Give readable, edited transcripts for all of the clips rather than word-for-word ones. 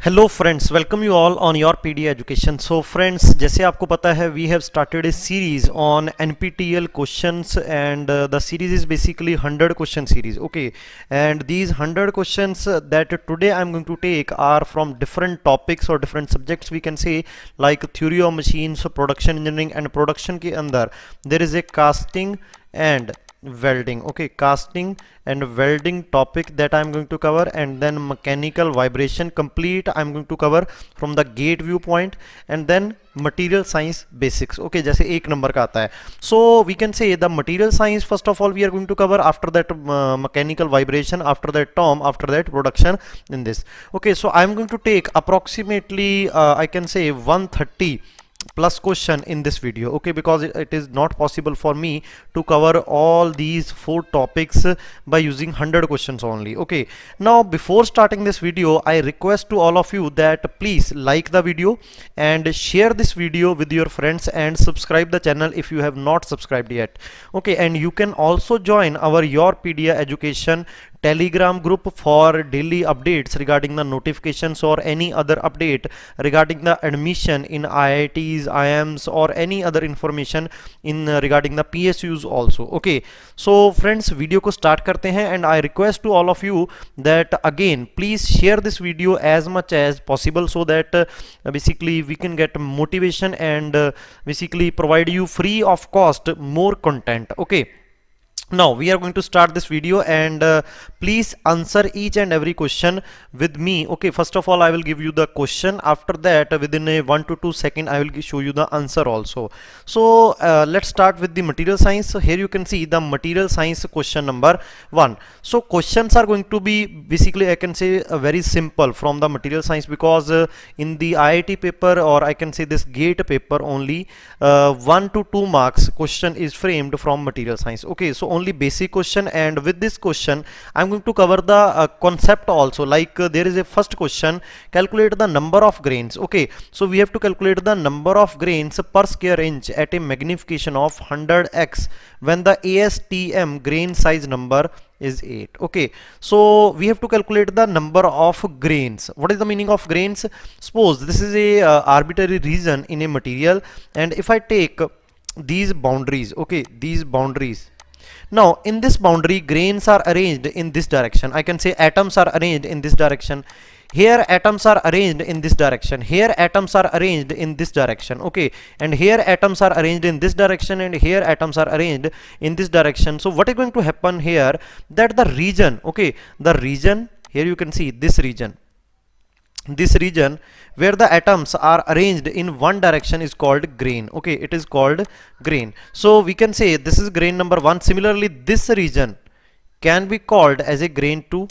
Hello friends, welcome you all on Yourpedia education. So friends, जैसे आपको पता है we have started a series on NPTEL questions and the series is basically 100 question series. Okay, and these 100 questions that today I'm going to take are from different topics or different subjects, we can say, like theory of machines, production engineering, and production के अंदर there is a casting and welding. Okay, casting and welding topic that I'm going to cover, and then mechanical vibration complete I'm going to cover from the GATE viewpoint, and then material science basics. Okay, जैसे एक number का आता है. So we can say the material science first of all we are going to cover, after that mechanical vibration, after that TOM, after that production in this. Okay, so I'm going to take approximately I can say 130 plus question in this video. Okay, because it is not possible for me to cover all these 4 topics by using 100 questions only. Okay, now before starting this video, I request to all of you that please like the video and share this video with your friends and subscribe the channel if you have not subscribed yet. Okay, and you can also join our YourPedia education Telegram group for daily updates regarding the notifications or any other update regarding the admission in IITs, IIMs, or any other information in regarding the PSUs also. Okay, so friends, video को start करते हैं, and I request to all of you that again please share this video as much as possible so that basically we can get motivation and basically provide you free of cost more content. Okay, now we are going to start this video, and please answer each and every question with me. Okay, first of all I will give you the question, after that within a 1 to 2 second I will show you the answer also. So let's start with the material science. So here you can see the material science question number 1. So questions are going to be basically, I can say, very simple from the material science, because in the IIT paper, or I can say this GATE paper only, 1 to 2 marks question is framed from material science. Okay, so only basic question, and with this question I'm going to cover the concept also. Like there is a first question, calculate the number of grains. Okay, so we have to calculate the number of grains per square inch at a magnification of 100x when the ASTM grain size number is 8. Okay, so we have to calculate the number of grains. What is the meaning of grains? Suppose this is a arbitrary region in a material, and if I take these boundaries, okay, these boundaries, now in this boundary grains are arranged in this direction. I can say atoms are arranged in this direction. Here atoms are arranged in this direction. Here atoms are arranged in this direction. Okay, and here atoms are arranged in this direction, and here atoms are arranged in this direction. So what is going to happen here, that the region, okay, the region, here you can see this region where the atoms are arranged in one direction is called grain. Okay, it is called grain. So we can say this is grain number 1. Similarly, this region can be called as a grain 2.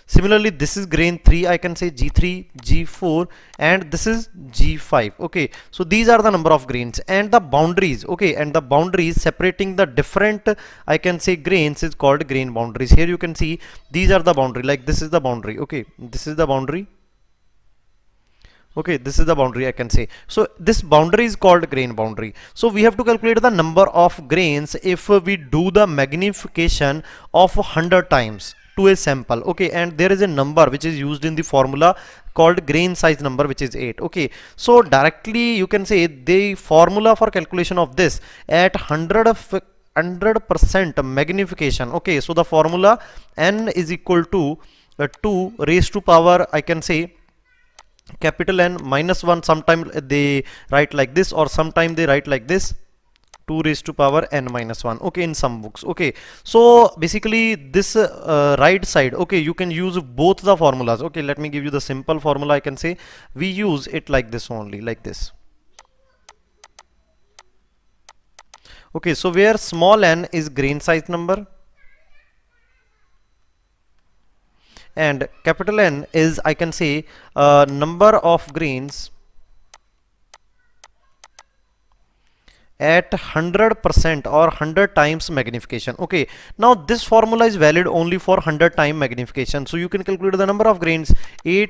Similarly, this is grain 3, I can say G3, G4, and this is G5. Okay, so these are the number of grains, and the boundaries, okay, and the boundaries separating the different, I can say, grains is called grain boundaries. Here you can see these are the boundary, like this is the boundary. Okay, this is the boundary. Okay, this is the boundary, I can say. So this boundary is called grain boundary. So we have to calculate the number of grains if we do the magnification of 100 times to a sample. Okay, and there is a number which is used in the formula called grain size number, which is 8. Okay, so directly you can say the formula for calculation of this at 100% magnification. Okay, so the formula n is equal to 2 raised to power, I can say, capital N minus 1. Sometimes they write like this, or sometimes they write like this, 2 raised to power n minus 1. Okay, in some books. Okay, so basically this right side, okay, you can use both the formulas. Okay, let me give you the simple formula. I can say we use it like this only, like this. Okay, so where small n is grain size number and capital N is, I can say, number of grains at 100% or 100 times magnification. Okay, now this formula is valid only for 100 time magnification. So you can calculate the number of grains 2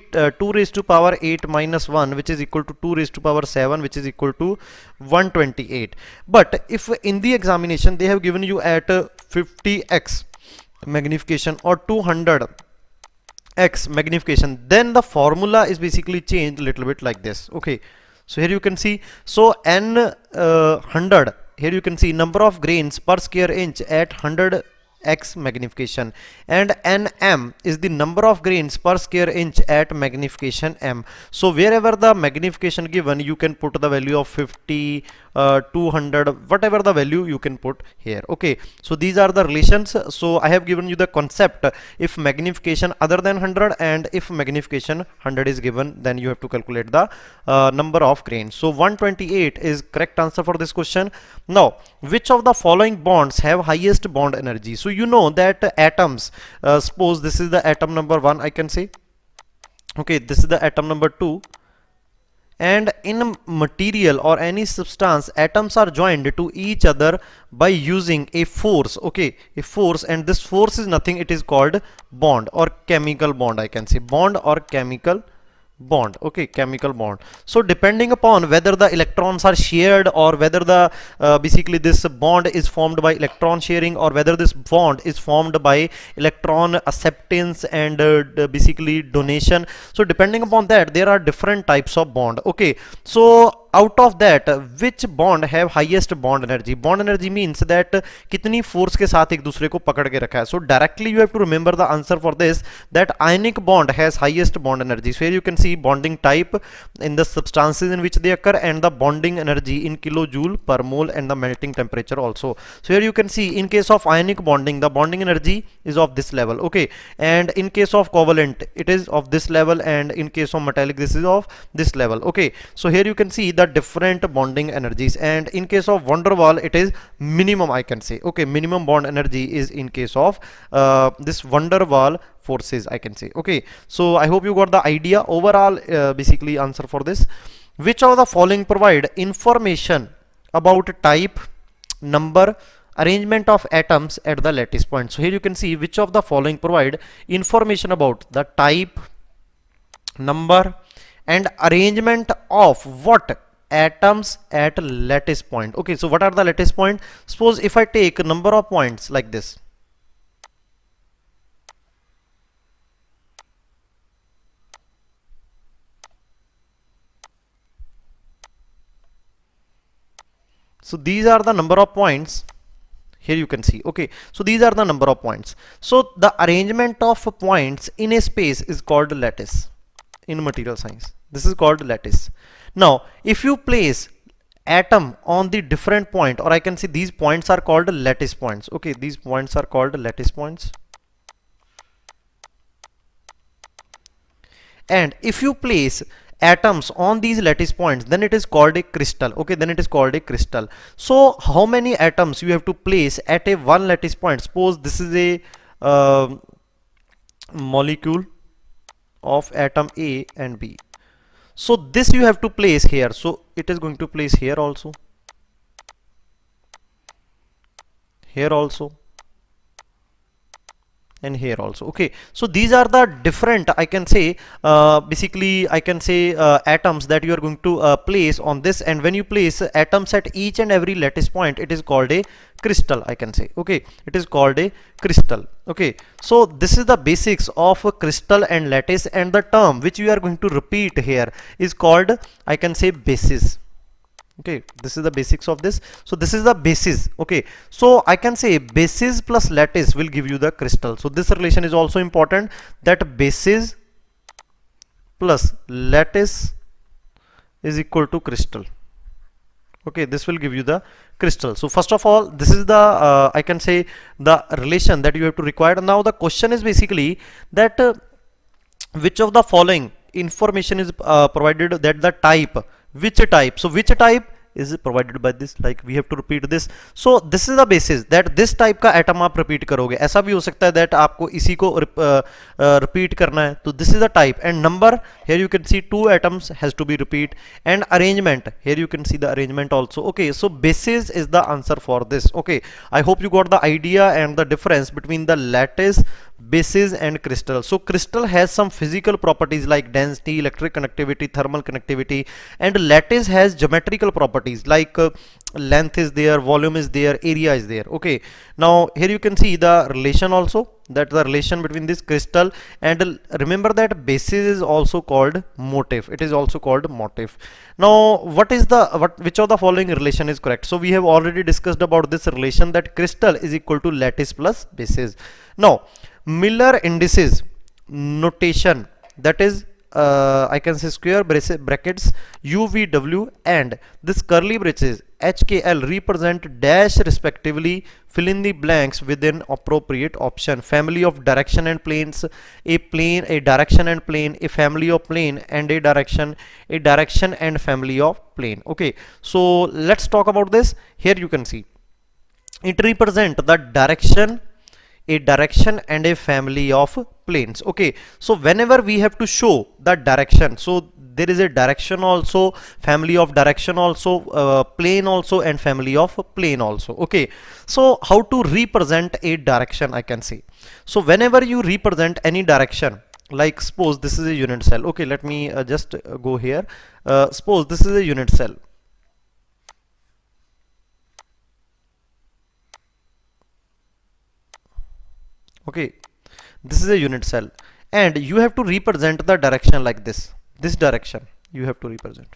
raised to power 8 minus 1, which is equal to 2 raised to power 7, which is equal to 128. But if in the examination they have given you at 50x magnification or 200 x magnification, then the formula is basically changed a little bit like this. Okay, so here you can see, so n 100, here you can see number of grains per square inch at 100 x magnification, and nm is the number of grains per square inch at magnification m. So wherever the magnification given, you can put the value of 50, 200, whatever the value you can put here. Okay, so these are the relations. So I have given you the concept. If magnification other than 100 and if magnification 100 is given, then you have to calculate the number of grains. So 128 is correct answer for this question. Now, which of the following bonds have highest bond energy? So you know that atoms, suppose this is the atom number 1, I can say. Okay, this is the atom number 2. And in a material or any substance, atoms are joined to each other by using a force. Okay, a force, and this force is nothing, it is called bond or chemical bond, I can say bond or chemical bond. Okay, chemical bond. So depending upon whether the electrons are shared or whether the basically this bond is formed by electron sharing or whether this bond is formed by electron acceptance and basically donation. So depending upon that, there are different types of bond. Okay, so out of that, which bond have highest bond energy? Bond energy means that कितनी force के साथ एक दूसरे को पकड़ के रखा है. So directly you have to remember the answer for this, that ionic bond has highest bond energy. So here you can see bonding type in the substances in which they occur and the bonding energy in kilojoule per mole and the melting temperature also. So here you can see in case of ionic bonding, the bonding energy is of this level. Okay, and in case of covalent, it is of this level, and in case of metallic, this is of this level. Okay, so here you can see the different bonding energies, and in case of van der Waal, it is minimum, I can say. Okay, minimum bond energy is in case of this van der Waal forces, I can say. Okay, so I hope you got the idea overall. Basically answer for this, which of the following provide information about type, number, arrangement of atoms at the lattice point? So here you can see which of the following provide information about the type, number and arrangement of what atoms at lattice point. Okay, so what are the lattice point? Suppose if I take number of points like this, so these are the number of points. Here you can see. Okay, so these are the number of points. So the arrangement of points in a space is called lattice in material science. This is called lattice. Now if you place atom on the different point, or I can say these points are called lattice points. Okay, these points are called lattice points, and if you place atoms on these lattice points, then it is called a crystal. Okay, then it is called a crystal. So how many atoms you have to place at a one lattice point? Suppose this is a molecule of atom A and B. So this you have to place here. So it is going to place here also, here also, and here also. Okay, so these are the different, I can say basically I can say atoms that you are going to place on this, and when you place atoms at each and every lattice point, it is called a crystal, I can say. Okay, it is called a crystal. Okay, so this is the basics of a crystal and lattice, and the term which we are going to repeat here is called, I can say, basis. Okay, this is the basics of this. So this is the basis. Okay, so I can say basis plus lattice will give you the crystal. So this relation is also important, that basis plus lattice is equal to crystal. Okay, this will give you the crystal. So first of all, this is the I can say the relation that you have to require. Now the question is basically that which of the following information is provided, that the type, which type. So which type is provided by this, like we have to repeat this. So this is the basis that this type का atom आप repeat करोगे. ऐसा भी हो सकता है that आपको इसी को repeat करना है. तो this is the type, and number, here you can see 2 atoms has to be repeat, and arrangement, here you can see the arrangement also. Okay, so basis is the answer for this. Okay, I hope you got the idea and the difference between the lattice, basis and crystal. So crystal has some physical properties like density, electric conductivity, thermal conductivity, and lattice has geometrical properties like length is there, volume is there, area is there. Okay, now here you can see the relation also. that the relation between this crystal, and remember that basis is also called motif. It is also called motif. Now what is the which of the following relation is correct? So we have already discussed about this relation, that crystal is equal to lattice plus basis. Now Miller indices notation, that is I can say square brackets UVW and this curly braces HKL represent dash respectively, fill in the blanks within appropriate option. Family of direction and planes, a plane, a direction and plane, a family of plane and a direction and family of plane. Okay, so let's talk about this. Here you can see it represent the direction, a direction and a family of planes. Okay, so whenever we have to show the direction, so there is a direction also, family of direction also, plane also, and family of plane also. Okay, so how to represent a direction, I can say. So whenever you represent any direction, like suppose this is a unit cell. Okay, let me just go here. Suppose this is a unit cell. Okay, this is a unit cell and you have to represent the direction like this direction you have to represent.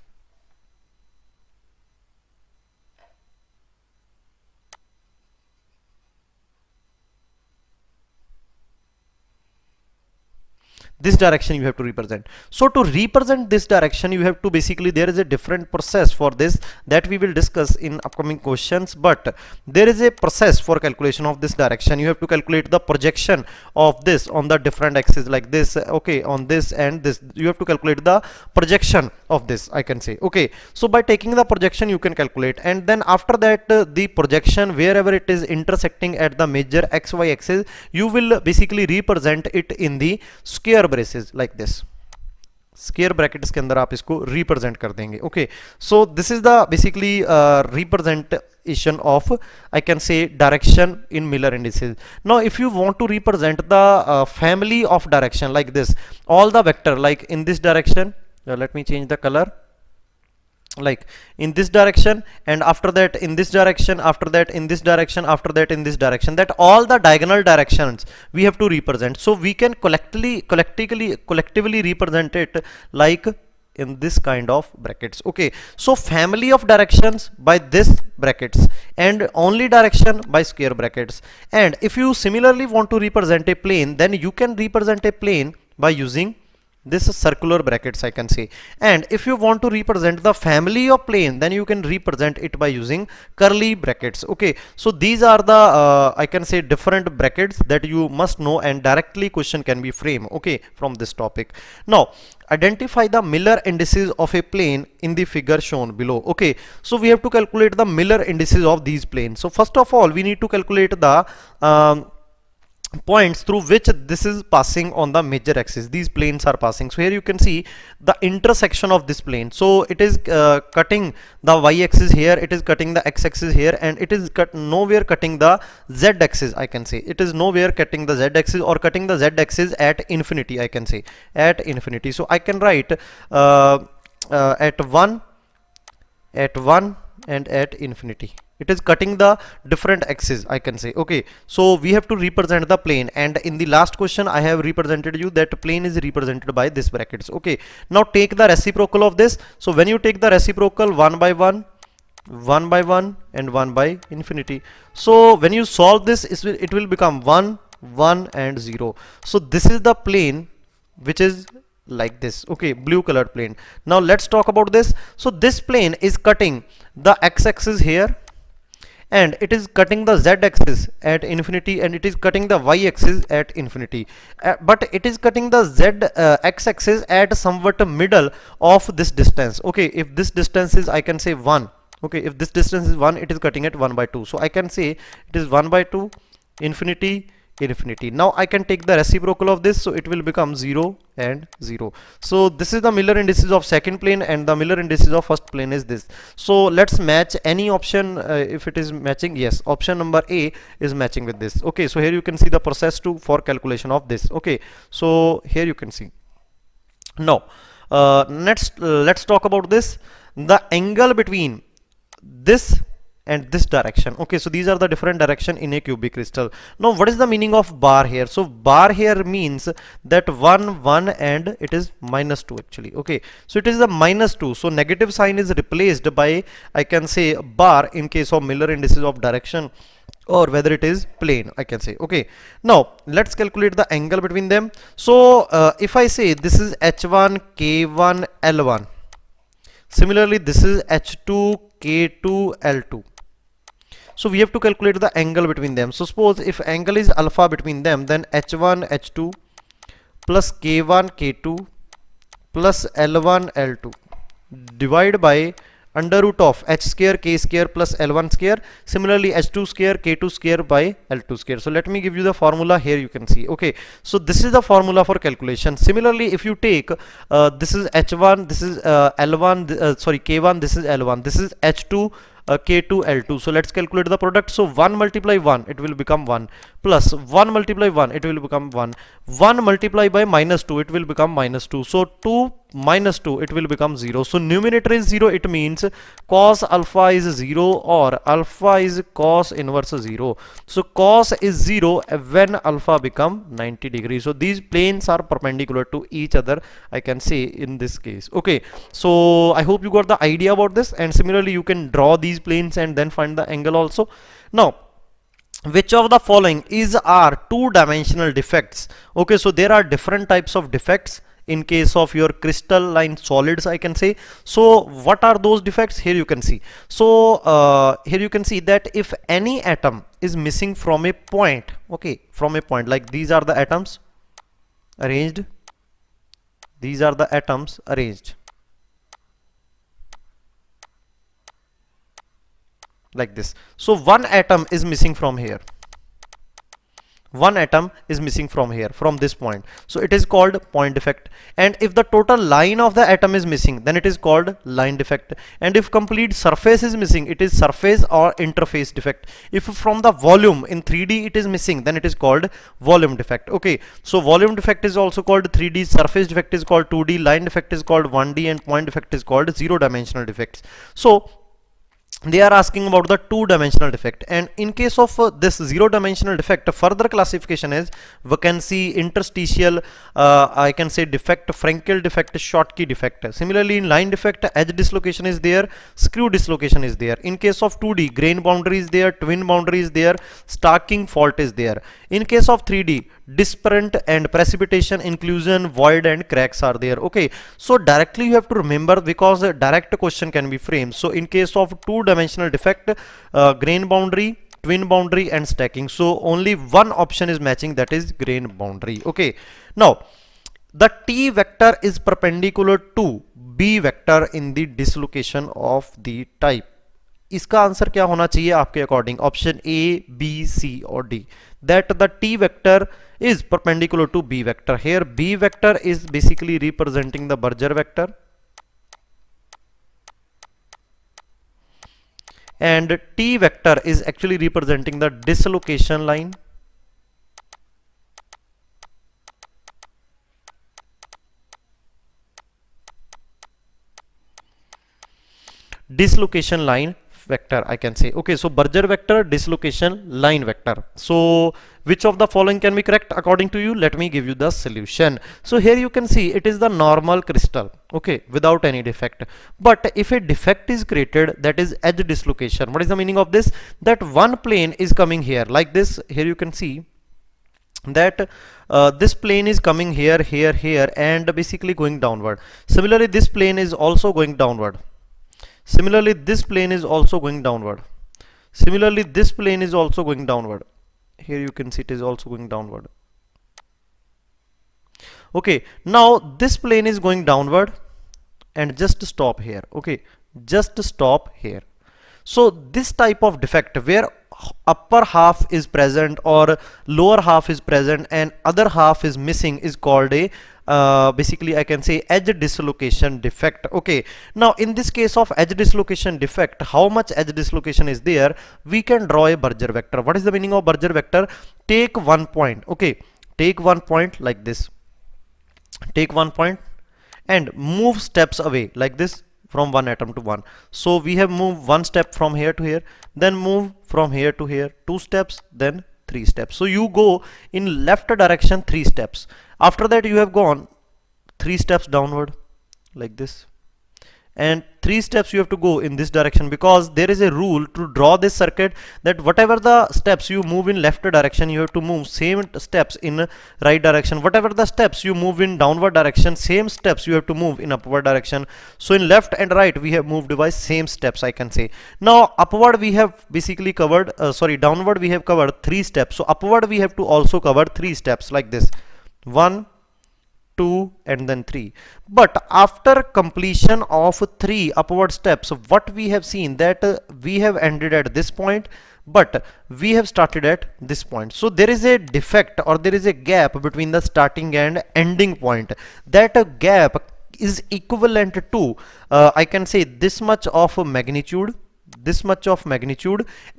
This direction you have to represent. So to represent this direction, you have to basically, there is a different process for this that we will discuss in upcoming questions, but there is a process for calculation of this direction. You have to calculate the projection of this on the different axes like this. Okay, on this and this you have to calculate the projection of this, I can say. Okay, so by taking the projection you can calculate, and then after that the projection wherever it is intersecting at the major xy axis, you will basically represent it in the square braces like this. Square brackets के अंदर आप इसको represent कर देंगे. Okay, so this is the basically representation of, I can say, direction in Miller indices. Now if you want to represent the family of direction like this, all the vector like in this direction, let me change the color, like in this direction, and after that in this direction, after that in this direction, after that in this direction, that all the diagonal directions we have to represent. So we can collectively represent it like in this kind of brackets. Okay, so family of directions by this brackets and only direction by square brackets. And if you similarly want to represent a plane, then you can represent a plane by using this is circular brackets, I can say. And if you want to represent the family of plane, then you can represent it by using curly brackets. Okay, so these are the I can say different brackets that you must know, and directly question can be framed, okay, from this topic. Now identify the Miller indices of a plane in the figure shown below. Okay, so we have to calculate the Miller indices of these planes. So first of all we need to calculate the points through which this is passing on the major axis, these planes are passing. So here you can see the intersection of this plane. So it is cutting the y-axis here, it is cutting the x-axis here, and it is nowhere cutting the z-axis, I can say. It is nowhere cutting the z-axis or cutting the z-axis at infinity, I can say, at infinity. So I can write at 1 and at infinity. It is cutting the different axes, I can say. Okay, so we have to represent the plane, and in the last question I have represented you that plane is represented by this brackets. Okay, now take the reciprocal of this. So when you take the reciprocal, 1 by 1, 1 by 1 and 1 by infinity. So when you solve this, it will become 1, 1 and 0. So this is the plane which is like this. Okay, blue colored plane. Now let's talk about this. So this plane is cutting the x-axis here, and it is cutting the z-axis at infinity, and it is cutting the y-axis at infinity, but it is cutting the x-axis at somewhat middle of this distance. Okay, if this distance is, I can say, 1. Okay, if this distance is 1, it is cutting at 1 by 2. So I can say it is 1 by 2, infinity, infinity. Now I can take the reciprocal of this, so it will become 0 and 0. So this is the Miller indices of second plane, and the Miller indices of first plane is this. So let's match any option if it is matching. Yes, option number A is matching with this. Okay, so here you can see the process for calculation of this. Okay, so here you can see. Now let's talk about this. The angle between this and this direction. Okay, so these are the different direction in a cubic crystal. Now what is the meaning of bar here? So bar here means that 1 1 and it is -2 actually. Okay, so it is the -2, so negative sign is replaced by, I can say, bar in case of Miller indices of direction, or whether it is plane, I can say. Okay, now let's calculate the angle between them. So if I say this is h1 k1 l1, similarly this is h2 k2 l2, so we have to calculate the angle between them. So suppose if angle is alpha between them, then h1 h2 plus k1 k2 plus l1 l2 divide by under root of h square k square plus l1 square, similarly h2 square k2 square by l2 square. So let me give you the formula here, you can see. Okay, so this is the formula for calculation. Similarly, if you take this is h1, this is l1, sorry k1, this is l1, this is h2 k2 l2. So let's calculate the product. So 1 multiply 1, it will become 1, plus 1 multiply 1, it will become 1, 1 multiply by -2, it will become -2. So 2 -2, it will become 0. So numerator is 0, it means cos alpha is 0 or alpha is cos inverse 0. So cos is 0 when alpha become 90 degrees. So these planes are perpendicular to each other, I can say, in this case. Okay, so I hope you got the idea about this, and similarly you can draw these planes and then find the angle also. Now which of the following are two-dimensional defects? Okay, so there are different types of defects in case of your crystalline solids, I can say. So what are those defects? Here you can see. So here you can see that if any atom is missing from a point, okay, from a point, like these are the atoms arranged, these are the atoms arranged like this. So one atom is missing from here, one atom is missing from here, from this point, so it is called point defect. And if the total line of the atom is missing, then it is called line defect. And if complete surface is missing, it is surface or interface defect. If from the volume in 3D it is missing, then it is called volume defect. Okay, so volume defect is also called 3D, surface defect is called 2D, line defect is called 1D, and point defect is called zero-dimensional defects. So they are asking about the two-dimensional defect, and in case of this zero-dimensional defect, further classification is vacancy, interstitial, I can say defect, Frankel defect, Schottky defect. Similarly in line defect, edge dislocation is there, screw dislocation is there. In case of 2D, grain boundary is there, twin boundary is there, stacking fault is there. In case of 3D, disparent and precipitation, inclusion, void, and cracks are there. Okay, so directly you have to remember, because a direct question can be framed. So in case of two-dimensional defect, grain boundary, twin boundary, and stacking, so only one option is matching, that is grain boundary. Okay, now the T vector is perpendicular to B vector in the dislocation of the type. इसका answer क्या होना चाहिए आपके according? Option A, B, सी और D. That the T vector is perpendicular to B vector. Here B vector is basically representing the Berger vector, and T vector is actually representing the dislocation line. Dislocation line vector, I can say. Okay, so Berger vector, dislocation line vector. So which of the following can be correct according to you? Let me give you the solution. So here you can see it is the normal crystal, okay, without any defect. But if a defect is created, that is edge dislocation. What is the meaning of this? That one plane is coming here like this. Here you can see that this plane is coming here, here, here, and basically going downward. Similarly this plane is also going downward. Similarly this plane is also going downward. Similarly this plane is also going downward. Here you can see it is also going downward. Okay, now this plane is going downward and just stop here. Okay, just stop here. So this type of defect where upper half is present or lower half is present and other half is missing is called a basically I can say edge dislocation defect. Okay, now in this case of edge dislocation defect, how much edge dislocation is there? We can draw a Berger vector. What is the meaning of Berger vector? Take one point. Okay, take one point like this. Take one point and move steps away like this. from one atom to one. So we have moved one step from here to here, then move from here to here, 2 steps, then 3 steps. So you go in left direction 3 steps. After that you have gone 3 steps downward like this, and 3 steps you have to go in this direction, because there is a rule to draw this circuit that whatever the steps you move in left direction, you have to move same steps in right direction. Whatever the steps you move in downward direction, same steps you have to move in upward direction. So in left and right we have moved by same steps, I can say. Now upward we have basically covered downward we have covered 3 steps, so upward we have to also cover 3 steps like this, 1, 2 and then 3. But after completion of 3 upward steps, what we have seen that we have ended at this point, but we have started at this point. So there is a defect, or there is a gap between the starting and ending point. That gap is equivalent to I can say this much of magnitude,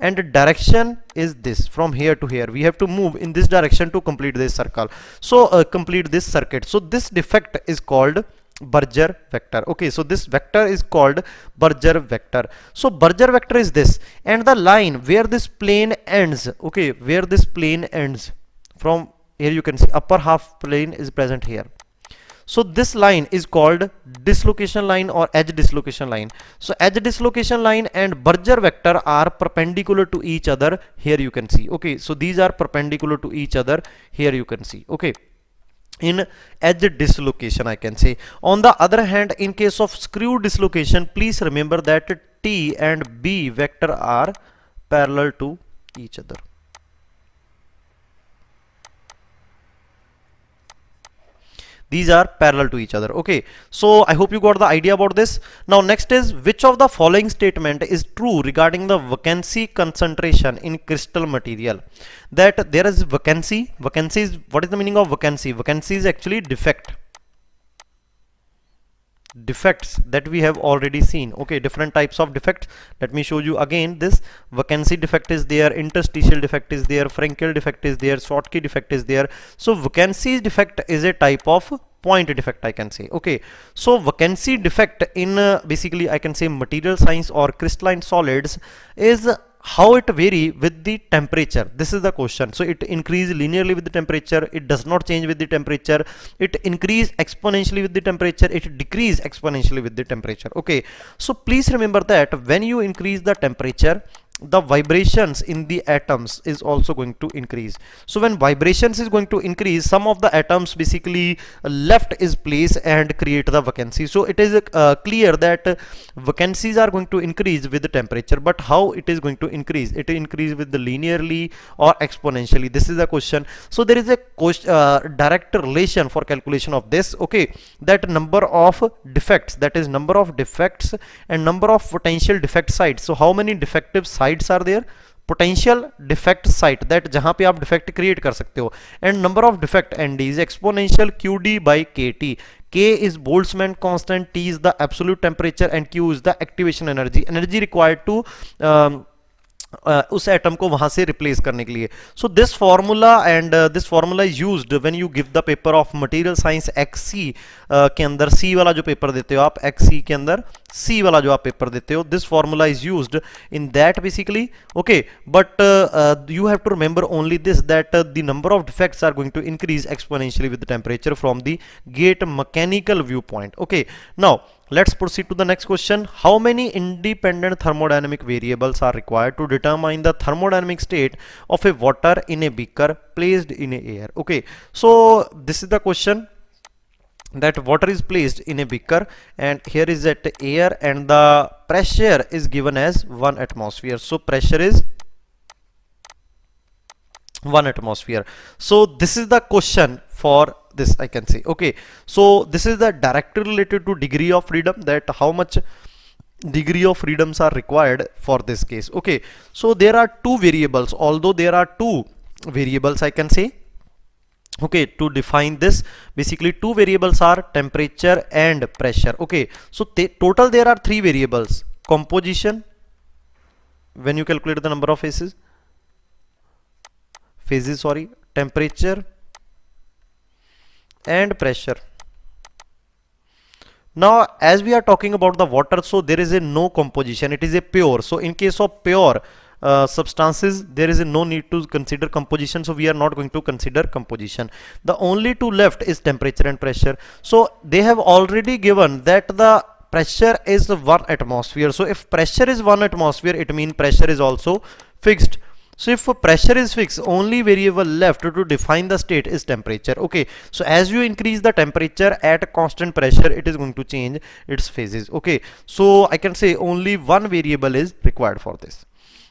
and direction is this, from here to here we have to move in this direction to complete this circle. So complete this circuit. So this defect is called Berger vector. Okay, so this vector is called Berger vector. So Berger vector is this, and the line where this plane ends, okay, where this plane ends, from here you can see upper half plane is present here. So this line is called dislocation line or edge dislocation line. So edge dislocation line and Berger vector are perpendicular to each other, here you can see. Okay, so these are perpendicular to each other, here you can see. Okay, in edge dislocation I can say. On the other hand, in case of screw dislocation, please remember that T and B vector are parallel to each other. These are parallel to each other. Okay, so I hope you got the idea about this. Now next is, which of the following statement is true regarding the vacancy concentration in crystal material? That there is vacancy. Vacancy is, what is the meaning of vacancy? Vacancy is actually defect. Defects that we have already seen. Okay, different types of defects. Let me show you again. This vacancy defect is there, interstitial defect is there, Frankel defect is there, Schottky defect is there. So vacancy defect is a type of point defect, I can say. Okay, so vacancy defect in basically I can say material science or crystalline solids is how it vary with the temperature. This is the question. So it increase linearly with the temperature, it does not change with the temperature, it increase exponentially with the temperature, it decrease exponentially with the temperature. Okay, so please remember that when you increase the temperature, the vibrations in the atoms is also going to increase. So when vibrations is going to increase, some of the atoms basically left is place and create the vacancy. So it is clear that vacancies are going to increase with the temperature, but how it is going to increase? It increase with the linearly or exponentially. This is the question. So there is a direct relation for calculation of this. Okay, that number of defects, that is number of defects and number of potential defect sites. So how many defective sites are there? Potential defect site, that जहां पे आप defect create कर सकते हो, and number of defect ND is exponential QD by KT. K is Boltzmann constant, T is the absolute temperature, and Q is the activation energy required to उस atom को वहां से रिप्लेस करने के लिए. So this formula and this formula is used when you give the paper of material science XC के अंदर C वाला जो पेपर देते हो आप, XC के अंदर C वाला जो आप पेपर देते हो, this formula is used in that basically. Okay, but you have to remember only this, that the number of defects are going to increase exponentially with the temperature from the gate mechanical viewpoint. Okay, now let's proceed to the next question. How many independent thermodynamic variables are required to determine the thermodynamic state of a water in a beaker placed in a air? Okay, so this is the question, that water is placed in a beaker and here is at air and the pressure is given as 1 atmosphere. So pressure is 1 atmosphere. So this is the question for this, I can say. Okay, so this is the directly related to degree of freedom, that how much degree of freedoms are required for this case. Okay, so there are two variables, although there are two variables, I can say. Okay, to define this, basically two variables are temperature and pressure. Okay, so total there are three variables: composition, when you calculate the number of phases, temperature and pressure. Now as we are talking about the water, so there is a no composition, it is a pure. So in case of pure substances, there is a no need to consider composition, so we are not going to consider composition. The only two left is temperature and pressure. So they have already given that the pressure is 1 atmosphere. So if pressure is 1 atmosphere, it means pressure is also fixed. So if pressure is fixed, only variable left to define the state is temperature. Okay, so as you increase the temperature at constant pressure, it is going to change its phases. Okay, so I can say only one variable is required for this.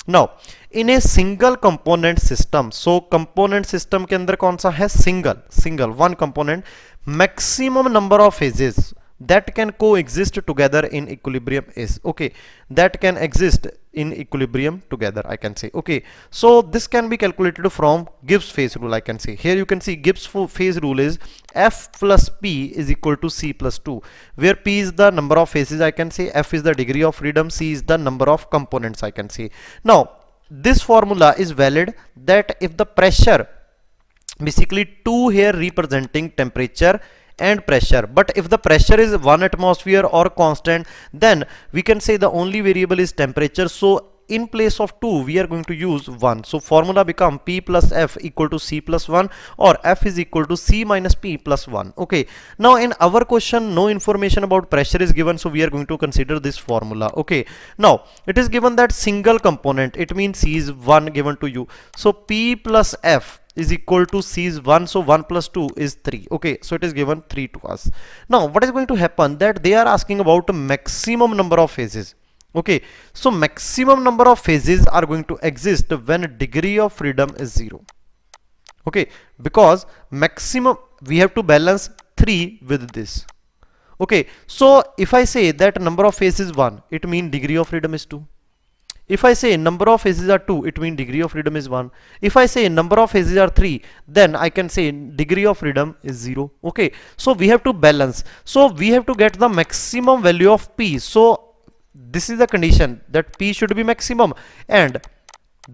Now in a single component system, so component system के अंदर कौन सा है, single one component, maximum number of phases that can coexist together in equilibrium is, okay, that can exist in equilibrium together, I can say. Okay, so this can be calculated from Gibbs phase rule. I can say here you can see Gibbs phase rule is F plus P is equal to C plus 2, where P is the number of phases, I can say, F is the degree of freedom, C is the number of components, I can say. Now this formula is valid that if the pressure, basically 2 here representing temperature and pressure, but if the pressure is 1 atmosphere or constant, then we can say the only variable is temperature. So in place of 2 we are going to use 1. So formula become P plus F equal to C plus 1, or F is equal to C minus P plus 1. Okay, now in our question no information about pressure is given, so we are going to consider this formula. Okay, now it is given that single component, it means C is 1 given to you, so P plus F is equal to C is 1, so 1 plus 2 is 3. Okay, so it is given 3 to us. Now what is going to happen, that they are asking about maximum number of phases. Okay, so maximum number of phases are going to exist when degree of freedom is 0. Okay, because maximum we have to balance 3 with this. Okay, so if I say that number of phases is 1, it means degree of freedom is 2. If I say number of phases are 2, it means degree of freedom is 1. If I say number of phases are 3, then I can say degree of freedom is 0. Okay, so we have to balance. So we have to get the maximum value of P. So this is the condition that P should be maximum, and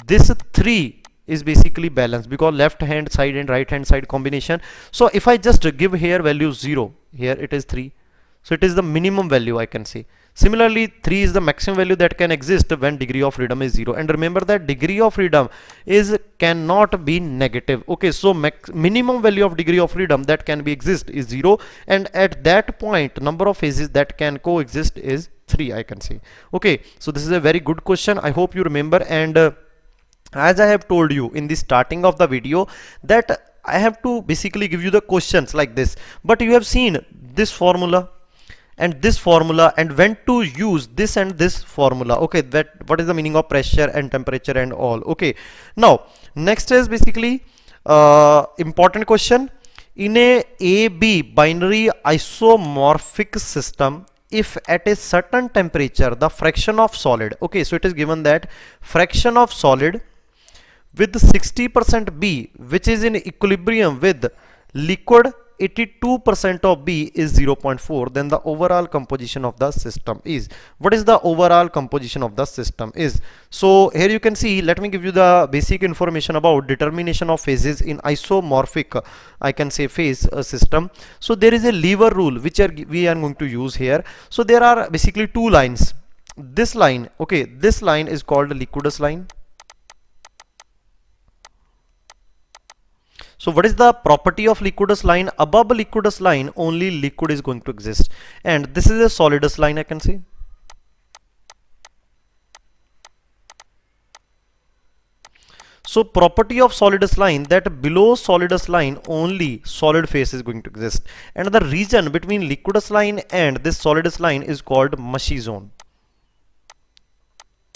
this 3 is basically balanced because left hand side and right hand side combination. So if I just give here value 0, here it is 3. So it is the minimum value, I can say. Similarly 3 is the maximum value that can exist when degree of freedom is 0, and remember that degree of freedom is cannot be negative. Okay, so minimum value of degree of freedom that can be exist is 0, and at that point number of phases that can coexist is 3, I can say. Okay, so this is a very good question, I hope you remember. And as I have told you in the starting of the video that I have to basically give you the questions like this, but you have seen this formula and this formula and when to use this and this formula. Okay, that what is the meaning of pressure and temperature and all. Okay, now next is basically important question. In a AB binary isomorphic system, if at a certain temperature the fraction of solid, okay, so it is given that fraction of solid with 60% B, which is in equilibrium with liquid 82% of B is 0.4, then the overall composition of the system is. What is the overall composition of the system is? So here you can see, let me give you the basic information about determination of phases in isomorphic, I can say, phase system. So there is a lever rule which we are going to use here. So there are basically two lines. This line, okay, this line is called Liquidus line. So what is the property of Liquidus line? Above Liquidus line only liquid is going to exist, and this is a solidus line, I can say. So property of solidus line, that below solidus line only solid phase is going to exist, and the region between Liquidus line and this solidus line is called Mushy Zone.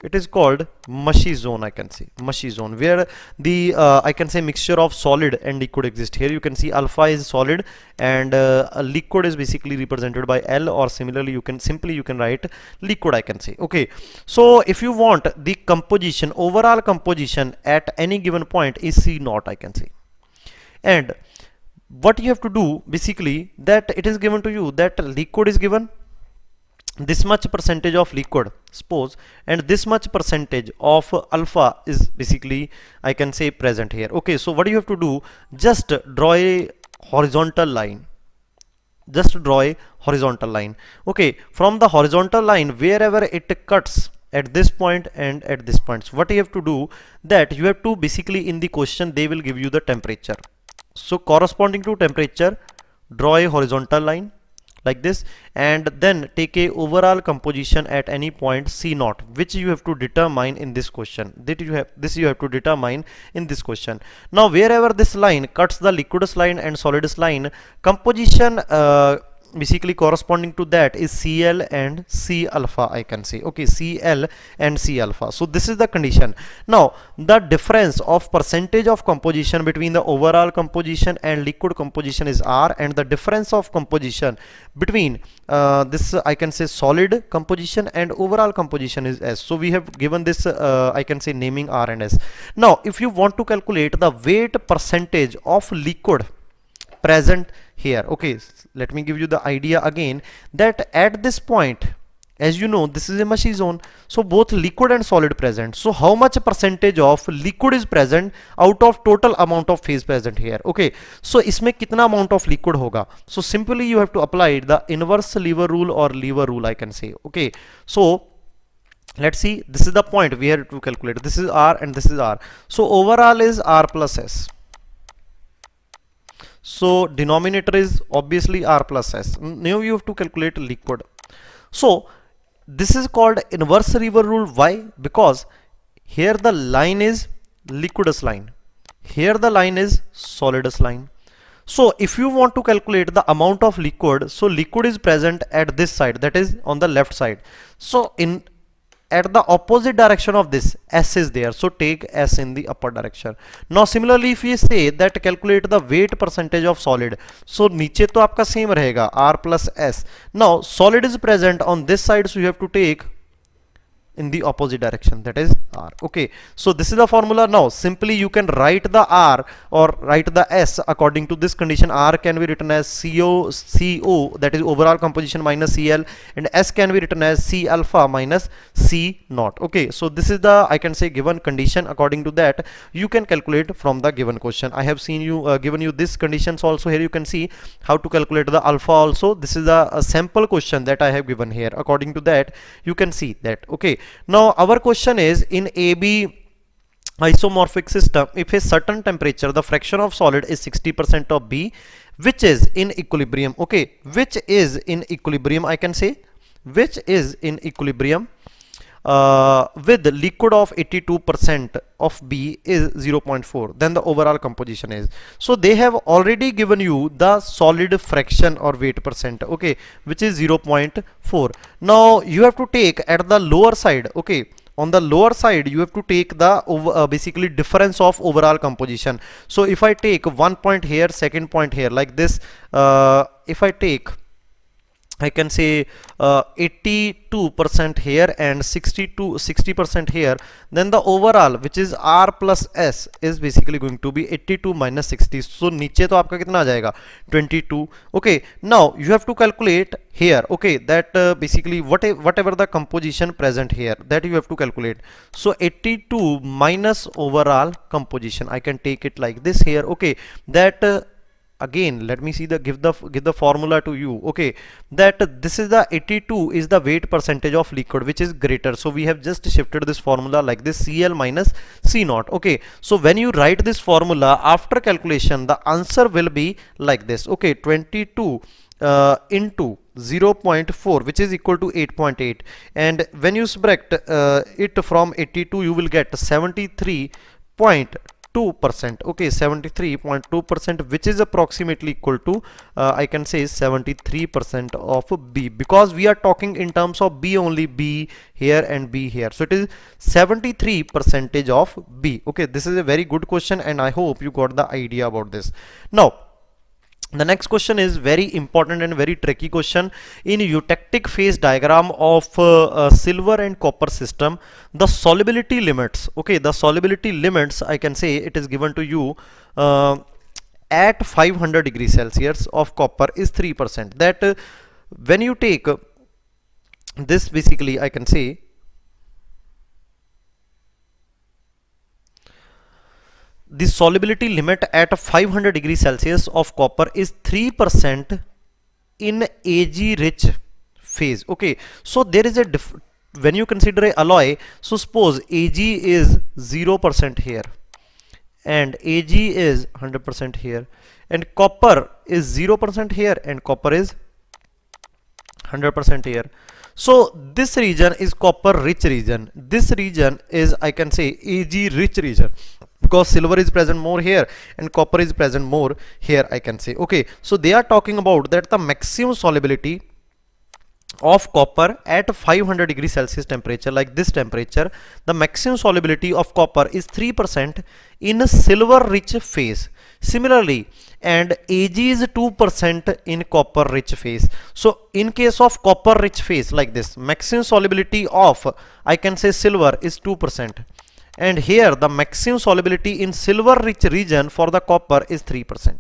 It is called Mushy Zone, I can say, Mushy Zone, where the I can say mixture of solid and liquid exist. Here you can see alpha is solid and a liquid is basically represented by L, or similarly you can write liquid, I can say. Okay, so if you want the composition, overall composition at any given point is C0, I can say. And what you have to do basically, that it is given to you that liquid is given this much percentage of liquid, suppose, and this much percentage of alpha is basically, I can say, present here. Okay, so what you have to do, just draw a horizontal line, just draw a horizontal line. Okay, from the horizontal line, wherever it cuts at this point and at this point, so what you have to do, that you have to basically, in the question they will give you the temperature, so corresponding to temperature, draw a horizontal line like this, and then take a overall composition at any point C naught, which you have to determine in this question. That you have to determine in this question. Now wherever this line cuts the liquidus line and solidus line, composition basically corresponding to that is Cl and C alpha, I can say. Okay, Cl and C alpha. So this is the condition. Now the difference of percentage of composition between the overall composition and liquid composition is R, and the difference of composition between this I can say solid composition and overall composition is S. So we have given this I can say naming R and S. Now if you want to calculate the weight percentage of liquid present here, okay, let me give you the idea again, that at this point, as you know, this is a mushy zone, so both liquid and solid present. So how much percentage of liquid is present out of total amount of phase present here? Okay, so इसमें कितना amount of liquid होगा? So simply you have to apply the inverse lever rule or lever rule, I can say. Okay, so let's see, this is the point we have to calculate. This is R and this is R. So overall is R plus S. So denominator is obviously R plus S. Now you have to calculate liquid. So this is called inverse lever rule. Why? Because here the line is liquidus line, here the line is solidus line. So if you want to calculate the amount of liquid, so liquid is present at this side, that is on the left side. So at the opposite direction of this, S is there, so take S in the upper direction. Now similarly if we say that calculate the weight percentage of solid, so नीचे तो आपका same रहेगा R plus S. Now solid is present on this side, so you have to take in the opposite direction, that is R. Okay, so this is the formula. Now simply you can write the R or write the S according to this condition. R can be written as CO, that is overall composition, minus Cl, and S can be written as C alpha minus C naught. Okay, so this is the I can say given condition. According to that you can calculate from the given question. I have seen you given you this conditions also. Here you can see how to calculate the alpha also. This is a sample question that I have given here. According to that you can see that. Okay, now our question is, in AB isomorphic system, if a certain temperature the fraction of solid is 60% of B, which is in equilibrium. Okay, which is in equilibrium, I can say, which is in equilibrium with liquid of 82% of B is 0.4, then the overall composition is. So they have already given you the solid fraction or weight percent, okay, which is 0.4. Now you have to take at the lower side, okay, on the lower side you have to take the basically difference of overall composition. So if I take 1 point here, second point here, like this, if I take, I can say 82% here and 60% here, then the overall, which is R plus S, is basically going to be 82 minus 60. So नीचे तो आपका कितना आ जाएगा 22. Okay, now you have to calculate here, okay, that basically whatever the composition present here, that you have to calculate. So 82 minus overall composition, I can take it like this here. Okay, that again let me see the give the formula to you. Okay, that this is the 82 is the weight percentage of liquid which is greater, so we have just shifted this formula like this, Cl minus C naught. Okay, so when you write this formula after calculation, the answer will be like this. Okay, 22 into 0.4, which is equal to 8.8, and when you subtract it from 82, you will get 73.2%. Okay, 73.2%, which is approximately equal to I can say 73% of B, because we are talking in terms of B only, B here and B here, so it is 73% of B. Okay, this is a very good question and I hope you got the idea about this. Now the next question is very important and very tricky question. In eutectic phase diagram of silver and copper system, the solubility limits, okay, the solubility limits, I can say it is given to you at 500 degrees Celsius of copper is 3%. That when you take this, basically I can say the solubility limit at 500 degrees Celsius of copper is 3% in Ag rich phase. Okay, so there is a when you consider a alloy, so suppose Ag is 0% here and Ag is 100% here, and copper is 0% here and copper is 100% here. So this region is copper rich region. This region is, I can say, Ag rich region, because silver is present more here and copper is present more here, I can say. Okay, so they are talking about that the maximum solubility of copper at 500 degrees Celsius temperature, like this temperature, the maximum solubility of copper is 3% in a silver rich phase. Similarly, and Ag is 2% in copper rich phase. So in case of copper rich phase, like this, maximum solubility of, I can say, silver is 2%, and here the maximum solubility in silver rich region for the copper is 3%.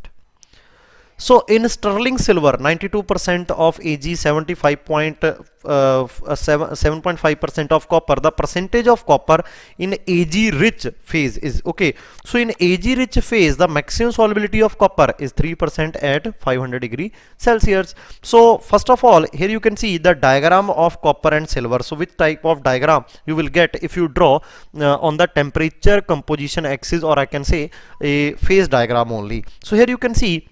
So in sterling silver, 92% of Ag, 7.5% of copper, the percentage of copper in Ag rich phase is, okay. So in Ag rich phase, the maximum solubility of copper is 3% at 500 degree Celsius. So first of all, here you can see the diagram of copper and silver. So which type of diagram you will get if you draw on the temperature composition axis, or I can say a phase diagram only. So here you can see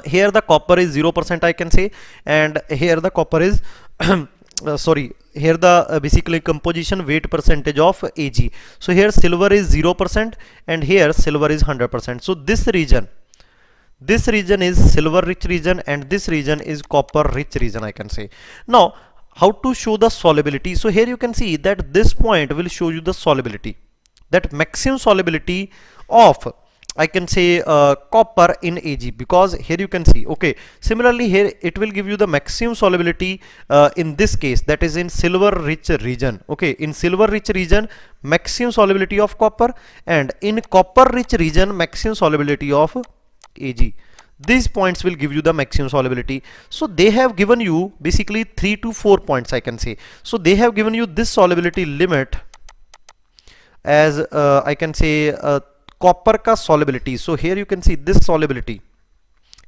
here the copper is 0%, I can say, and here the copper is sorry, here the basically composition weight percentage of Ag. So here silver is 0% and here silver is 100%. So this region is silver rich region and this region is copper rich region, I can say. Now how to show the solubility? So here you can see that this point will show you the solubility, that maximum solubility of, I can say, copper in Ag, because here you can see, okay. Similarly here it will give you the maximum solubility in this case, that is in silver rich region. Okay, in silver rich region maximum solubility of copper, and in copper rich region maximum solubility of Ag. These points will give you the maximum solubility. So they have given you basically 3 to 4 points, I can say. So they have given you this solubility limit as I can say copper ka solubility. So here you can see this solubility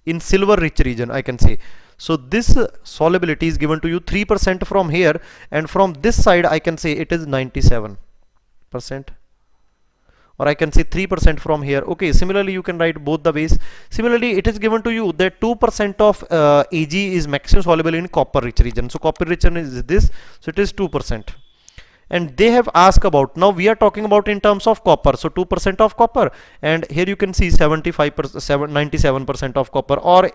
in silver rich region, I can say. So this solubility is given to you 3% from here, and from this side I can say it is 97%, or I can say 3% from here. Okay, similarly you can write both the ways. Similarly it is given to you that 2% of Ag is maximum soluble in copper rich region. So copper rich region is this, so it is 2%. And they have asked about, now we are talking about in terms of copper, so 2% of copper, and here you can see 97% of copper, or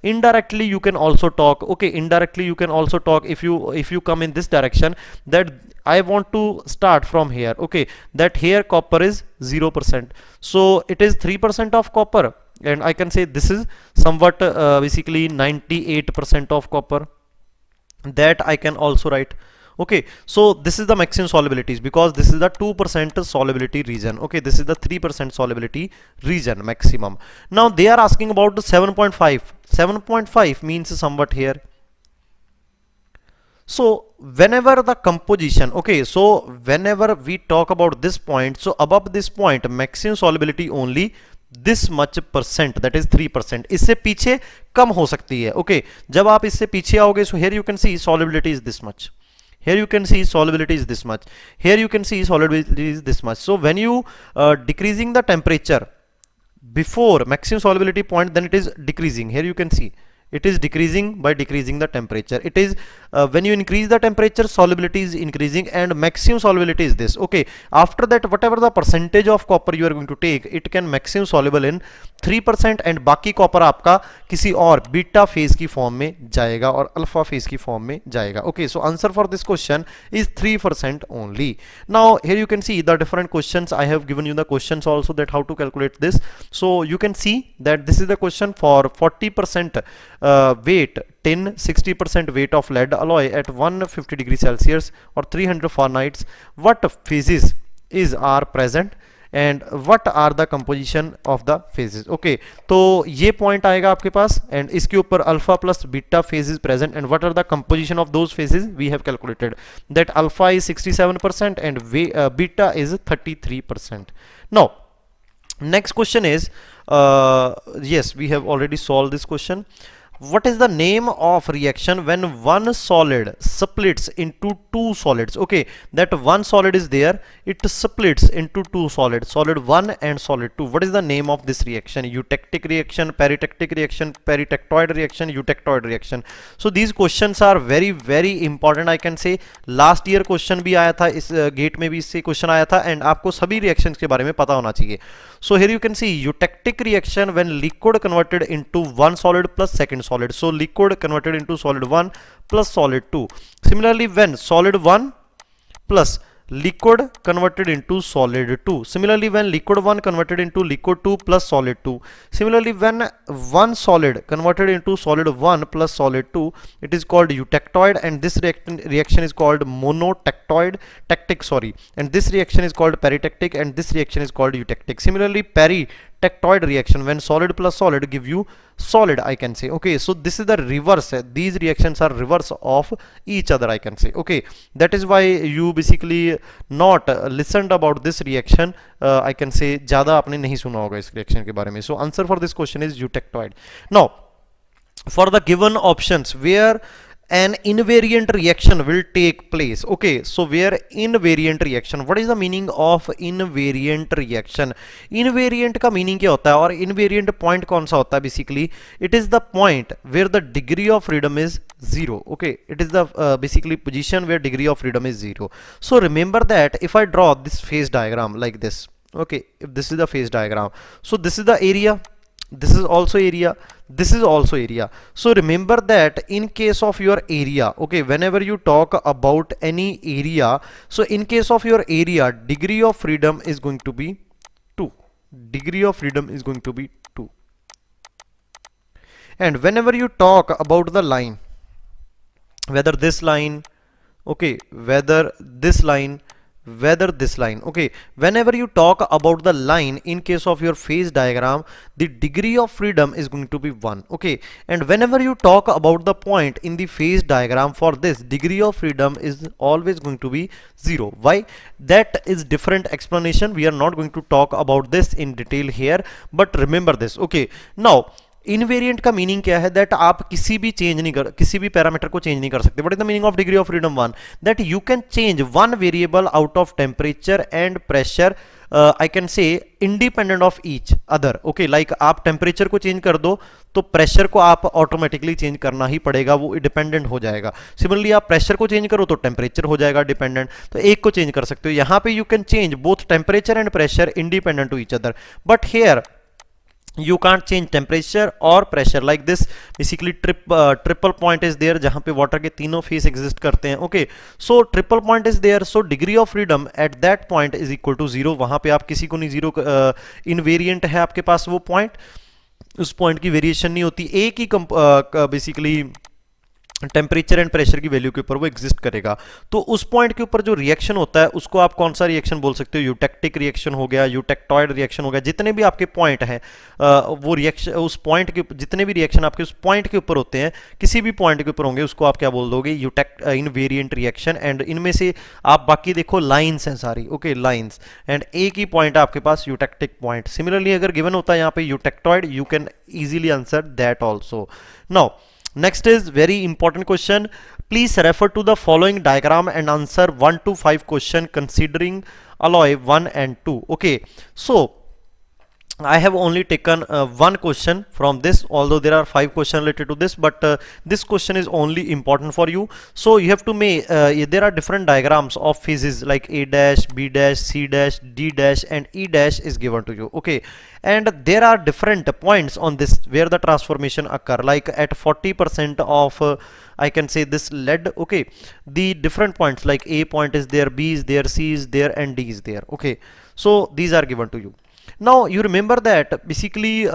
indirectly you can also talk, okay, indirectly you can also talk if you come in this direction, that I want to start from here, okay, that here copper is 0%, so it is 3% of copper, and I can say this is somewhat basically 98% of copper, that I can also write. Okay, so this is the maximum solubilities, because this is the 2% solubility region. Okay, this is the 3% solubility region maximum. Now they are asking about the 7.5. 7.5 means somewhat here. So whenever the composition, okay, so whenever we talk about this point, so above this point maximum solubility only this much percent, that is 3%. इससे पीछे कम हो सकती है. Okay, जब आप इससे पीछे आओगे, so here you can see solubility is this much. Here you can see solubility is this much. Here you can see solubility is this much. So when you decreasing the temperature before maximum solubility point, then it is decreasing. Here you can see it is decreasing by decreasing the temperature. It is when you increase the temperature, solubility is increasing, and maximum solubility is this. Okay, after that whatever the percentage of copper you are going to take, it can maximum soluble in 3%, and बाकी copper आपका किसी और beta phase की form में जाएगा और alpha phase की form में जाएगा. Okay, so answer for this question is 3% only. Now here you can see the different questions. I have given you the questions also, that how to calculate this. So you can see that this is the question for 40% weight tin, 60% weight of lead alloy at 150 degrees Celsius or 300 Fahrenheit. What phases are present and what are the composition of the phases? Okay, तो ये point आएगा आपके पास, and इसके ऊपर alpha plus beta phase is present, and what are the composition of those phases? We have calculated that alpha is 67% and beta is 33%. Now next question is yes, we have already solved this question. what is the name of reaction when one solid splits into two solids? Okay, that one solid is there, it splits into two solids, solid 1 and solid 2. What is the name of this reaction? Eutectic reaction, peritectic reaction, peritectoid reaction, eutectoid reaction. So these questions are very very important. I can say last year question भी आया था, इस gate में भी इससे question आया था, and आपको सभी रिएक्शंस के बारे में पता होना चाहिए. So here you can see eutectic reaction when liquid converted into one solid plus second solid. So liquid converted into solid 1 plus solid 2. Similarly, when solid 1 plus liquid converted into solid 2. Similarly, when liquid 1 converted into liquid 2 plus solid 2. Similarly, when one solid converted into solid 1 plus solid 2, it is called eutectoid, and this reaction is called tectic, sorry, and this reaction is called peritectic, and this reaction is called eutectic. Similarly, peritectoid reaction, when solid plus solid give you solid, I can say. Okay, so this is the reverse. These reactions are reverse of each other, I can say. Okay, that is why you basically not listened about this reaction. I can say ज़्यादा आपने नहीं सुना होगा इस reaction के बारे में. So answer for this question is eutectoid. Now, for the given options where an invariant reaction will take place. Okay, so where invariant reaction, what is the meaning of invariant reaction? Invariant का meaning क्या होता है और invariant point कौन सा होता है? Basically it is the point where the degree of freedom is 0. Okay, it is the basically position where degree of freedom is 0. So remember that if I draw this phase diagram like this, okay, if this is the phase diagram, so this is the area, this is also area, this is also area. So remember that in case of your area, okay, whenever you talk about any area, so in case of your area, degree of freedom is going to be 2. Degree of freedom is going to be 2. And whenever you talk about the line, whether this line, okay, whether this line, okay, whenever you talk about the line in case of your phase diagram, the degree of freedom is going to be 1. Okay, and whenever you talk about the point in the phase diagram, for this degree of freedom is always going to be 0. Why? That is different explanation. We are not going to talk about this in detail here, but remember this. Okay, now invariant का meaning क्या है? That आप किसी भी change नहीं कर, किसी भी पैरामीटर को चेंज नहीं कर सकते. What is the meaning of degree of freedom 1? That you can change one variable out of temperature and pressure, I can से independent of each other. Okay, like आप टेम्परेचर को चेंज कर दो तो प्रेशर को आप ऑटोमेटिकली चेंज करना ही पड़ेगा, वो डिपेंडेंट हो जाएगा. सिमिलरली आप प्रेशर को चेंज करो तो टेम्परेचर हो जाएगा डिपेंडेंट, तो एक को चेंज कर सकते हो. यहाँ पे you can change both temperature and pressure independent to each other, but here you can't change temperature or pressure like this. Basically triple point is there जहाँ पे water के तीनों phase exist करते हैं. Okay, so triple point is there, so degree of freedom at that point is equal to 0. वहाँ पे आप किसी को नहीं, 0 invariant है आपके पास वो point, उस point की variation नहीं होती, एक ही basically टेम्परेचर एंड प्रेशर की वैल्यू के ऊपर वो एग्जिस्ट करेगा. तो उस पॉइंट के ऊपर जो रिएक्शन होता है उसको आप कौन सा रिएक्शन बोल सकते हो? यूटेक्टिक रिएक्शन हो गया, यूटेक्टॉइड रिएक्शन हो गया. जितने भी आपके पॉइंट हैं वो रिएक्शन उस पॉइंट के, जितने भी रिएक्शन आपके उस पॉइंट के ऊपर होते हैं, किसी भी पॉइंट के ऊपर होंगे, उसको आप क्या बोल दोगे? Invariant reaction. एंड इनमें से आप बाकी देखो लाइन्स हैं सारी. ओके, लाइन्स, एंड एक ही पॉइंट है आपके पास यूटेक्टिक पॉइंट. सिमिलरली अगर गिवन होता है यहाँ पे eutectoid, you can easily answer that also. Now next is very important question. Please refer to the following diagram and answer 1 to 5 question considering alloy 1 and 2. Okay, so I have only taken one question from this, although there are 5 questions related to this, but this question is only important for you. So you have to make there are different diagrams of phases like A dash, B dash, C dash, D dash and E dash is given to you. Okay, and there are different points on this where the transformation occur, like at 40% of I can say this lead. Okay, the different points like A point is there, B is there, C is there and D is there. Okay, so these are given to you. Now you remember that basically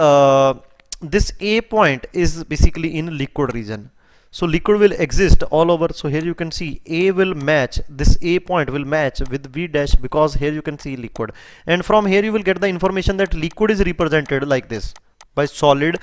this A point is basically in liquid region, so liquid will exist all over. So here you can see A will match, this A point will match with V dash because here you can see liquid, and from here you will get the information that liquid is represented like this by solid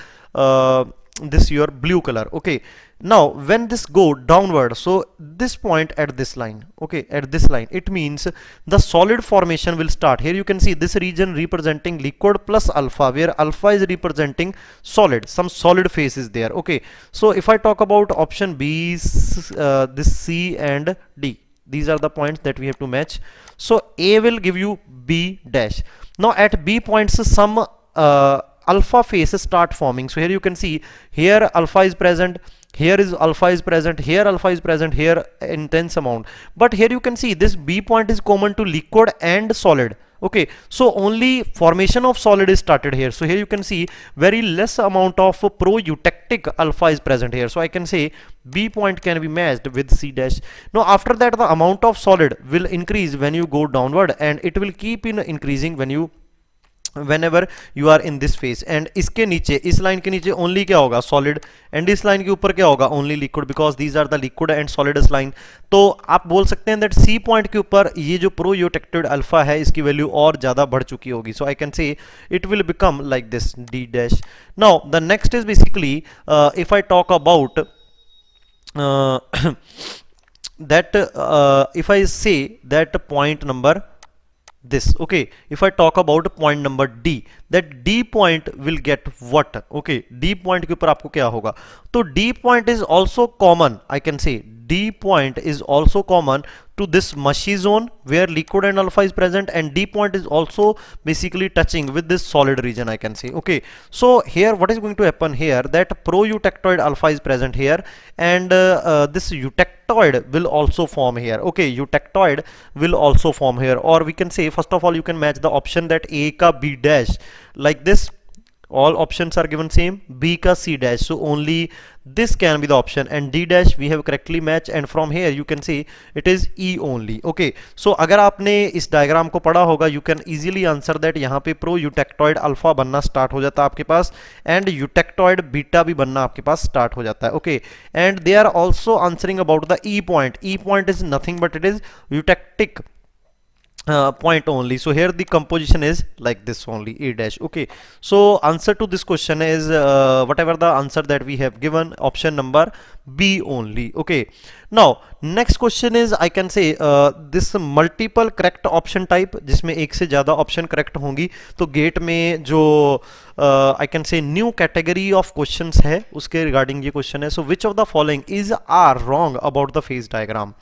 this your blue color. Okay, now when this go downward, so this point at this line, okay, at this line, it means the solid formation will start. Here you can see this region representing liquid plus alpha, where alpha is representing solid, some solid phase is there. Okay, so if I talk about option B, this C and D, these are the points that we have to match. So A will give you B dash. Now at B points some alpha phases start forming. So here you can see, here alpha is present, here is alpha is present, here alpha is present, here intense amount. But here you can see this B point is common to liquid and solid. Okay, so only formation of solid is started here. So here you can see very less amount of pro-eutectic alpha is present here. So I can say B point can be matched with C dash. Now after that, the amount of solid will increase when you go downward, and it will keep in increasing whenever you are in this phase. And इसके नीचे, इस line के नीचे only क्या होगा, solid, and इस line के ऊपर क्या होगा, only liquid, because these are the liquid and solidus line. तो आप बोल सकते हैं that C point के ऊपर ये जो pro eutectoid alpha है, इसकी वैल्यू और ज़्यादा बढ़ चुकी होगी. So I can say it will become like this, D dash. Now the next is basically if I talk about if I say that point number this, okay, if I talk about point number D, that D point will get what? Okay, D point के ऊपर आपको क्या होगा, तो D point is also common, I can say D point is also common to this mushy zone where liquid and alpha is present, and D point is also basically touching with this solid region, I can say. Okay, so here what is going to happen here, that pro-eutectoid alpha is present here, and this eutectoid will also form here. Okay, eutectoid will also form here, or we can say first of all you can match the option that A ka B dash like this. All options are given same, B ka C dash, so only this can be the option, and D dash we have correctly matched, and from here you can see it is E only. Okay, so अगर आपने इस diagram को पढ़ा होगा, you can easily answer that यहाँ पे pro eutectoid alpha बनना start हो जाता है आपके पास, एंड यूटेक्टॉइड बीटा भी बनना आपके पास स्टार्ट हो जाता है. Okay, and they are also answering about the E point. E point is nothing but it is eutectic point only. So here the composition is like this only, A dash. Okay, so answer to this question is whatever the answer that we have given, option number B only. Okay, now next question is I can say this multiple correct option type, जिसमें एक से ज़्यादा option correct होंगी. तो gate में जो I can say new category of questions है, उसके regarding ये question है. So which of the following is are wrong about the phase diagram?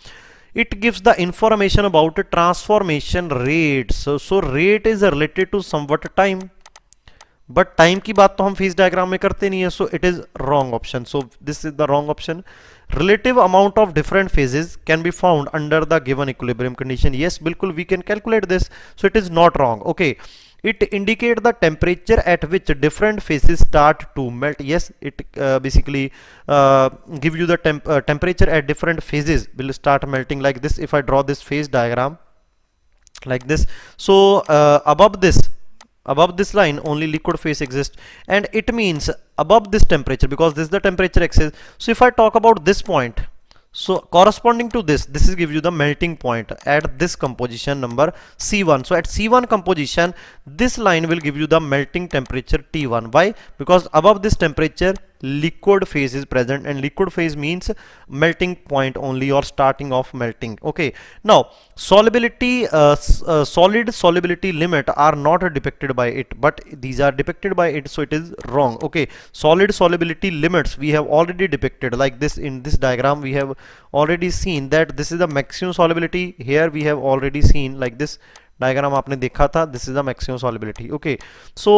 It gives the information about transformation rates. So rate is related to somewhat time, but time की बात तो हम phase diagram में करते नहीं है. So it is wrong option. So this is the wrong option. Relative amount of different phases can be found under the given equilibrium condition. Yes, बिल्कुल we can calculate this. So it is not wrong. Okay. It indicates the temperature at which different phases start to melt. Yes, it basically give you the temperature at different phases will start melting like this. If I draw this phase diagram like this, so above this line only liquid phase exists, and it means above this temperature, because this is the temperature axis. So if I talk about this point, so corresponding to this is give you the melting point at this composition number C1. So at C1 composition, this line will give you the melting temperature T1. Why? Because above this temperature liquid phase is present, and liquid phase means melting point only, or starting of melting. Okay, now solubility solid solubility limit are not depicted by it, but these are depicted by it, so it is wrong. Okay, solid solubility limits we have already depicted like this. In this diagram we have already seen that this is the maximum solubility. Here we have already seen like this diagram आपने देखा था, this is the maximum solubility. Okay, so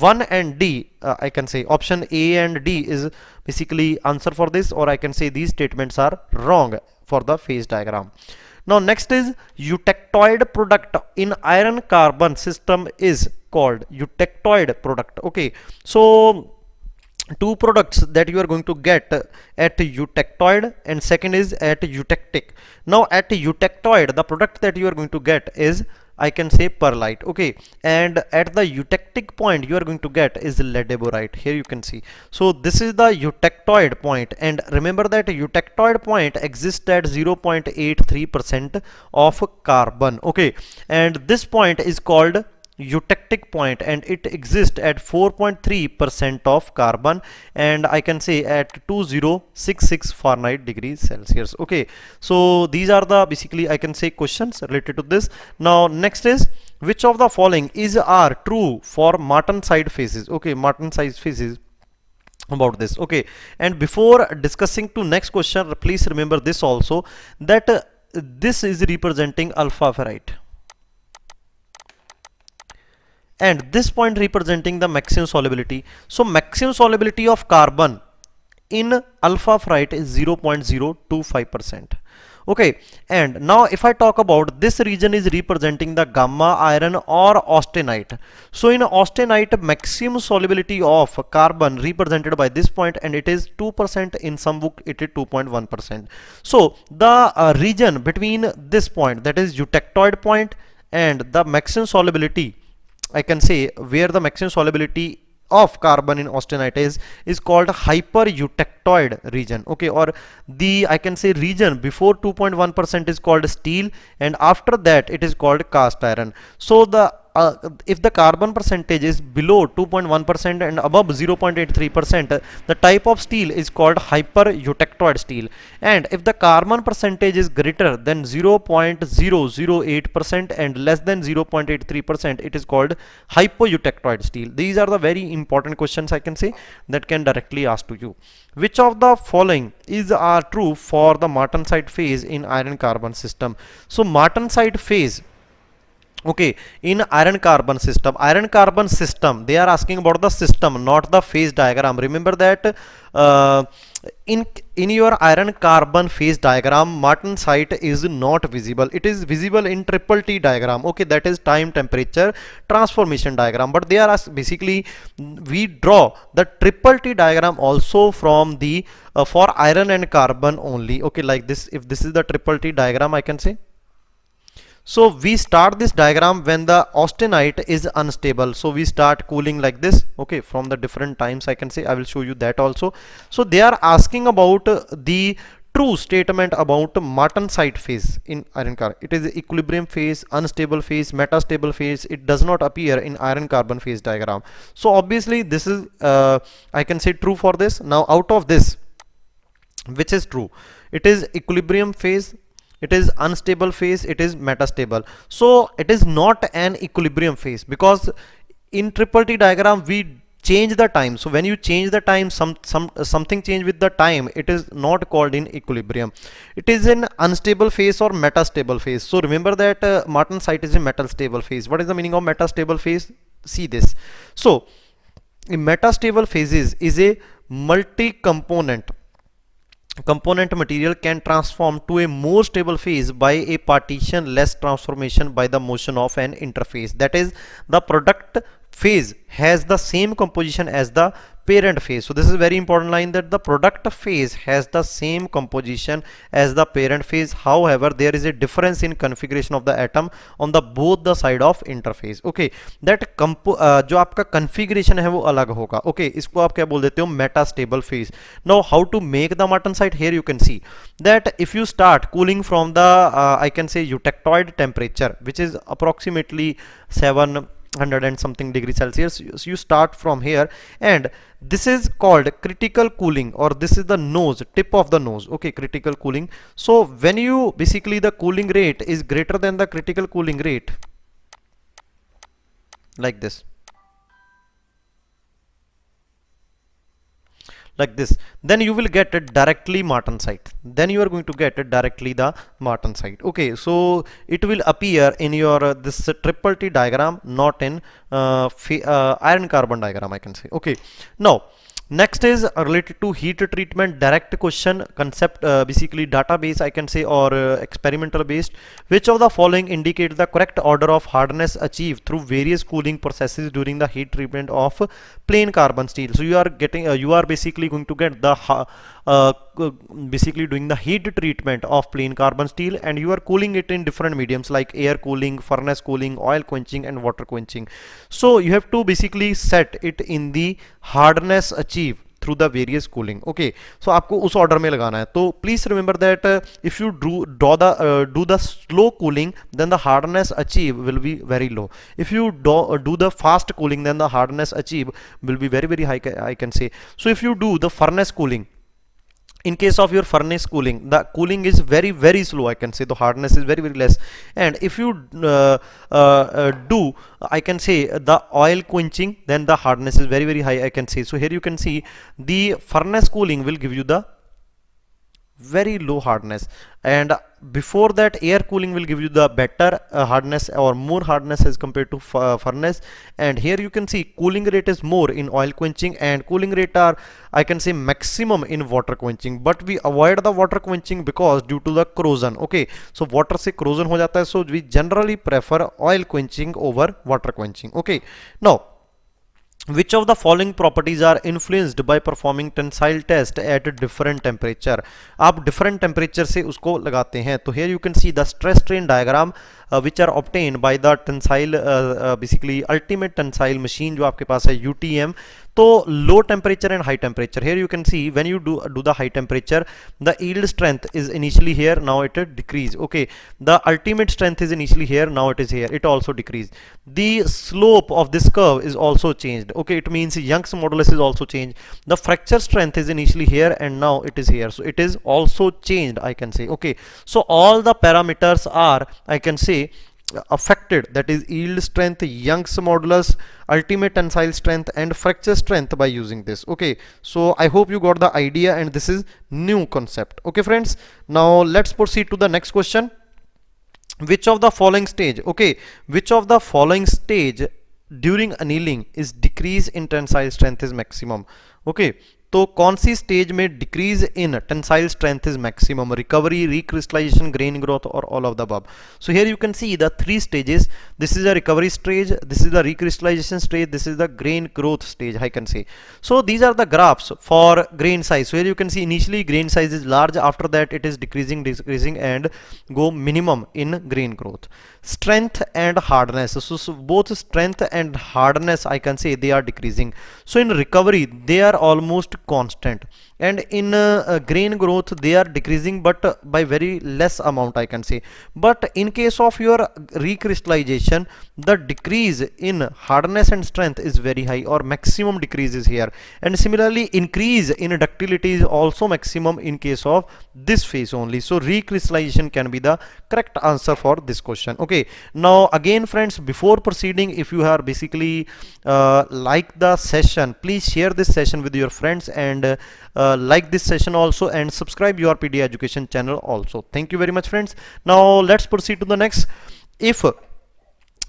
1 and D, I can say option A and D is basically answer for this, or I can say these statements are wrong for the phase diagram. Now next is eutectoid product in iron carbon system is called eutectoid product. Okay, so two products that you are going to get at eutectoid, and second is at eutectic. Now at eutectoid, the product that you are going to get is, I can say, perlite. Okay, and at the eutectic point you are going to get is ledeborite. Here you can see. So this is the eutectoid point, and remember that eutectoid point exists at 0.83% of carbon. Okay, and this point is called eutectic point, and it exists at 4.3% of carbon, and I can say at 2066 Fahrenheit degrees Celsius. Okay, so these are the basically I can say questions related to this. Now next is, which of the following are true for Martensite phases? Okay, Martensite phases, about this. Okay, and before discussing to next question, please remember this also, that this is representing alpha ferrite, and this point representing the maximum solubility. So maximum solubility of carbon in alpha ferrite is 0.025%. Okay, and now if I talk about this region is representing the gamma iron or austenite. So in austenite, maximum solubility of carbon represented by this point, and it is 2%. In some book it is 2.1%. So the region between this point, that is eutectoid point, and the maximum solubility, I can say, where the maximum solubility of carbon in austenite is called hyper eutectoid region. Okay, or the I can say region before 2.1% is called steel, and after that it is called cast iron. So the if the carbon percentage is below 2.1% and above 0.83%, the type of steel is called hyper eutectoid steel, and if the carbon percentage is greater than 0.008% and less than 0.83%, it is called hypoeutectoid steel. These are the very important questions I can say that can directly ask to you. Which of the following are true for the Martensite phase in iron carbon system? So Martensite phase, okay, in iron carbon system, they are asking about the system, not the phase diagram. Remember that uh, in your iron carbon phase diagram, Martensite is not visible. It is visible in triple T diagram. Okay, that is time temperature transformation diagram, but they are basically we draw the triple T diagram also from the for iron and carbon only. Okay, like this, if this is the triple T diagram, I can say. So we start this diagram when the austenite is unstable. So we start cooling like this. Okay, from the different times I can say, I will show you that also. So they are asking about the true statement about Martensite phase in iron carbon. It is equilibrium phase, unstable phase, metastable phase. It does not appear in iron carbon phase diagram. So obviously this is I can say true for this. Now out of this, which is true? It is equilibrium phase, it is unstable phase, it is metastable. So it is not an equilibrium phase, because in triple T diagram we change the time. So when you change the time, something change with the time, it is not called in equilibrium. It is an unstable phase or metastable phase. So remember that Martensite is a metastable phase. What is the meaning of metastable phase? See this. So a metastable phases is a multi-component material can transform to a more stable phase by a partition less transformation by the motion of an interface. That is, the product phase has the same composition as the parent phase. So this is very important line, that the product phase has the same composition as the parent phase. However, there is a difference in configuration of the atom on the both the side of interface. Okay, that जो आपका configuration है वो अलग होगा. Okay, इसको आप क्या बोल देते हो? Metastable phase. Now how to make the Martensite? Here you can see that if you start cooling from the I can say eutectoid temperature, which is approximately 700 and something degrees Celsius. You start from here, and this is called critical cooling, or this is the nose, tip of the nose. Okay, critical cooling. So when you basically the cooling rate is greater than the critical cooling rate, like this, like this, then you will get it directly Martensite. Then you are going to get it directly the Martensite. Okay, so it will appear in your this triple T diagram, not in iron carbon diagram, I can say. Okay, now next is related to heat treatment, direct question concept, basically database I can say, or experimental based. Which of the following indicate the correct order of hardness achieved through various cooling processes during the heat treatment of plain carbon steel? So you are getting you are basically going to get the basically doing the heat treatment of plain carbon steel, and you are cooling it in different mediums like air cooling, furnace cooling, oil quenching, and water quenching. So you have to basically set it in the hardness achieved through the various cooling. Okay, so आपको उस order में लगाना है। तो please remember that if you do the slow cooling then the hardness achieve will be very low. If you do the fast cooling, then the hardness achieved will be very high, I can say. So if you do the furnace cooling, in case of your furnace cooling, the cooling is very slow, I can say. The hardness is very less. And if you do, I can say, the oil quenching, then the hardness is very high, I can say. So here you can see the furnace cooling will give you the very low hardness, and before that air cooling will give you the better hardness or more hardness as compared to furnace. And here you can see cooling rate is more in oil quenching, and cooling rate are, I can say, maximum in water quenching, but we avoid the water quenching because due to the corrosion. Okay, so water se corrosion ho jata hai, so we generally prefer oil quenching over water quenching. Okay, now which of the following properties are influenced by performing tensile test at different temperature? आप different temperature से उसको लगाते हैं। तो here you can see the stress strain diagram which are obtained by the tensile basically ultimate tensile machine जो आपके पास है UTM। तो low temperature and high temperature, here you can see when you do the high temperature, the yield strength is initially here, now it is decrease. Okay, the ultimate strength is initially here, now it is here, it also decreased. The slope of this curve is also changed. Okay, it means Young's modulus is also changed. The fracture strength is initially here and now it is here, so it is also changed, I can say. Okay, so all the parameters are, I can say, affected, that is yield strength, Young's modulus, ultimate tensile strength and fracture strength by using this. Okay, so I hope you got the idea, and this is new concept. Okay friends, now let's proceed to the next question. Which of the following stage, okay, which of the following stage during annealing is decrease in tensile strength is maximum? Okay, तो कौन सी stage में decrease in tensile strength is maximum? Recovery, recrystallization, grain growth और all of the above. So here you can see the three stages. This is a recovery stage, this is the recrystallization stage, this is the grain growth stage, I can say. So these are the graphs for grain size. So here you can see initially grain size is large, after that it is decreasing and go minimum in grain growth. Strength and hardness, so both strength and hardness, I can say, they are decreasing. So in recovery they are almost constant, and in grain growth they are decreasing, but by very less amount, I can say. But in case of your recrystallization, the decrease in hardness and strength is very high, or maximum decrease is here. And similarly increase in ductility is also maximum in case of this phase only. So recrystallization can be the correct answer for this question. Okay, now again friends, before proceeding, if you are basically like the session, please share this session with your friends, and like this session also, and subscribe YourPedia education channel also. Thank you very much friends. Now let's proceed to the next. If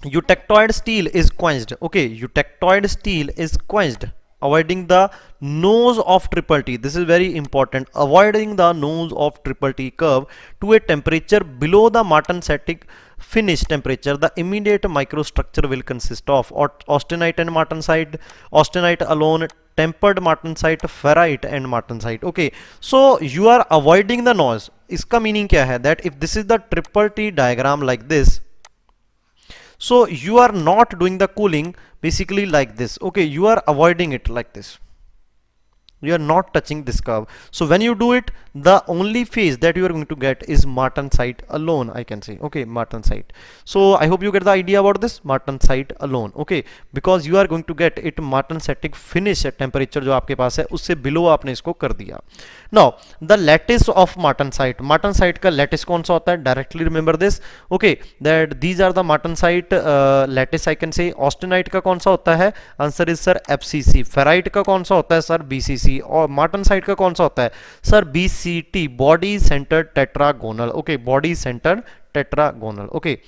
eutectoid steel is quenched, okay, eutectoid steel is quenched, avoiding the nose of triple T, this is very important, avoiding the nose of triple T curve to a temperature below the martensitic finish temperature, the immediate microstructure will consist of austenite and martensite, austenite alone, tempered martensite, ferrite and martensite. Okay, so you are avoiding the noise. इसका meaning क्या है? That if this is the triple T diagram like this, so you are not doing the cooling basically like this. Okay, you are avoiding it like this, you are not touching this curve. So when you do it, the only phase that you are going to get is martensite alone, I can say. Okay, martensite. So I hope you get the idea about this, martensite alone. Okay, because you are going to get it martensitic finish temperature जो आपके पास है, उससे below आपने इसको कर दिया. Now the lattice of martensite, martensite का lattice कौन सा होता है? Directly remember this. Okay, that these are the martensite lattice, I can say. austenite का कौन सा होता है? Answer is sir FCC. ferrite का कौन सा होता है सर? BCC. और martensite का कौन सा होता है sir? BCT, body centered tetragonal. Okay, body centered tetragonal. Okay,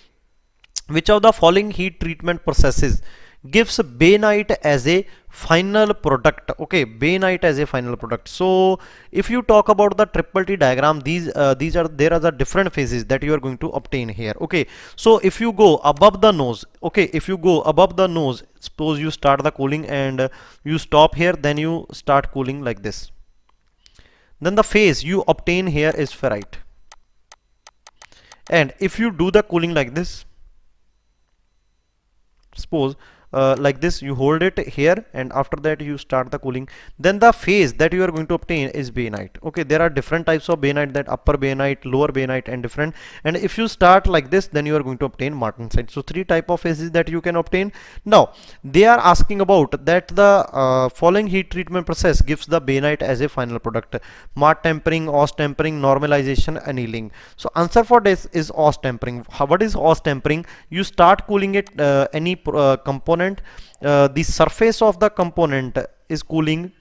which of the following heat treatment processes gives bainite as a final product? Okay, bainite as a final product. So if you talk about the triple T diagram, there are the different phases that you are going to obtain here. Okay, so if you go above the nose, okay, if you go above the nose, suppose you start the cooling and you stop here, then you start cooling like this, then the phase you obtain here is ferrite. And if you do the cooling like this, suppose like this, you hold it here, and after that you start the cooling. Then the phase that you are going to obtain is bainite. Okay, there are different types of bainite, that upper bainite, lower bainite, and different. And if you start like this, then you are going to obtain martensite. So three type of phases that you can obtain. Now they are asking about that the following heat treatment process gives the bainite as a final product: Mart tempering, Oz tempering, normalization, annealing. So answer for this is Oz tempering. What is Oz tempering? You start cooling it, any component, the surface of the component is cooling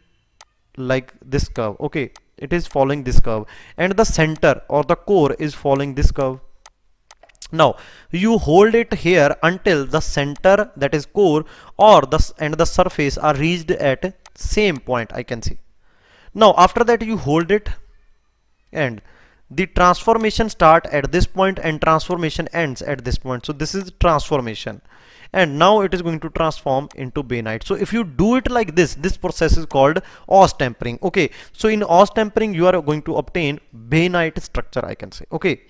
like this curve. Okay, it is following this curve, and the center or the core is following this curve. Now you hold it here until the center, that is core, or the surface are reached at same point, I can see. Now after that you hold it, and the transformation start at this point and transformation ends at this point. So this is transformation, and now it is going to transform into bainite. So if you do it like this, this process is called Oz tempering. Okay, so in Oz tempering you are going to obtain bainite structure, I can say. Okay,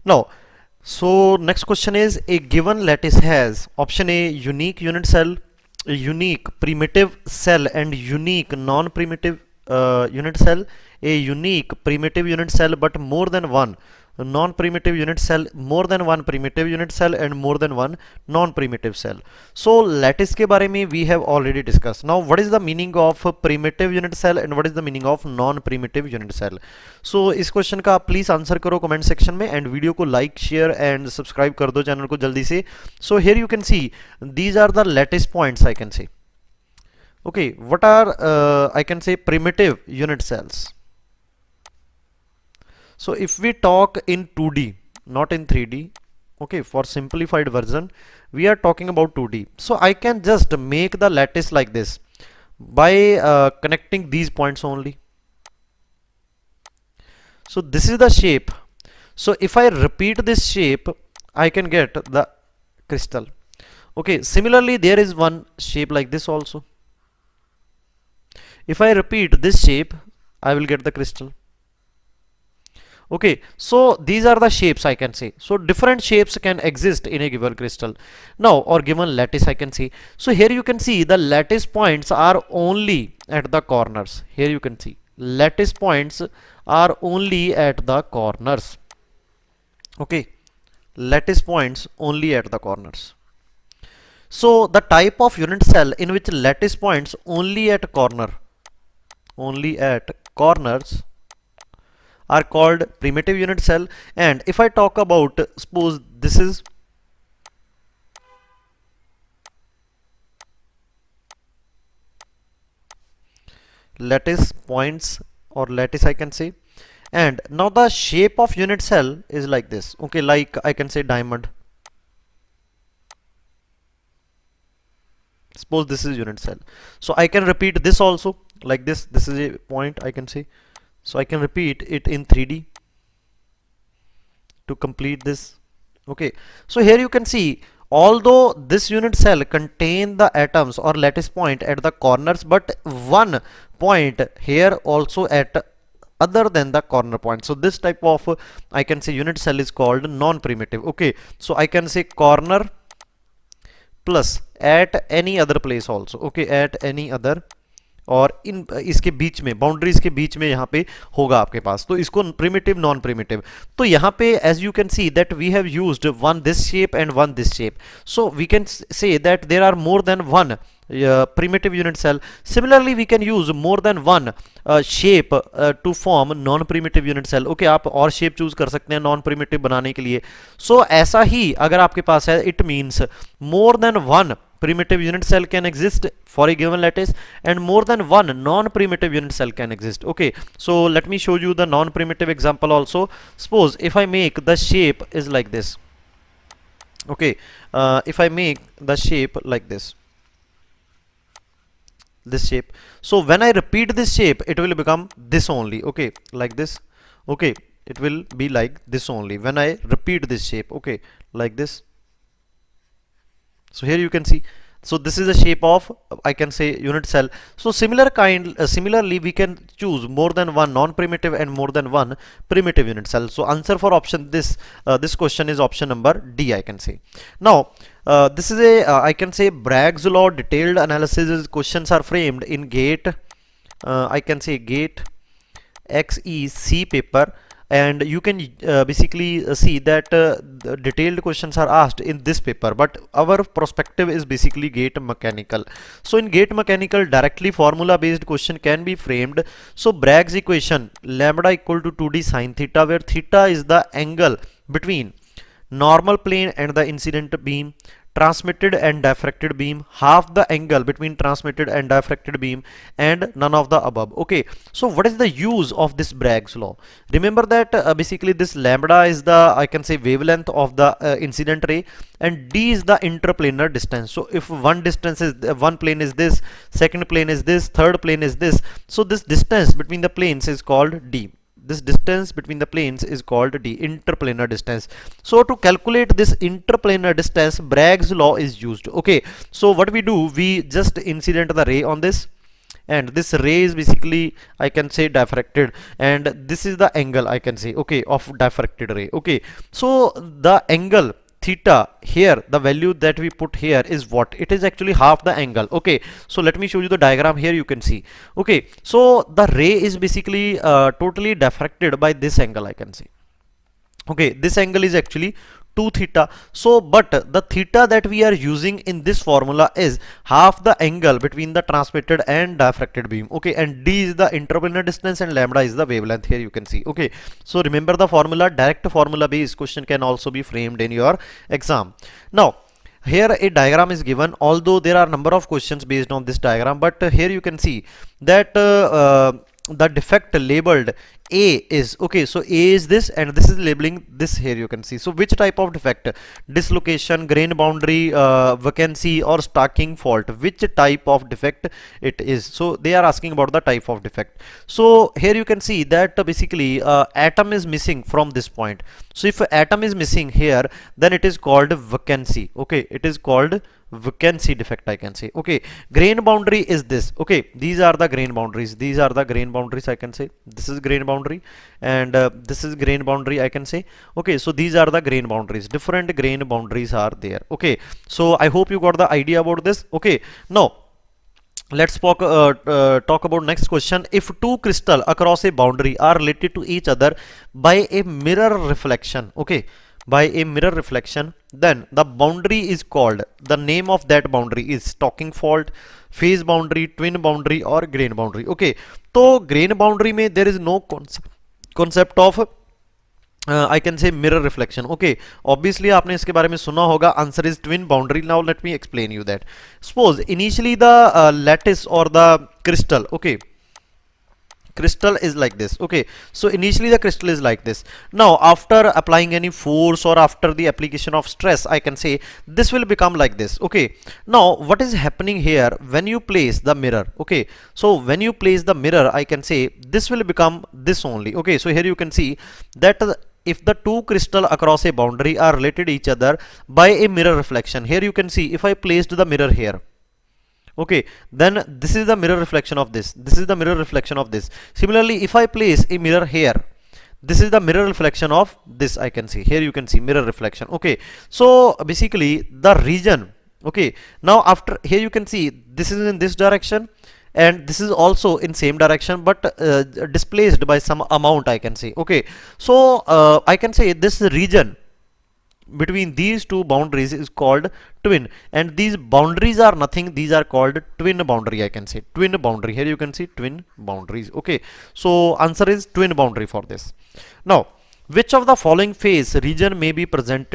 now so next question is, a given lattice has option A unique unit cell, a unique primitive cell, and unique non-primitive unit cell, a unique primitive unit cell but more than one non-primitive unit cell, more than one primitive unit cell, and more than one non-primitive cell. So lattice के बारे में we have already discussed. Now what is the meaning of primitive unit cell and what is the meaning of non-primitive unit cell? So इस question का आप please answer करो comment section में, and video को like share and subscribe कर दो channel को जल्दी से. So here you can see these are the lattice points, I can say. Okay, what are I can say primitive unit cells. So if we talk in 2D, not in 3D, okay, for simplified version, we are talking about 2D. So I can just make the lattice like this by connecting these points only. So this is the shape. So if I repeat this shape, I can get the crystal. Okay, similarly there is one shape like this also. If I repeat this shape, I will get the crystal. Okay, so these are the shapes, I can say. So different shapes can exist in a given crystal now, or given lattice, I can see. So here you can see the lattice points are only at the corners. Here you can see lattice points are only at the corners. Okay, lattice points only at the corners. So the type of unit cell in which lattice points only at corners are called primitive unit cell. And if I talk about, suppose this is lattice points or lattice, I can say, and now the shape of unit cell is like this. Okay, like I can say diamond. Suppose this is unit cell, so I can repeat this also like this. This is a point, I can say. So I can repeat it in 3D to complete this. Okay, so here you can see, although this unit cell contain the atoms or lattice point at the corners, but one point here also at other than the corner point. So this type of I can say unit cell is called non-primitive. Okay, so I can say corner plus at any other place also. Okay, at any other, और इन इसके बीच में boundaries के बीच में यहाँ पे होगा आपके पास, तो इसको प्रिमिटिव नॉन प्रिमिटिव. तो यहाँ पे as you can see that we have used one this shape and one this shape, so we can say that there are more than one primitive unit cell. Similarly we can use more than one shape to form non primitive unit cell. Okay, आप और shape choose कर सकते हैं non primitive बनाने के लिए. So ऐसा ही अगर आपके पास है, it means more than one primitive unit cell can exist for a given lattice and more than one non-primitive unit cell can exist. Okay, so let me show you the non-primitive example also. Suppose if I make the shape is like this. Okay, if I make the shape like this shape, so when I repeat this shape it will become this only. Okay, like this. Okay, it will be like this only when I repeat this shape. Okay, like this. So here you can see So this is the shape of, I can say, unit cell. So similarly we can choose more than one non-primitive and more than one primitive unit cell. So answer for option this question is option number D, I can say. Now this is a I can say Bragg's law detailed analysis questions are framed in GATE I can say GATE XEC paper, and you can basically see that the detailed questions are asked in this paper, but our perspective is basically GATE mechanical. So in GATE mechanical, directly formula based question can be framed. So Bragg's equation, lambda equal to 2d sine theta, where theta is the angle between normal plane and the incident beam, transmitted and diffracted beam, half the angle between transmitted and diffracted beam, and none of the above. Okay, so what is the use of this Bragg's law? Remember that basically this lambda is the, I can say, wavelength of the incident ray, and d is the interplanar distance. So if one distance is one plane is this, second plane is this, third plane is this, so this distance between the planes is called d. This distance between the planes is called d, interplanar distance. So to calculate this interplanar distance, Bragg's law is used. Okay, so what we do, we just incident the ray on this, and this ray is basically, I can say, diffracted, and this is the angle, I can say, okay, of diffracted ray. Okay, so the angle theta here, the value that we put here is what? It is actually half the angle. Okay, so let me show you the diagram here. You can see. Okay, so the ray is basically totally diffracted by this angle, I can see. Okay, this angle is actually 2 theta. So but the theta that we are using in this formula is half the angle between the transmitted and diffracted beam. Okay, and d is the interplanar distance and lambda is the wavelength. Here you can see. Okay, so remember the formula. Direct formula based question can also be framed in your exam. Now here a diagram is given, although there are number of questions based on this diagram, but here you can see that the defect labeled A is, okay, so A is this and this is labeling this. Here you can see. So which type of defect? Dislocation, grain boundary, vacancy, or stacking fault? Which type of defect it is? So they are asking about the type of defect. So here you can see that basically atom is missing from this point. So if atom is missing here, then it is called vacancy. Okay, it is called vacancy defect, I can say. Okay, grain boundary is this. Okay, these are the grain boundaries. These are the grain boundaries, I can say. This is grain boundary, and this is grain boundary, I can say. Okay, so these are the grain boundaries. Different grain boundaries are there. Okay, so I hope you got the idea about this. Okay, now let's talk about next question. If two crystal across a boundary are related to each other by a mirror reflection, okay, by a mirror reflection, then the boundary is called, the name of that boundary is stacking fault, phase boundary, twin boundary, or grain boundary. Okay, so grain boundary में there is no concept of I can say mirror reflection. Okay, obviously आपने इसके बारे में सुना होगा. Answer is twin boundary. Now let me explain you that. Suppose initially the lattice or the crystal, okay, crystal is like this. Okay, so initially the crystal is like this. Now after applying any force or after the application of stress, I can say this will become like this. Okay, now what is happening here when you place the mirror? Okay, so when you place the mirror, I can say this will become this only. Okay, so here you can see that if the two crystal across a boundary are related each other by a mirror reflection, here you can see if I placed the mirror here, okay, then this is the mirror reflection of this, this is the mirror reflection of this. Similarly, if I place a mirror here, this is the mirror reflection of this, I can see. Here you can see mirror reflection. Okay, so basically the region, okay, now after here you can see this is in this direction and this is also in same direction, but displaced by some amount, I can say. Okay, so I can say this region between these two boundaries is called twin, and these boundaries are nothing, these are called twin boundary, I can say. Twin boundary, here you can see twin boundaries. Okay, so answer is twin boundary for this. Now which of the following phase region may be present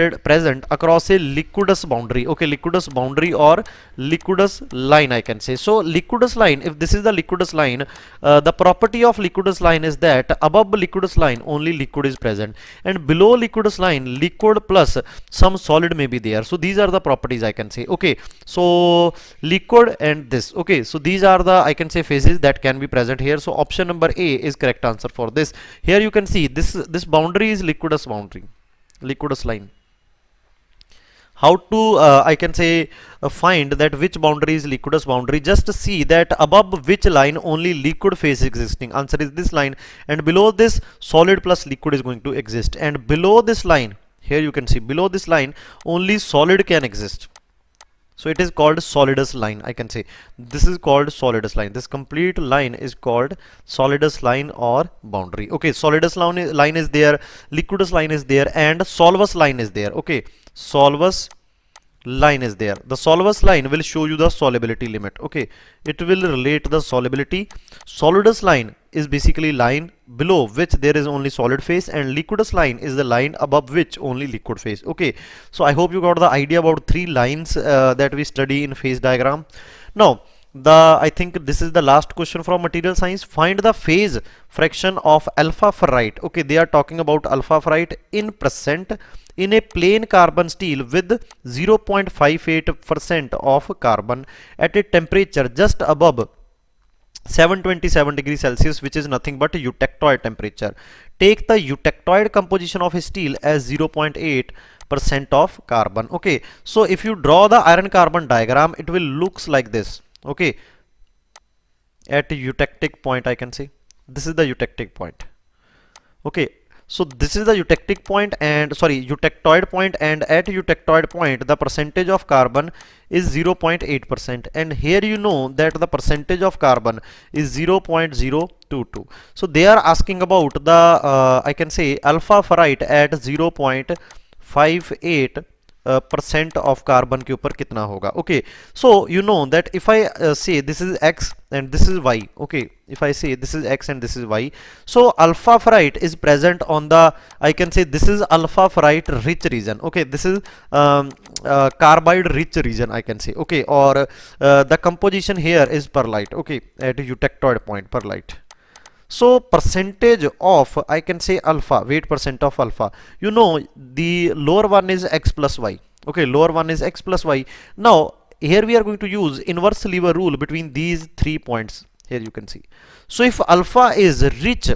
across a liquidus boundary? Okay, liquidus boundary or liquidus line, I can say. So liquidus line, if this is the liquidus line, the property of liquidus line is that above liquidus line only liquid is present, and below liquidus line liquid plus some solid may be there. So these are the properties, I can say. Okay, so liquid and this. Okay, so these are the, I can say, phases that can be present here. So option number A is correct answer for this. Here you can see this boundary is liquidus boundary, liquidus line. how to I can say find that which boundary is Liquidus boundary. Just see that above which line only liquid phase existing. Answer is this line, and below this solid plus liquid is going to exist, and below this line, here you can see below this line only solid can exist. So it is called solidus line. I can say this is called solidus line. This complete line is called solidus line or boundary. Okay, solidus line is there, Liquidus line is there, and solvus line is there. Okay, solvus line is there. The solvus line will show you the solubility limit. Okay, it will relate the solubility. Solidus line is basically line below which there is only solid phase, and Liquidus line is the line above which only liquid phase. Okay, so I hope you got the idea about three lines that we study in phase diagram. Now I think this is the last question from material science. Find the phase fraction of alpha ferrite. Okay, they are talking about alpha ferrite in percent in a plain carbon steel with 0.58% of carbon at a temperature just above 727 degrees Celsius, which is nothing but eutectoid temperature. Take the eutectoid composition of steel as 0.8% of carbon. Okay, so if you draw the iron carbon diagram, it will looks like this. Okay, at eutectic point, I can say this is the eutectic point. Okay, so this is the eutectic point, and sorry, eutectoid point, and at eutectoid point the percentage of carbon is 0.8%, and here you know that the percentage of carbon is 0.022. So they are asking about the I can say alpha ferrite at 0.58 percent of carbon के ऊपर कितना होगा. Okay, so you know that if I say this is x and this is y. Okay, if I say this is x and this is y, so alpha ferrite is present on the, I can say this is alpha ferrite rich region. Okay, this is carbide rich region, I can say. Okay, or the composition here is perlite. Okay, at eutectoid point perlite. So percentage of, I can say alpha, weight percent of alpha, you know the lower one is x plus y. Okay, lower one is x plus y. Now here we are going to use inverse lever rule between these 3 points. Here you can see. So if alpha is rich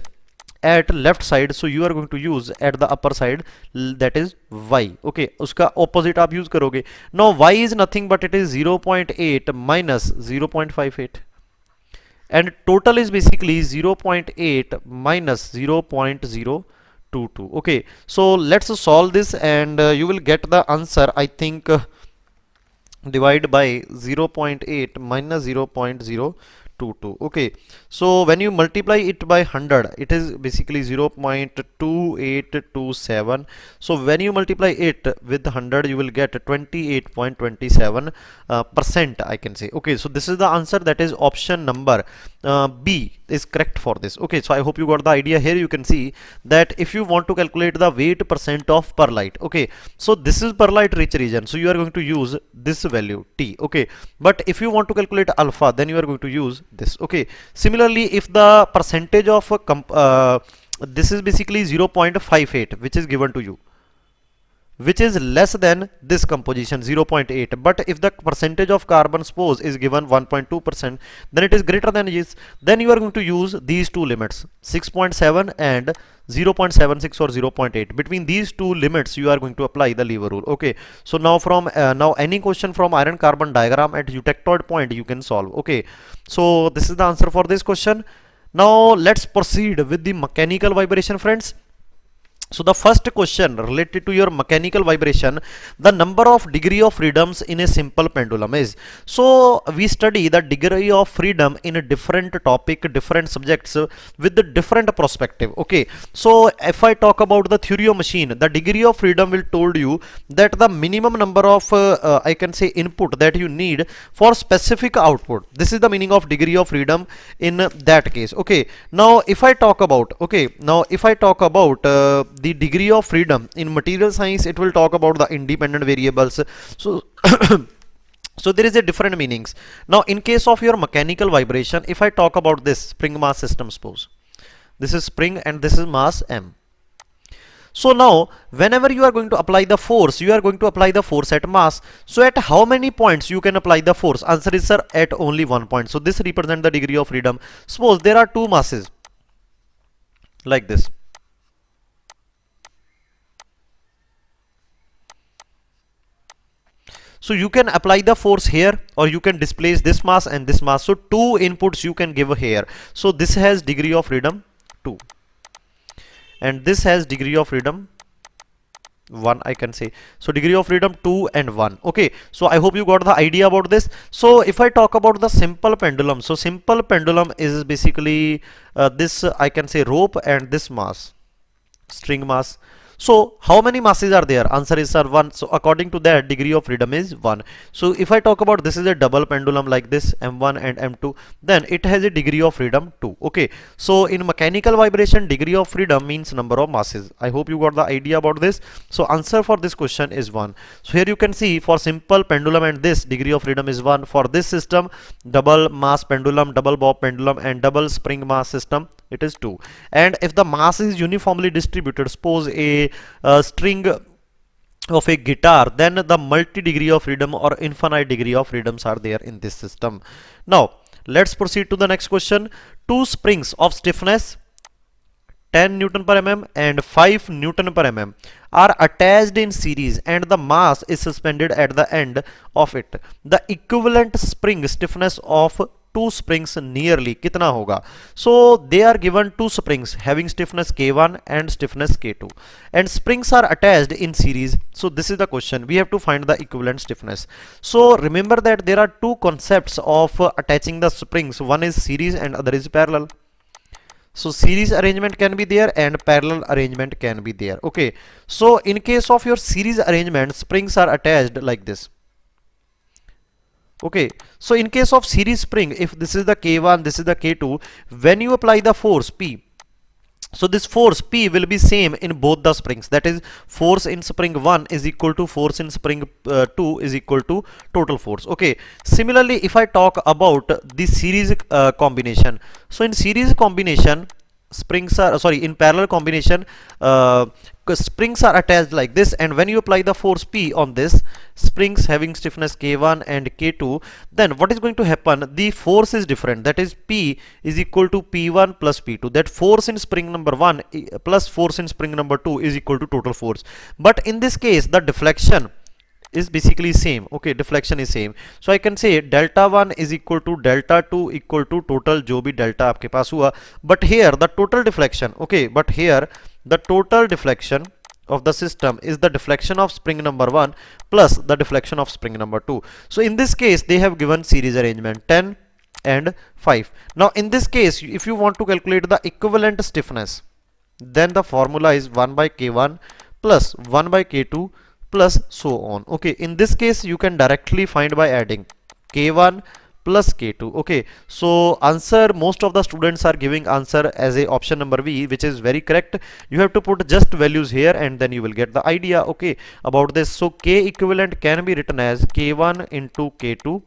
at left side, so you are going to use at the upper side, that is y. Okay, uska opposite aap use karoge. Now y is nothing but it is 0.8 minus 0.58. And total is basically 0.8 minus 0.022. Okay, so let's solve this, and you will get the answer. I think divide by 0.8 minus 0.022. Okay, so when you multiply it by 100, it is basically 0.2827. So when you multiply it with 100, you will get 28.27 percent, I can say. Okay, so this is the answer, that is option number B is correct for this. Okay, so I hope you got the idea. Here you can see that if you want to calculate the weight percent of perlite, okay, so this is perlite rich region, so you are going to use this value T. Okay, but if you want to calculate alpha, then you are going to use this. Okay, similarly, if the percentage of this is basically 0.58, which is given to you, which is less than this composition 0.8, but if the percentage of carbon suppose is given 1.2%, then it is greater than this, then you are going to use these two limits 6.7 and 0.76 or 0.8. Between these two limits you are going to apply the lever rule. Okay, so now from now any question from iron carbon diagram at eutectoid point you can solve. Okay, so this is the answer for this question. Now let's proceed with the mechanical vibration, friends. So the first question related to your mechanical vibration, the number of degree of freedoms in a simple pendulum is. So we study the degree of freedom in a different topic, different subjects with the different perspective. Okay, so if I talk about the theory of machine, the degree of freedom will told you that the minimum number of I can say input that you need for specific output. This is the meaning of degree of freedom in that case. Okay, now if I talk about the degree of freedom in material science, it will talk about the independent variables. So so there is a different meanings. Now in case of your mechanical vibration, if I talk about this spring mass system, suppose this is spring and this is mass m. So now whenever you are going to apply the force, you are going to apply the force at mass. So at how many points you can apply the force? Answer is, sir, at only 1 point. So this represents the degree of freedom. Suppose there are two masses like this. So you can apply the force here, or you can displace this mass and this mass. So two inputs you can give here. So this has degree of freedom 2, and this has degree of freedom 1, I can say. So degree of freedom 2 and 1. Okay, so I hope you got the idea about this. So if I talk about the simple pendulum, so simple pendulum is basically this I can say rope and this mass, string mass. So how many masses are there? Answer is sir 1. So according to that, degree of freedom is 1. So if I talk about this is a double pendulum like this, M1 and M2, then it has a degree of freedom 2. Okay, so in mechanical vibration, degree of freedom means number of masses. I hope you got the idea about this. So answer for this question is 1. So here you can see for simple pendulum and this degree of freedom is 1. For this system, double mass pendulum, double bob pendulum and double spring mass system, it is 2. And if the mass is uniformly distributed, suppose a string of a guitar, then the multi degree of freedom or infinite degree of freedoms are there in this system. Now let's proceed to the next question. Two springs of stiffness 10 Newton per mm and 5 Newton per mm are attached in series and the mass is suspended at the end of it. The equivalent spring stiffness of two springs nearly kitna hoga? So they are given two springs having stiffness K1 and stiffness K2, and springs are attached in series. So this is the question, we have to find the equivalent stiffness. So remember that there are two concepts of attaching the springs, one is series and other is parallel. So series arrangement can be there and parallel arrangement can be there. Okay, so in case of your series arrangement, springs are attached like this. Okay, so in case of series spring, if this is the K1, this is the K2, when you apply the force P, so this force P will be same in both the springs. That is, force in spring 1 is equal to force in spring 2 is equal to total force. Okay, similarly if I talk about the series combination, so in series combination, springs are in parallel combination, springs are attached like this, and when you apply the force P on this springs having stiffness K1 and K2, then what is going to happen? The force is different, that is P is equal to P1 plus P2. That force in spring number 1 plus force in spring number 2 is equal to total force. But in this case the deflection is basically same. Okay, deflection is same. So I can say delta 1 is equal to delta 2 equal to total जो भी delta आपके पास हुआ. But here the total deflection, okay, but here the total deflection of the system is the deflection of spring number 1 plus the deflection of spring number 2. So in this case they have given series arrangement 10 and 5. Now in this case, if you want to calculate the equivalent stiffness, then the formula is 1 by K1 plus 1 by K2 plus so on. Okay, in this case you can directly find by adding K1 plus K2. Okay, so answer, most of the students are giving answer as a option number V, which is very correct. You have to put just values here and then you will get the idea, okay, about this. So K equivalent can be written as K1 into K2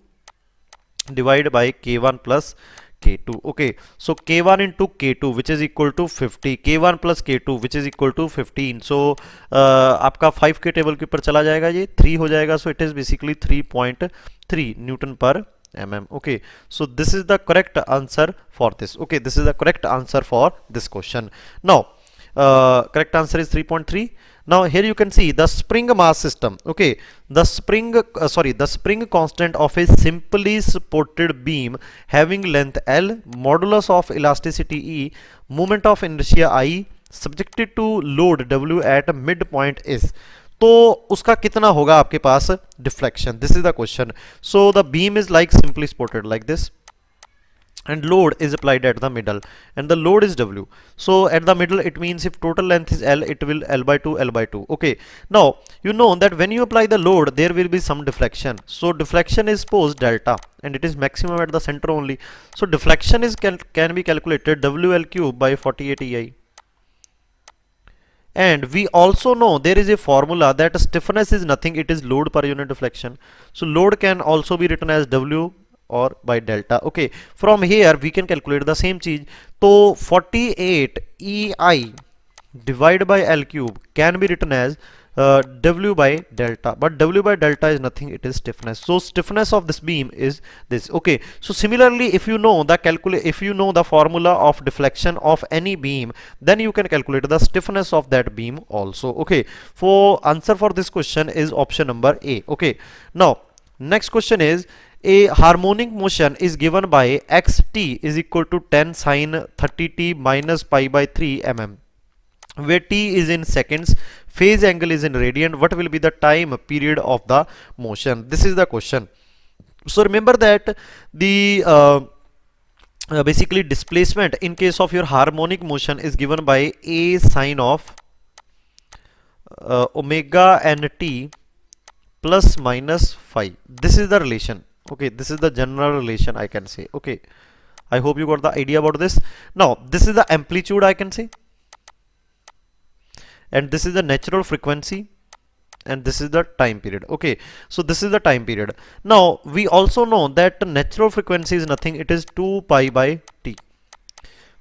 divided by K1 plus K2. Okay, so K1 into K2 which is equal to 50, K1 plus K2 which is equal to 15. So आपका 5 के table के ऊपर चला जाएगा, ये 3 हो जाएगा. So it is basically 3.3 Newton per mm. Okay, so this is the correct answer for this. Okay, this is the correct answer for this question. Now correct answer is 3.3. Now here you can see the spring mass system. Okay, the spring the spring constant of a simply supported beam having length L, modulus of elasticity E, moment of inertia I, subjected to load W at midpoint is. तो उसका कितना होगा आपके पास deflection? This is the question. So the beam is like simply supported like this, and load is applied at the middle, and the load is W. So at the middle it means if total length is L, it will L by 2, L by 2. Okay, now you know that when you apply the load there will be some deflection. So deflection is suppose delta and it is maximum at the center only. So deflection is can be calculated WL cube by 48 EI. And we also know there is a formula that stiffness is nothing, it is load per unit deflection. So load can also be written as W or by delta. Okay, from here we can calculate the same cheese. So 48 EI divided by L cube can be written as W by delta, but W by delta is nothing, it is stiffness. So stiffness of this beam is this. Okay, so similarly, if you know the if you know the formula of deflection of any beam, then you can calculate the stiffness of that beam also. Okay, for answer for this question is option number A. Okay, now next question is, a harmonic motion is given by xt is equal to 10 sine 30t minus pi by 3 mm, where t is in seconds, phase angle is in radian. What will be the time period of the motion? This is the question. So remember that the basically displacement in case of your harmonic motion is given by a sine of omega n t plus minus phi. This is the relation. Okay, this is the general relation I can say. Okay, I hope you got the idea about this. Now this is the amplitude I can say, and this is the natural frequency, and this is the time period. Okay, so this is the time period. Now we also know that natural frequency is nothing, it is 2 pi by t.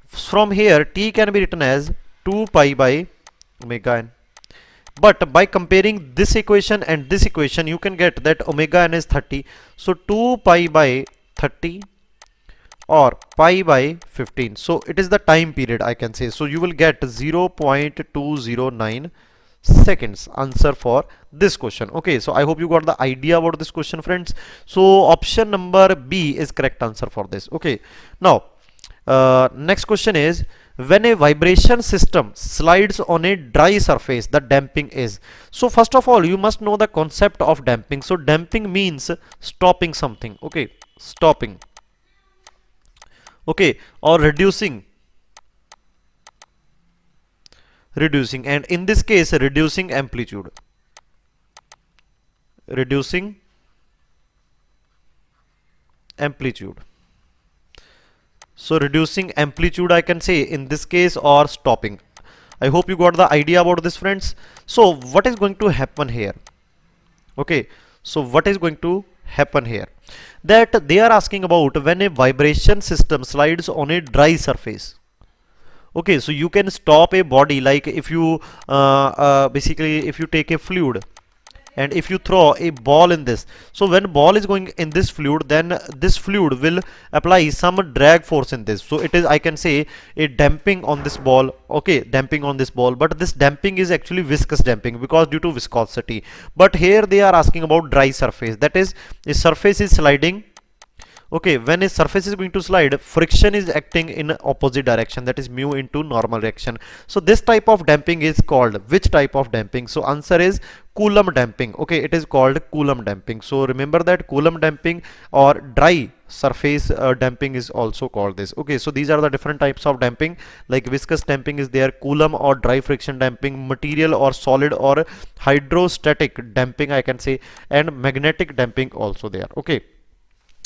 From here t can be written as 2 pi by omega n, but by comparing this equation and this equation, you can get that omega n is 30, so 2 pi by 30 or pi by 15. So it is the time period I can say. So you will get 0.209 seconds answer for this question. Okay, so I hope you got the idea about this question, friends. So option number B is correct answer for this. Okay, now next question is, when a vibration system slides on a dry surface, the damping is. So first of all, you must know the concept of damping. So damping means stopping something. Okay, stopping. Okay, or reducing, and in this case reducing amplitude, reducing amplitude. So reducing amplitude I can say in this case, or stopping. I hope you got the idea about this, friends. So what is going to happen here? Okay, so what is going to happen here, that they are asking about when a vibration system slides on a dry surface. Okay, so you can stop a body, like if you basically if you take a fluid and if you throw a ball in this, so when ball is going in this fluid, then this fluid will apply some drag force in this. So it is, I can say, a damping on this ball. Okay, damping on this ball, but this damping is actually viscous damping because due to viscosity. But here they are asking about dry surface, that is a surface is sliding. Okay, when a surface is going to slide, friction is acting in opposite direction, that is mu into normal direction. So this type of damping is called which type of damping? So answer is Coulomb damping. Okay, it is called Coulomb damping. So remember that Coulomb damping or dry surface damping is also called this. Okay, so these are the different types of damping, like viscous damping is there, Coulomb or dry friction damping, material or solid or hydrostatic damping I can say, and magnetic damping also there. Okay.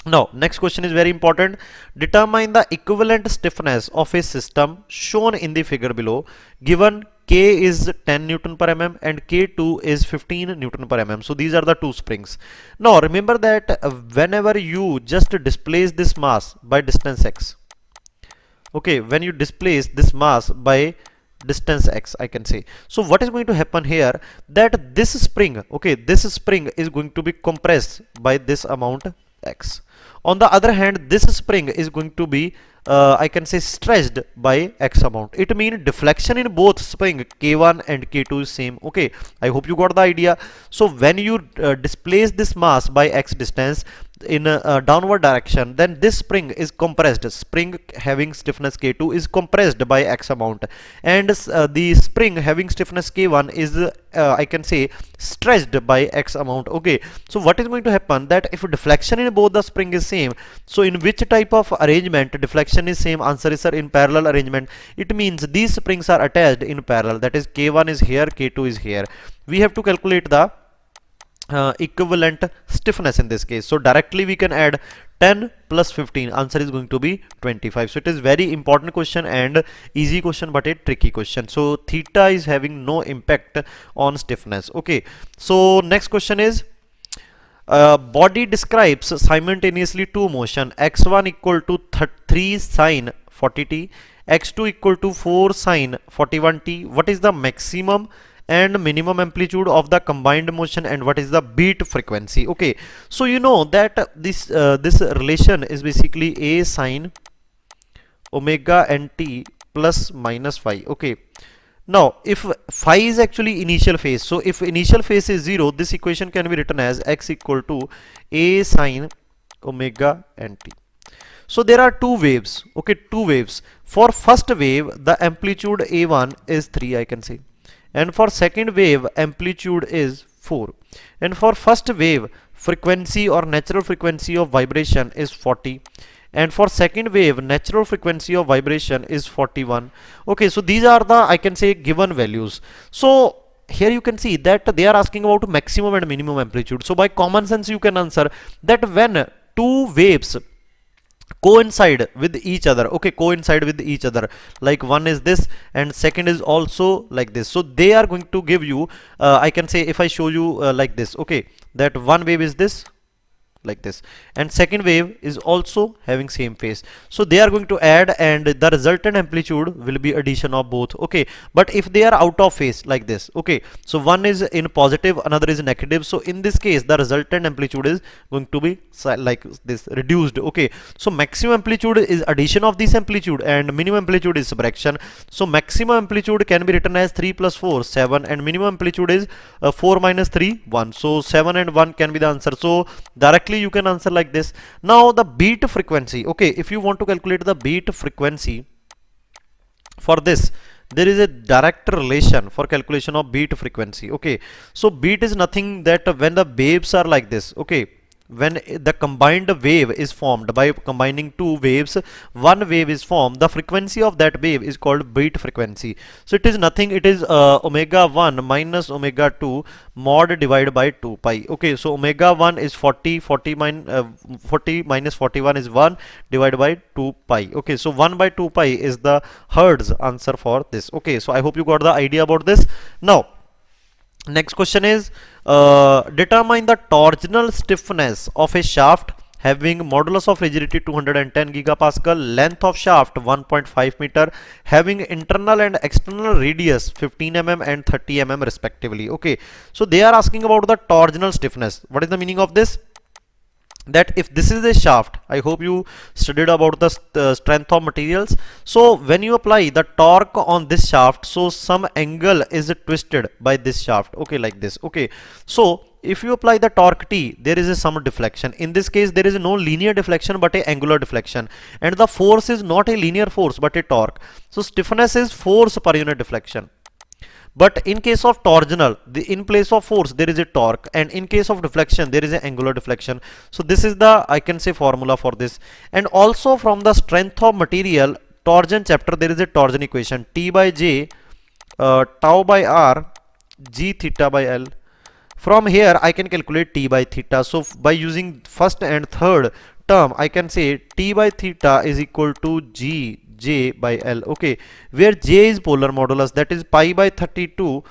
Now next question is very important. Determine the equivalent stiffness of a system shown in the figure below, given K is 10 Newton per mm and K2 is 15 Newton per mm. So these are the two springs. Now remember that whenever you just displace this mass by distance x, okay, when you displace this mass by distance x I can say, so what is going to happen here, that this spring, okay, this spring is going to be compressed by this amount x. On the other hand, this spring is going to be I can say stretched by x amount. It means deflection in both spring K1 and K2 is same. Okay, I hope you got the idea. So when you displace this mass by x distance in a downward direction, then this spring is compressed. Spring having stiffness K2 is compressed by x amount, and the spring having stiffness K1 is I can say stretched by x amount. Okay, so what is going to happen, that if deflection in both the spring is same, so in which type of arrangement deflection is same? Answer is, sir, in parallel arrangement. It means these springs are attached in parallel, that is K1 is here, K2 is here. We have to calculate the equivalent stiffness in this case. So directly we can add 10 plus 15, answer is going to be 25. So it is very important question and easy question, but a tricky question. So theta is having no impact on stiffness. Okay, so next question is, body describes simultaneously two motion, x1 equal to 3 sine 40t, x2 equal to 4 sine 41t. What is the maximum and minimum amplitude of the combined motion, and what is the beat frequency. Okay, so you know that this relation is basically A sine omega nt plus minus phi. Okay, now if phi is actually initial phase, so if initial phase is 0, this equation can be written as x equal to A sine omega nt. So there are two waves. Okay, two waves. For first wave, the amplitude A1 is 3, I can say, and for second wave amplitude is 4, and for first wave frequency or natural frequency of vibration is 40, and for second wave natural frequency of vibration is 41. Okay, so these are the, I can say, given values. So here you can see that they are asking about maximum and minimum amplitude. So by common sense you can answer that when two waves coincide with each other, okay, coincide with each other, like one is this and second is also like this, so they are going to give you I can say, if I show you like this, okay, that one wave is this, like this, and second wave is also having same phase, so they are going to add and the resultant amplitude will be addition of both. Okay, but if they are out of phase like this, okay, so one is in positive, another is negative, so in this case the resultant amplitude is going to be like this, reduced. Okay, so maximum amplitude is addition of this amplitude and minimum amplitude is subtraction. So maximum amplitude can be written as 3 plus 4 7, and minimum amplitude is 4 minus 3 1, so 7 and 1 can be the answer. So directly you can answer like this. Now the beat frequency, okay, if you want to calculate the beat frequency, for this there is a direct relation for calculation of beat frequency. Okay, so beat is nothing that when the waves are like this, okay, when the combined wave is formed by combining two waves, one wave is formed, the frequency of that wave is called beat frequency. So it is nothing, it is omega 1 minus omega 2 mod divided by 2 pi. Okay, so omega 1 is 40, 40 minus 41 is 1 divided by 2 pi. Okay, so 1 by 2 pi is the Hertz answer for this. Okay, so I hope you got the idea about this. Now next question is determine the torsional stiffness of a shaft having modulus of rigidity 210 gigapascal, length of shaft 1.5 meter, having internal and external radius 15 mm and 30 mm respectively. Okay, so they are asking about the torsional stiffness. What is the meaning of this? That if this is a shaft, I hope you studied about the strength of materials. So when you apply the torque on this shaft, so some angle is twisted by this shaft, okay, like this. Okay, so if you apply the torque T, there is some deflection. In this case there is no linear deflection but a angular deflection, and the force is not a linear force but a torque. So stiffness is force per unit deflection. But in case of torsional, in place of force there is a torque, and in case of deflection there is an angular deflection. So this is the, I can say, formula for this. And also from the strength of material torsion chapter, there is a torsion equation, T by J tau by R G theta by L. From here I can calculate T by theta. So by using first and third term, I can say T by theta is equal to G J by L. Okay, where J is polar modulus, that is pi by 32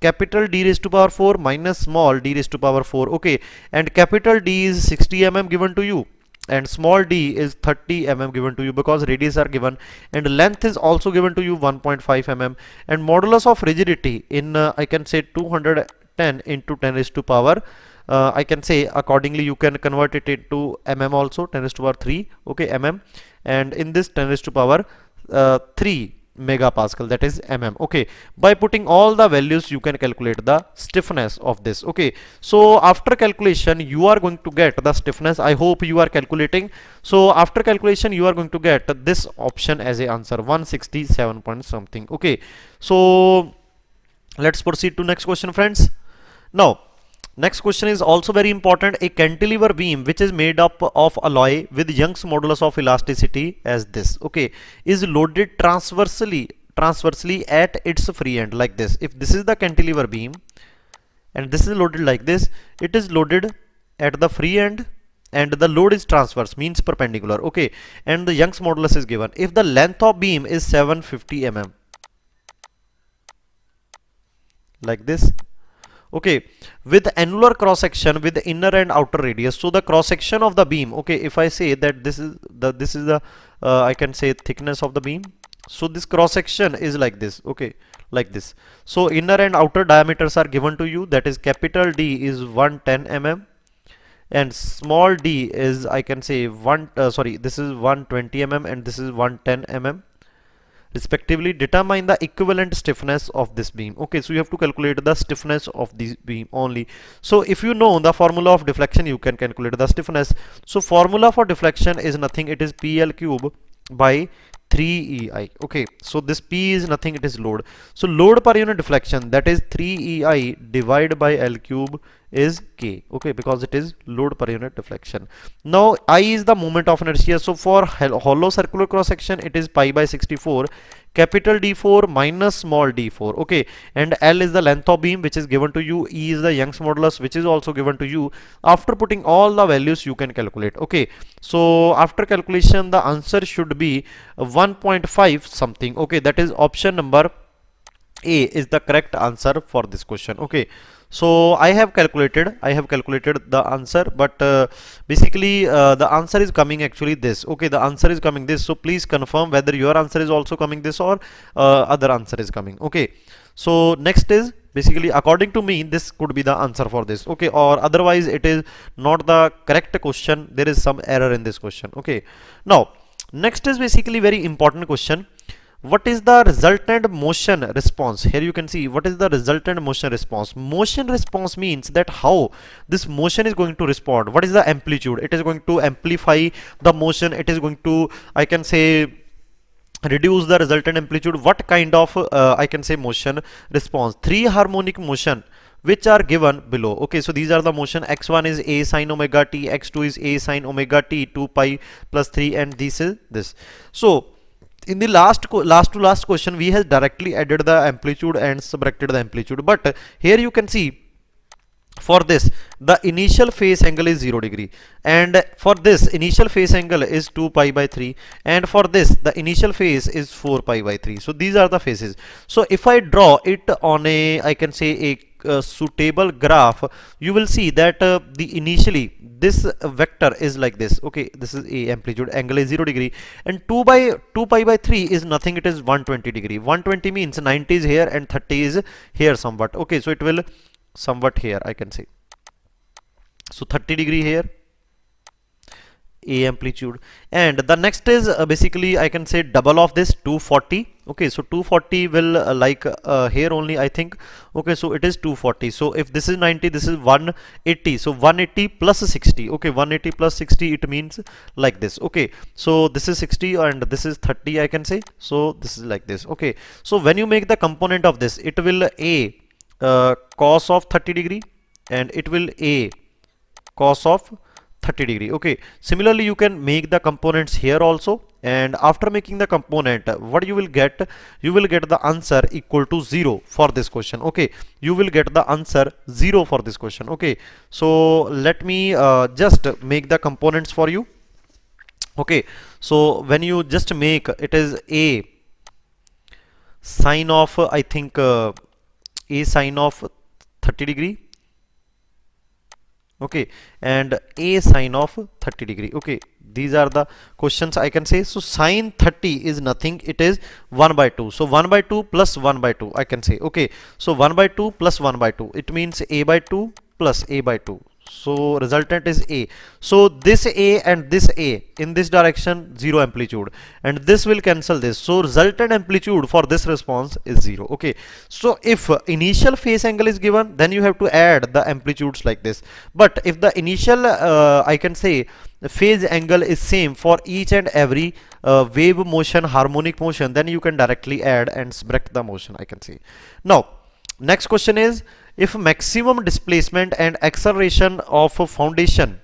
capital D raised to power 4 minus small d raised to power 4. Okay, and capital D is 60 mm given to you, and small d is 30 mm given to you because radius are given, and length is also given to you 1.5 mm, and modulus of rigidity in I can say 210 into 10 raised to power I can say, accordingly you can convert it into mm also, 10 raised to power 3, okay, mm, and in this 10 raised to power 3 megapascal, that is mm. Okay, by putting all the values you can calculate the stiffness of this. Okay, so after calculation you are going to get the stiffness. I hope you are calculating. So after calculation you are going to get this option as a answer, 167 point something. Okay, so let's proceed to next question, friends. Now next question is also very important. A cantilever beam which is made up of alloy with Young's modulus of elasticity as this, okay, is loaded transversely at its free end like this. If this is the cantilever beam and this is loaded like this, it is loaded at the free end and the load is transverse, means perpendicular, okay, and the Young's modulus is given. If the length of beam is 750 mm like this, okay, with annular cross section with inner and outer radius. So the cross section of the beam, okay, if I say that this is the I can say thickness of the beam, So this cross section is like this, okay, like this. So inner and outer diameters are given to you, that is capital D is 110 mm and small d is, I can say, this is 120 mm and this is 110 mm respectively. Determine the equivalent stiffness of this beam. Okay, so you have to calculate the stiffness of this beam only. So if you know the formula of deflection, you can calculate the stiffness. So formula for deflection is nothing, it is PL cube by 3EI. Okay, so this P is nothing, it is load. So load per unit deflection, that is 3EI divided by L cube is K. Okay, because it is load per unit deflection. Now I is the moment of inertia. So for hollow circular cross section, it is pi by 64, capital D4 minus small d4. Okay, and L is the length of beam which is given to you, E is the Young's modulus which is also given to you. After putting all the values, you can calculate. Okay, so after calculation the answer should be 1.5 something. Okay, that is option number A is the correct answer for this question. Okay, so I have calculated the answer, but basically the answer is coming actually this. Okay, the answer is coming this. So please confirm whether your answer is also coming this or other answer is coming. Okay, so next is basically, according to me, this could be the answer for this. Okay, or otherwise it is not the correct question, there is some error in this question. Okay, now next is basically very important question. What is the resultant motion response? Here you can see what is the resultant motion response. Motion response means that how this motion is going to respond. What is the amplitude? It is going to amplify the motion, it is going to, I can say, reduce the resultant amplitude. What kind of I can say motion response? Three harmonic motion which are given below. Okay, so these are the motion. X1 is A sin omega t, X2 is A sin omega t, 2 pi plus 3, and this is this. So in the last to last question, we have directly added the amplitude and subtracted the amplitude, but here you can see for this the initial phase angle is 0 degree, and for this initial phase angle is 2 pi by 3, and for this the initial phase is 4 pi by 3. So these are the phases. So if I draw it on a, I can say, a suitable graph, you will see that the initially this vector is like this. Okay, this is a amplitude, angle is 0 degree, and 2 pi by 3 is nothing, it is 120 degree. 120 means 90 is here and 30 is here somewhat. Okay, so it will somewhat here, I can say, so 30 degree here, A amplitude. And the next is basically, I can say, double of this, 240. Okay, so 240 will here only, I think. Okay, so it is 240. So if this is 90, this is 180. So 180 plus 60. Okay, 180 plus 60, it means like this. Okay, so this is 60 and this is 30, I can say. So this is like this. Okay, so when you make the component of this, it will A cos of 30 degree and it will A cos of 30 degree. Okay, similarly you can make the components here also, and after making the component, what you will get? You will get the answer equal to 0 for this question. Okay, you will get the answer 0 for this question. Okay, so let me just make the components for you. Okay, so when you just make, it is A sine of I think A sine of 30 degree. Okay, and A sine of 30 degree. Okay, these are the questions, I can say. So sine 30 is nothing, it is 1 by 2. So 1 by 2 plus 1 by 2, I can say. Okay, so 1 by 2 plus 1 by 2, it means A by 2 plus A by 2. So resultant is A. So this A and this A in this direction, 0 amplitude, and this will cancel this. So resultant amplitude for this response is 0. Okay, so if initial phase angle is given, then you have to add the amplitudes like this. But if the initial I can say phase angle is same for each and every wave motion, harmonic motion, then you can directly add and subtract the motion, I can say. Now next question is, if maximum displacement and acceleration of a foundation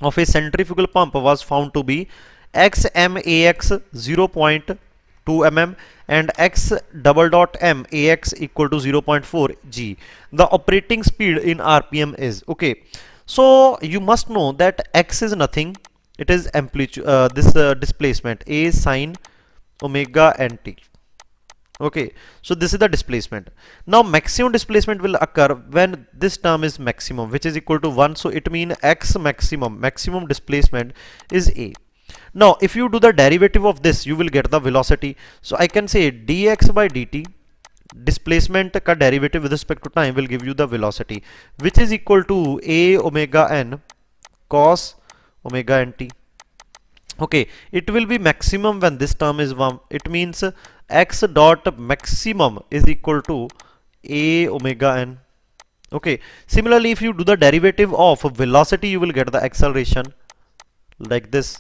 of a centrifugal pump was found to be xmax 0.2 mm and x double dot m ax equal to 0.4 g, the operating speed in rpm is. Okay, so you must know that x is nothing, it is amplitude, this displacement A sine omega nt. Okay, so this is the displacement. Now maximum displacement will occur when this term is maximum, which is equal to 1. So it means x maximum displacement is A. Now if you do the derivative of this, you will get the velocity. So I can say dx by dt, displacement का derivative with respect to time will give you the velocity, which is equal to a omega n cos omega nt. Okay, it will be maximum when this term is 1. It means x dot maximum is equal to a omega n. Okay, similarly if you do the derivative of velocity, you will get the acceleration like this.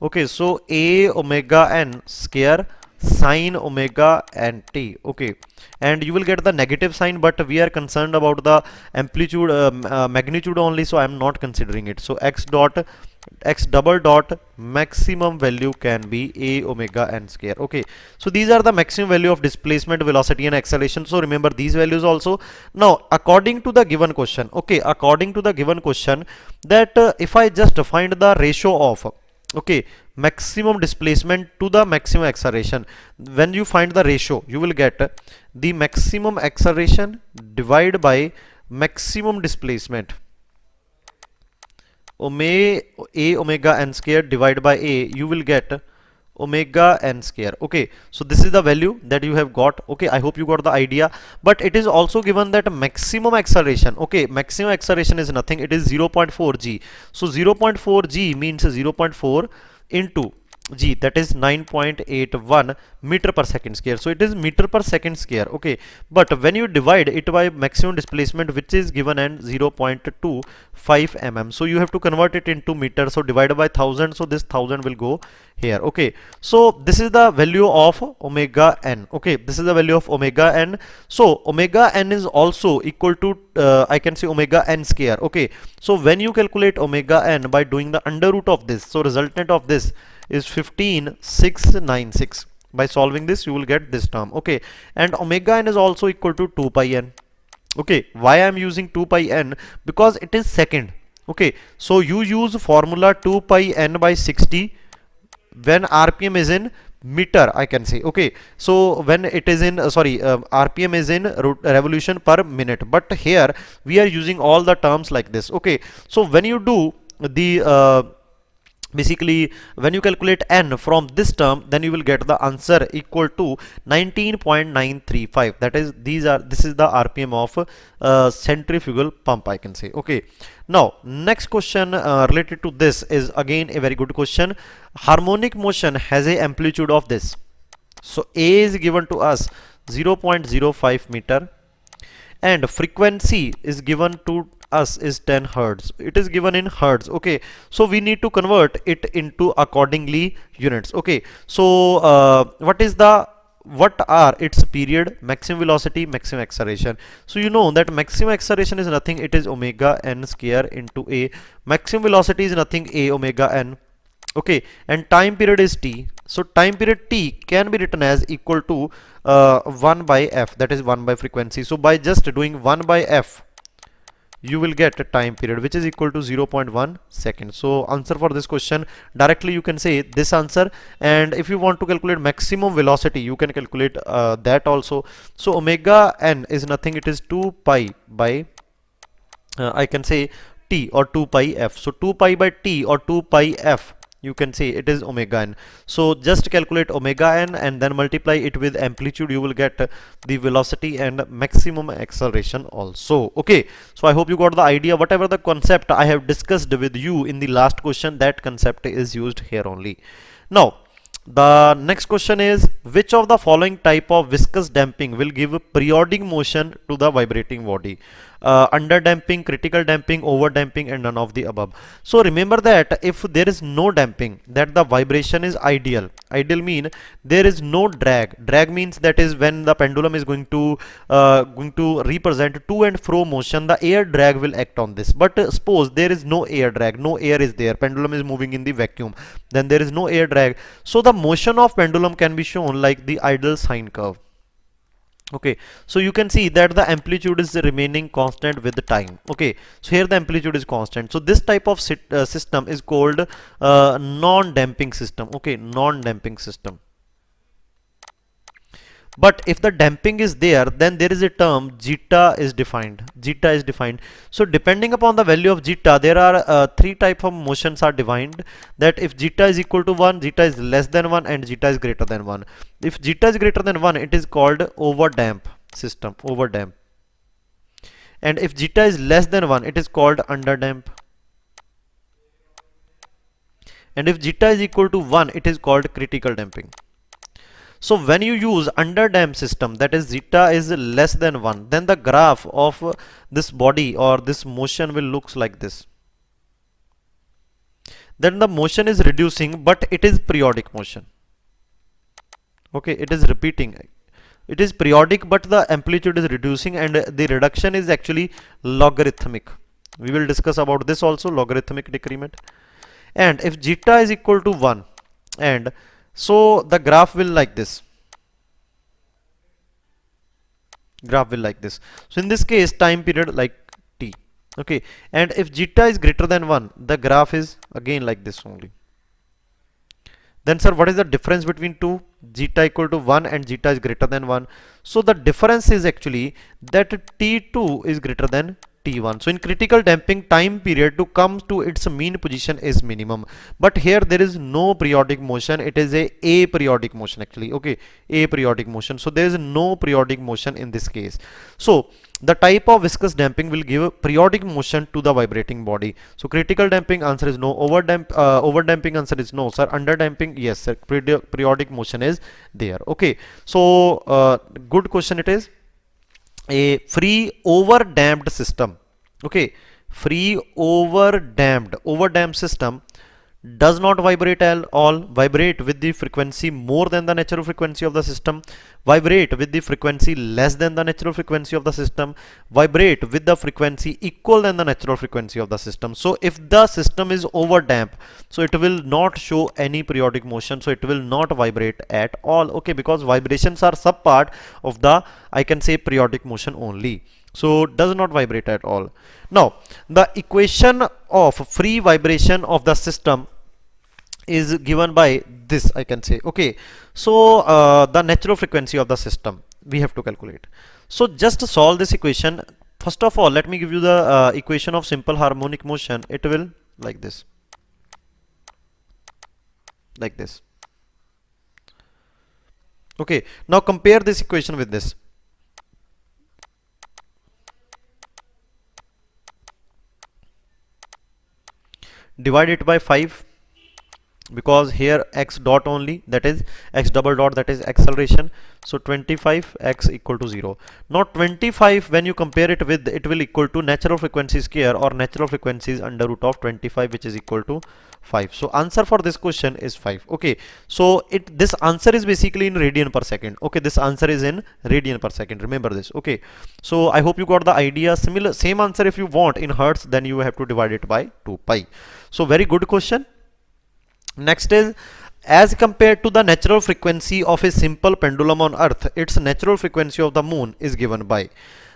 Okay, so a omega n square sine omega nt. Okay, and you will get the negative sign, but we are concerned about the amplitude magnitude only, so I am not considering it. So x double dot maximum value can be a omega n square. Okay, so these are the maximum value of displacement, velocity and acceleration. So remember these values also. Now according to the given question, okay, according to the given question, that if I just find the ratio of, okay, maximum displacement to the maximum acceleration, when you find the ratio, you will get the maximum acceleration divided by maximum displacement, a omega n square divided by a, you will get omega n square. Okay, so this is the value that you have got. Okay, I hope you got the idea. But it is also given that maximum acceleration, okay, maximum acceleration is nothing, it is 0.4 g. So 0.4 g means 0.4 into g, that is 9.81 meter per second square. So it is meter per second square. Okay, but when you divide it by maximum displacement, which is given at 0.25 mm, so you have to convert it into meter. So divided by 1000, so this 1000 will go here. Okay, so this is the value of omega n. Okay, this is the value of omega n. So omega n is also equal to I can say omega n square. Okay, so when you calculate omega n by doing the under root of this, so resultant of this is 15696. By solving this, you will get this term. Okay, and omega n is also equal to 2 pi n. Okay, why I am using 2 pi n? Because it is second. Okay, so you use formula 2 pi n by 60 when rpm is in meter, I can say. Okay, so when it is in rpm is in revolution per minute, but here we are using all the terms like this. Okay, so when you do the basically when you calculate n from this term, then you will get the answer equal to 19.935. that is this is the rpm of centrifugal pump, I can say. Okay, now next question related to this is again a very good question. Harmonic motion has a amplitude of this. So a is given to us 0.05 meter and frequency is given to us is 10 hertz. It is given in hertz. Okay, so we need to convert it into accordingly units. Okay, so what are its period, maximum velocity, maximum acceleration? So you know that maximum acceleration is nothing, it is omega n square into a. Maximum velocity is nothing, a omega n. Okay, and time period is t. So time period t can be written as equal to 1 by f, that is 1 by frequency. So by just doing 1 by f, you will get a time period which is equal to 0.1 second. So answer for this question, directly you can say this answer. And if you want to calculate maximum velocity, you can calculate that also. So omega n is nothing, it is 2 pi by I can say t or 2 pi f. So 2 pi by t or 2 pi f, you can say it is omega n. So just calculate omega n and then multiply it with amplitude, you will get the velocity and maximum acceleration also. Okay, so I hope you got the idea. Whatever the concept I have discussed with you in the last question, that concept is used here only. Now the next question is, which of the following type of viscous damping will give periodic motion to the vibrating body? Under damping, critical damping, over damping, and none of the above. So remember that if there is no damping, that the vibration is ideal. Ideal mean there is no drag. Drag means that is when the pendulum is going to represent to and fro motion, the air drag will act on this. But suppose there is no air drag, no air is there, pendulum is moving in the vacuum, then there is no air drag. So the motion of pendulum can be shown like the ideal sine curve. Okay, so you can see that the amplitude is remaining constant with the time. Okay, so here the amplitude is constant. So this type of system is called non-damping system. Okay, non-damping system. But if the damping is there, then there is a term zeta is defined. Zeta is defined. So depending upon the value of zeta, there are three type of motions are defined. That if zeta is equal to 1, zeta is less than 1, and zeta is greater than 1. If zeta is greater than 1, it is called overdamp system, overdamp. And if zeta is less than 1, it is called underdamp. And if zeta is equal to 1, it is called critical damping. So when you use underdamped system, that is zeta is less than 1, then the graph of this body or this motion will looks like this. Then the motion is reducing, but it is periodic motion. Okay, it is repeating. It is periodic, but the amplitude is reducing, and the reduction is actually logarithmic. We will discuss about this also, logarithmic decrement. And if zeta is equal to 1, and so the graph will like this. Graph will like this. So in this case, time period like t. Okay, and if zeta is greater than 1, the graph is again like this only. Then sir, what is the difference between two? Zeta equal to 1 and zeta is greater than 1. So the difference is actually that t2 is greater than t1. So in critical damping, time period to come to its mean position is minimum. But here there is no periodic motion. It is a aperiodic motion actually. Okay, aperiodic motion. So there is no periodic motion in this case. So the type of viscous damping will give periodic motion to the vibrating body. So critical damping answer is no. Overdamping answer is no, sir. Underdamping, yes, sir. Periodic motion is there. Okay, so good question it is. A free overdamped system. Okay, free overdamped system does not vibrate at all, vibrate with the frequency more than the natural frequency of the system, vibrate with the frequency less than the natural frequency of the system, vibrate with the frequency equal than the natural frequency of the system. So if the system is overdamp, so it will not show any periodic motion, so it will not vibrate at all. Okay, because vibrations are sub part of the, I can say, periodic motion only. So does not vibrate at all. Now the equation of free vibration of the system is given by this, I can say. Okay, so the natural frequency of the system we have to calculate. So just to solve this equation, first of all let me give you the equation of simple harmonic motion. It will like this, like this. Okay, now compare this equation with this. Divide it by 5, because here x dot only, that is x double dot, that is acceleration. So 25 x equal to 0. Now 25, when you compare it with, it will equal to natural frequency square, or natural frequency is under root of 25, which is equal to 5. So answer for this question is 5. Okay, so this answer is basically in radian per second. Okay, this answer is in radian per second, remember this. Okay, so I hope you got the idea. Same answer if you want in hertz, then you have to divide it by 2 pi. So very good question. Next is, as compared to the natural frequency of a simple pendulum on earth, its natural frequency of the moon is given by.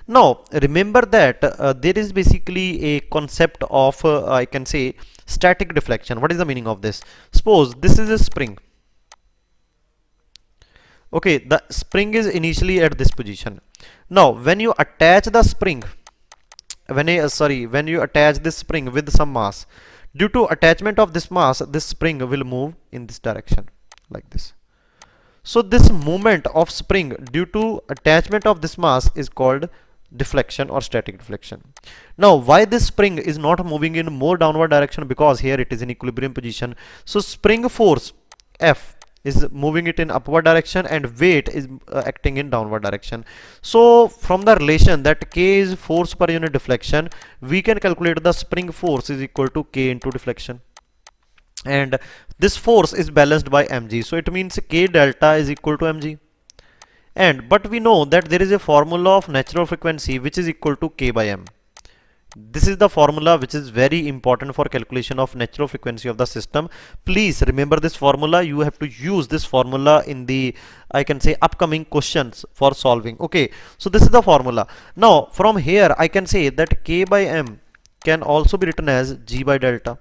Now remember that there is basically a concept of I can say static deflection. What is the meaning of this? Suppose this is a spring. Okay, the spring is initially at this position. Now when you attach the spring, when you attach this spring with some mass, due to attachment of this mass, this spring will move in this direction like this. So this movement of spring due to attachment of this mass is called deflection or static deflection. Now why this spring is not moving in more downward direction? Because here it is in equilibrium position. So spring force F is moving it in upward direction, and weight is acting in downward direction. So from the relation that K is force per unit deflection, we can calculate the spring force is equal to K into deflection, and this force is balanced by mg. So it means K delta is equal to mg. And but we know that there is a formula of natural frequency which is equal to K by m. This is the formula which is very important for calculation of natural frequency of the system. Please remember this formula. You have to use this formula in the, I can say, upcoming questions for solving. Okay, so this is the formula. Now from here I can say that K by m can also be written as G by delta.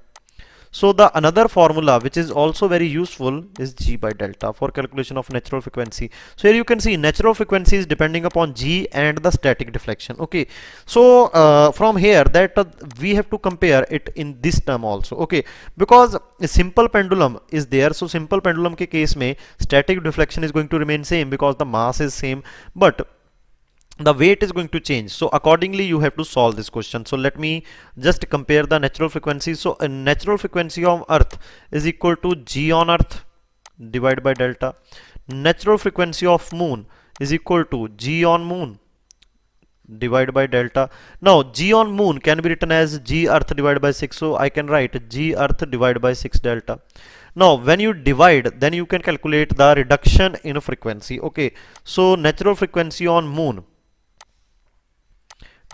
So the another formula which is also very useful is G by delta for calculation of natural frequency. So here you can see natural frequency is depending upon G and the static deflection. Okay, so from here that we have to compare it in this term also. Okay, because a simple pendulum is there, so simple pendulum ke case mein static deflection is going to remain same because the mass is same, but the weight is going to change. So accordingly you have to solve this question. So let me just compare the natural frequency. So a natural frequency of earth is equal to G on earth divided by delta. Natural frequency of moon is equal to G on moon divided by delta. Now G on moon can be written as G earth divided by 6, so I can write G earth divided by 6 delta. Now when you divide, then you can calculate the reduction in frequency. Okay, so natural frequency on moon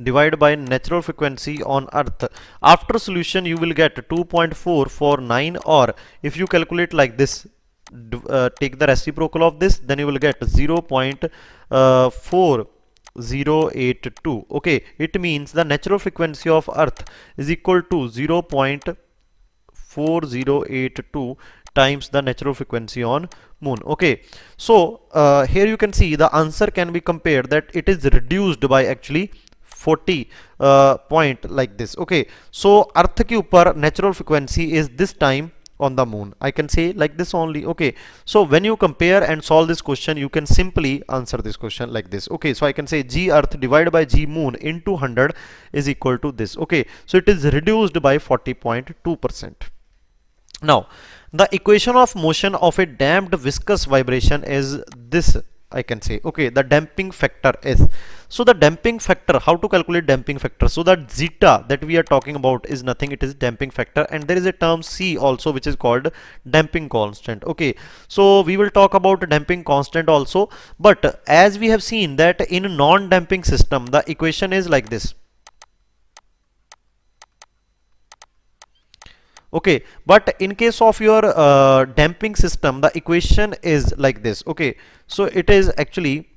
divided by natural frequency on earth. After solution you will get 2.449, or if you calculate like this, take the reciprocal of this, then you will get 0.4082. okay, it means the natural frequency of earth is equal to 0.4082 times the natural frequency on moon. Okay, so here you can see the answer can be compared, that it is reduced by actually 40 point like this. Okay, so earth के ऊपर natural frequency is this time on the moon, I can say like this only. Okay, so when you compare and solve this question, you can simply answer this question like this. Okay, so I can say G earth divided by G moon into 100 is equal to this. Okay, so it is reduced by 40.2%. Now the equation of motion of a damped viscous vibration is this, I can say. Okay, the damping factor is, so the damping factor, how to calculate damping factor? So that zeta that we are talking about is nothing, it is damping factor, and there is a term C also which is called damping constant. Okay, so we will talk about damping constant also, but as we have seen that in non-damping system the equation is like this. Okay, but in case of your damping system the equation is like this. Okay, so it is actually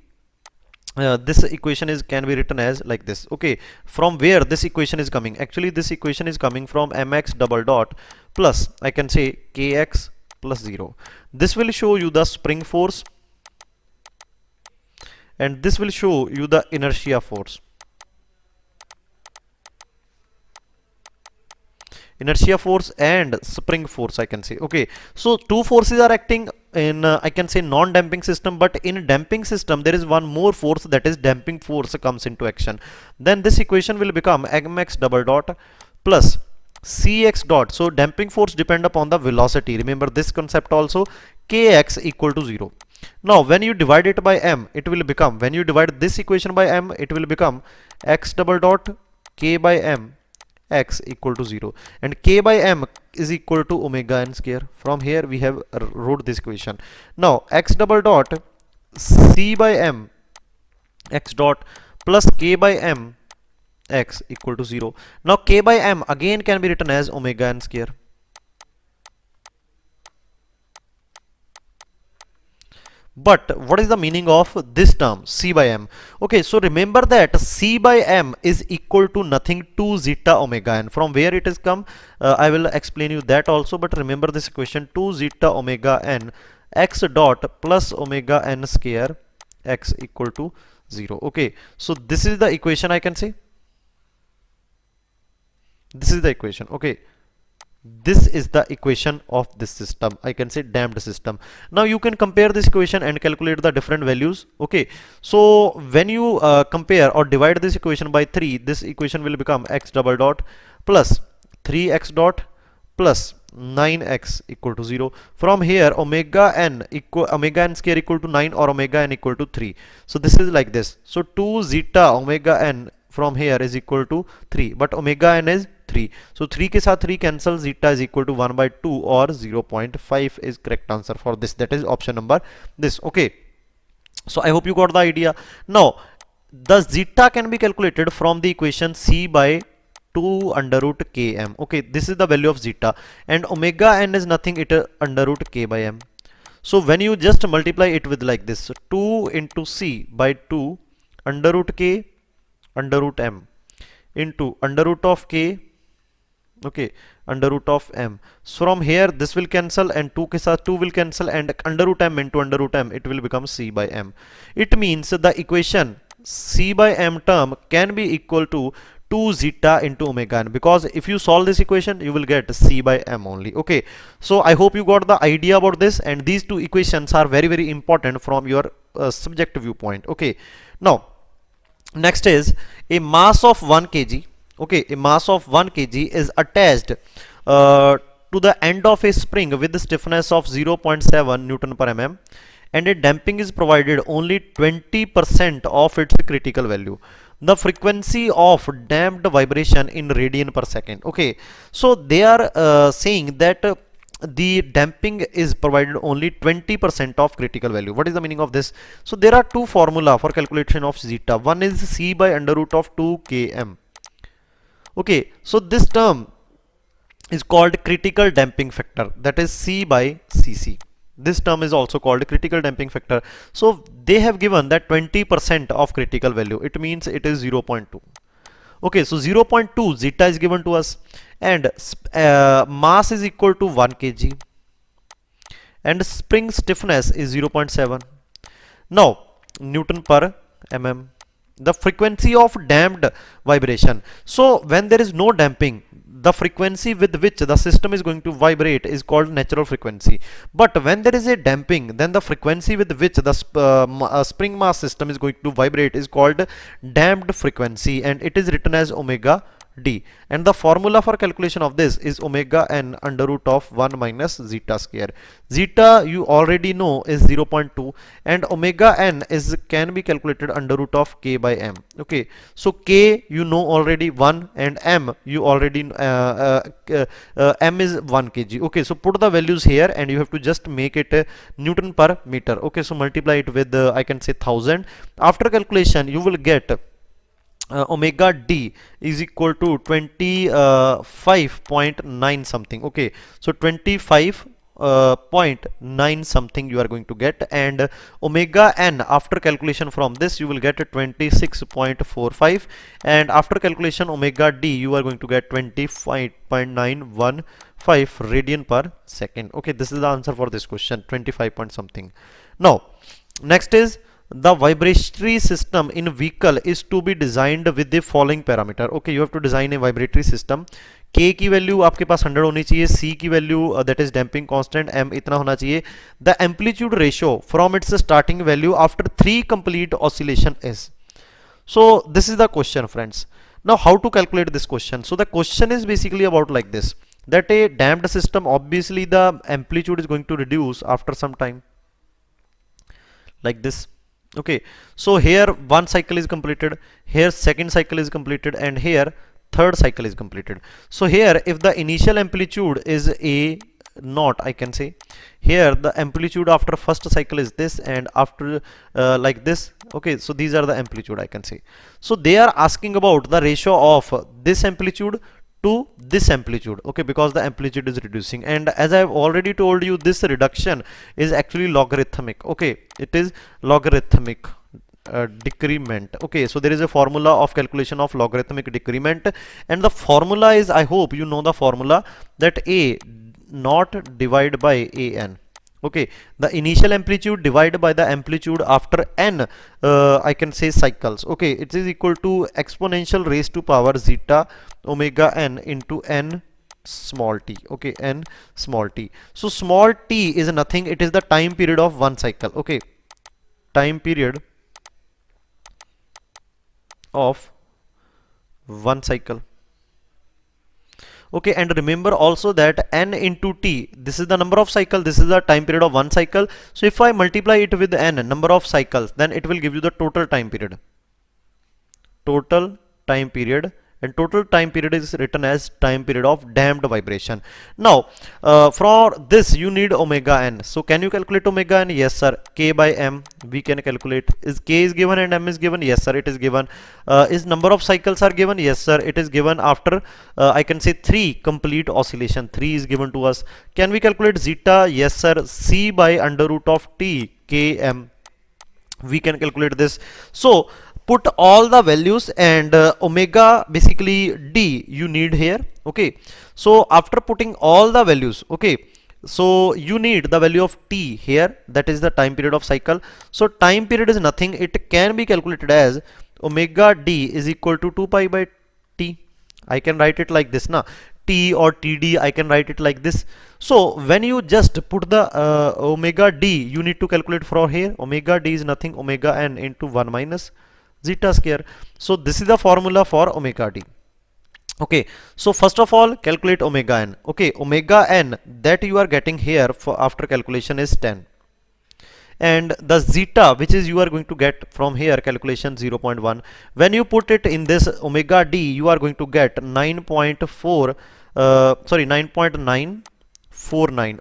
this equation is can be written as like this. Okay, from where this equation is coming? Actually this equation is coming from mx double dot plus, I can say, kx plus 0. This will show you the spring force and this will show you the inertia force. Inertia force and spring force, I can say. Okay, so two forces are acting in I can say non-damping system, but in damping system there is one more force, that is damping force comes into action. Then this equation will become mx double dot plus cx dot, so damping force depend upon the velocity, remember this concept also, kx equal to 0. Now when you divide it by m, it will become, when you divide this equation by m, it will become x double dot k by m x equal to 0, and k by m is equal to omega n square. From here we have wrote this equation. Now x double dot c by m x dot plus k by m x equal to 0. Now k by m again can be written as omega n square. But what is the meaning of this term c by m? Okay, so remember that c by m is equal to nothing to zeta omega n. From where it has come, I will explain you that also, but remember this equation, 2 zeta omega n x dot plus omega n square x equal to 0. Okay, so this is the equation, I can say. This is the equation. Okay, this is the equation of this system, I can say damped system. Now you can compare this equation and calculate the different values. Okay, so when you compare or divide this equation by 3, this equation will become x double dot plus 3x dot plus 9x equal to 0. From here omega n square equal to 9 or omega n equal to 3. So this is like this. So 2 zeta omega n from here is equal to 3, but omega n is 3. So 3 के साथ 3 cancel, zeta is equal to 1 by 2 or 0.5 is correct answer for this. That is option number this. Okay, so I hope you got the idea. Now the zeta can be calculated from the equation c by 2 under root km. Okay, this is the value of zeta, and omega n is nothing, it is under root k by m. So when you just multiply it with like this, so 2 into c by 2 under root k under root m into under root of k Okay, under root of m. So from here this will cancel and 2 ke saath 2 will cancel, and under root m into under root m, it will become c by m. It means the equation c by m term can be equal to 2 zeta into omega n, because if you solve this equation you will get c by m only. Okay, so I hope you got the idea about this, and these two equations are very important from your subject viewpoint. Okay, now next is a mass of 1 kg. Okay, a mass of 1 kg is attached to the end of a spring with the stiffness of 0.7 Newton per mm, and a damping is provided only 20% of its critical value. The frequency of damped vibration in radian per second. Okay, so they are saying that the damping is provided only 20% of critical value. What is the meaning of this? So there are two formula for calculation of zeta. One is c by under root of 2 km. Okay, so this term is called critical damping factor, that is c by cc. This term is also called critical damping factor. So they have given that 20% of critical value, it means it is 0.2. Okay, so 0.2 zeta is given to us, and mass is equal to 1 kg, and spring stiffness is 0.7. Now Newton per mm. The frequency of damped vibration. So when there is no damping, the frequency with which the system is going to vibrate is called natural frequency. But when there is a damping, then the frequency with which the spring mass system is going to vibrate is called damped frequency, and it is written as omega d. And the formula for calculation of this is omega n under root of 1 minus zeta square. Zeta you already know is 0.2, and omega n is can be calculated under root of k by m. Okay, so k you know already 1, and m you already m is 1 kg. Okay, so put the values here and you have to just make it Newton per meter. Okay, so multiply it with I can say 1000. After calculation you will get omega d is equal to 25.9 something. Okay, so 25.9 something you are going to get, and omega n after calculation from this you will get 26.45, and after calculation omega d you are going to get 25.915 radian per second. Okay, this is the answer for this question, 25 point something. Now next is the vibratory system in vehicle is to be designed with the following parameter. Okay, you have to design a vibratory system. K की value आपके पास 100 होनी चाहिए, C की value that is damping constant M इतना होना चाहिए. The amplitude ratio from its starting value after 3 complete oscillation is. So this is the question, friends. Now how to calculate this question? So the question is basically about like this, that a damped system, obviously the amplitude is going to reduce after some time, like this. Okay, so here one cycle is completed, here second cycle is completed, and here third cycle is completed. So here if the initial amplitude is a naught, I can say here the amplitude after first cycle is this, and after like this. Okay, so these are the amplitude I can say. So they are asking about the ratio of this amplitude to this amplitude. Okay, because the amplitude is reducing, and as I have already told you, this reduction is actually logarithmic. Okay, it is logarithmic decrement. Okay, so there is a formula of calculation of logarithmic decrement, and the formula is, I hope you know the formula, that a naught divided by an. Okay, the initial amplitude divided by the amplitude after n I can say cycles. Okay, it is equal to exponential raised to power zeta omega n into n small t. Okay, n small t. So small t is nothing, it is the time period of one cycle. Okay, time period of one cycle. Okay, and remember also that n into t, this is the number of cycle, this is the time period of one cycle. So if I multiply it with n number of cycles, then it will give you the total time period. Total time period, and total time period is written as time period of damped vibration. Now for this you need omega n. So can you calculate omega n? Yes sir. K by m we can calculate. Is k is given and m is given? Yes sir, it is given. Is number of cycles are given? Yes sir, it is given after I can say 3 complete oscillation. 3 is given to us. Can we calculate zeta? Yes sir. C by under root of t km, we can calculate this. So put all the values, and omega basically d you need here. Okay, So after putting all the values, okay, so you need the value of t here, that is the time period of cycle. So time period is nothing, it can be calculated as omega d is equal to 2 pi by t. I can write it like this na, t or td, I can write it like this. So when you just put the omega d, you need to calculate from here. Omega d is nothing, omega n into 1 minus zeta square. So this is the formula for omega d. Okay, so first of all calculate omega n. Okay, omega n that you are getting here for after calculation is 10, and the zeta which is you are going to get from here calculation 0.1. When you put it in this omega d, you are going to get 9.4 sorry 9.949.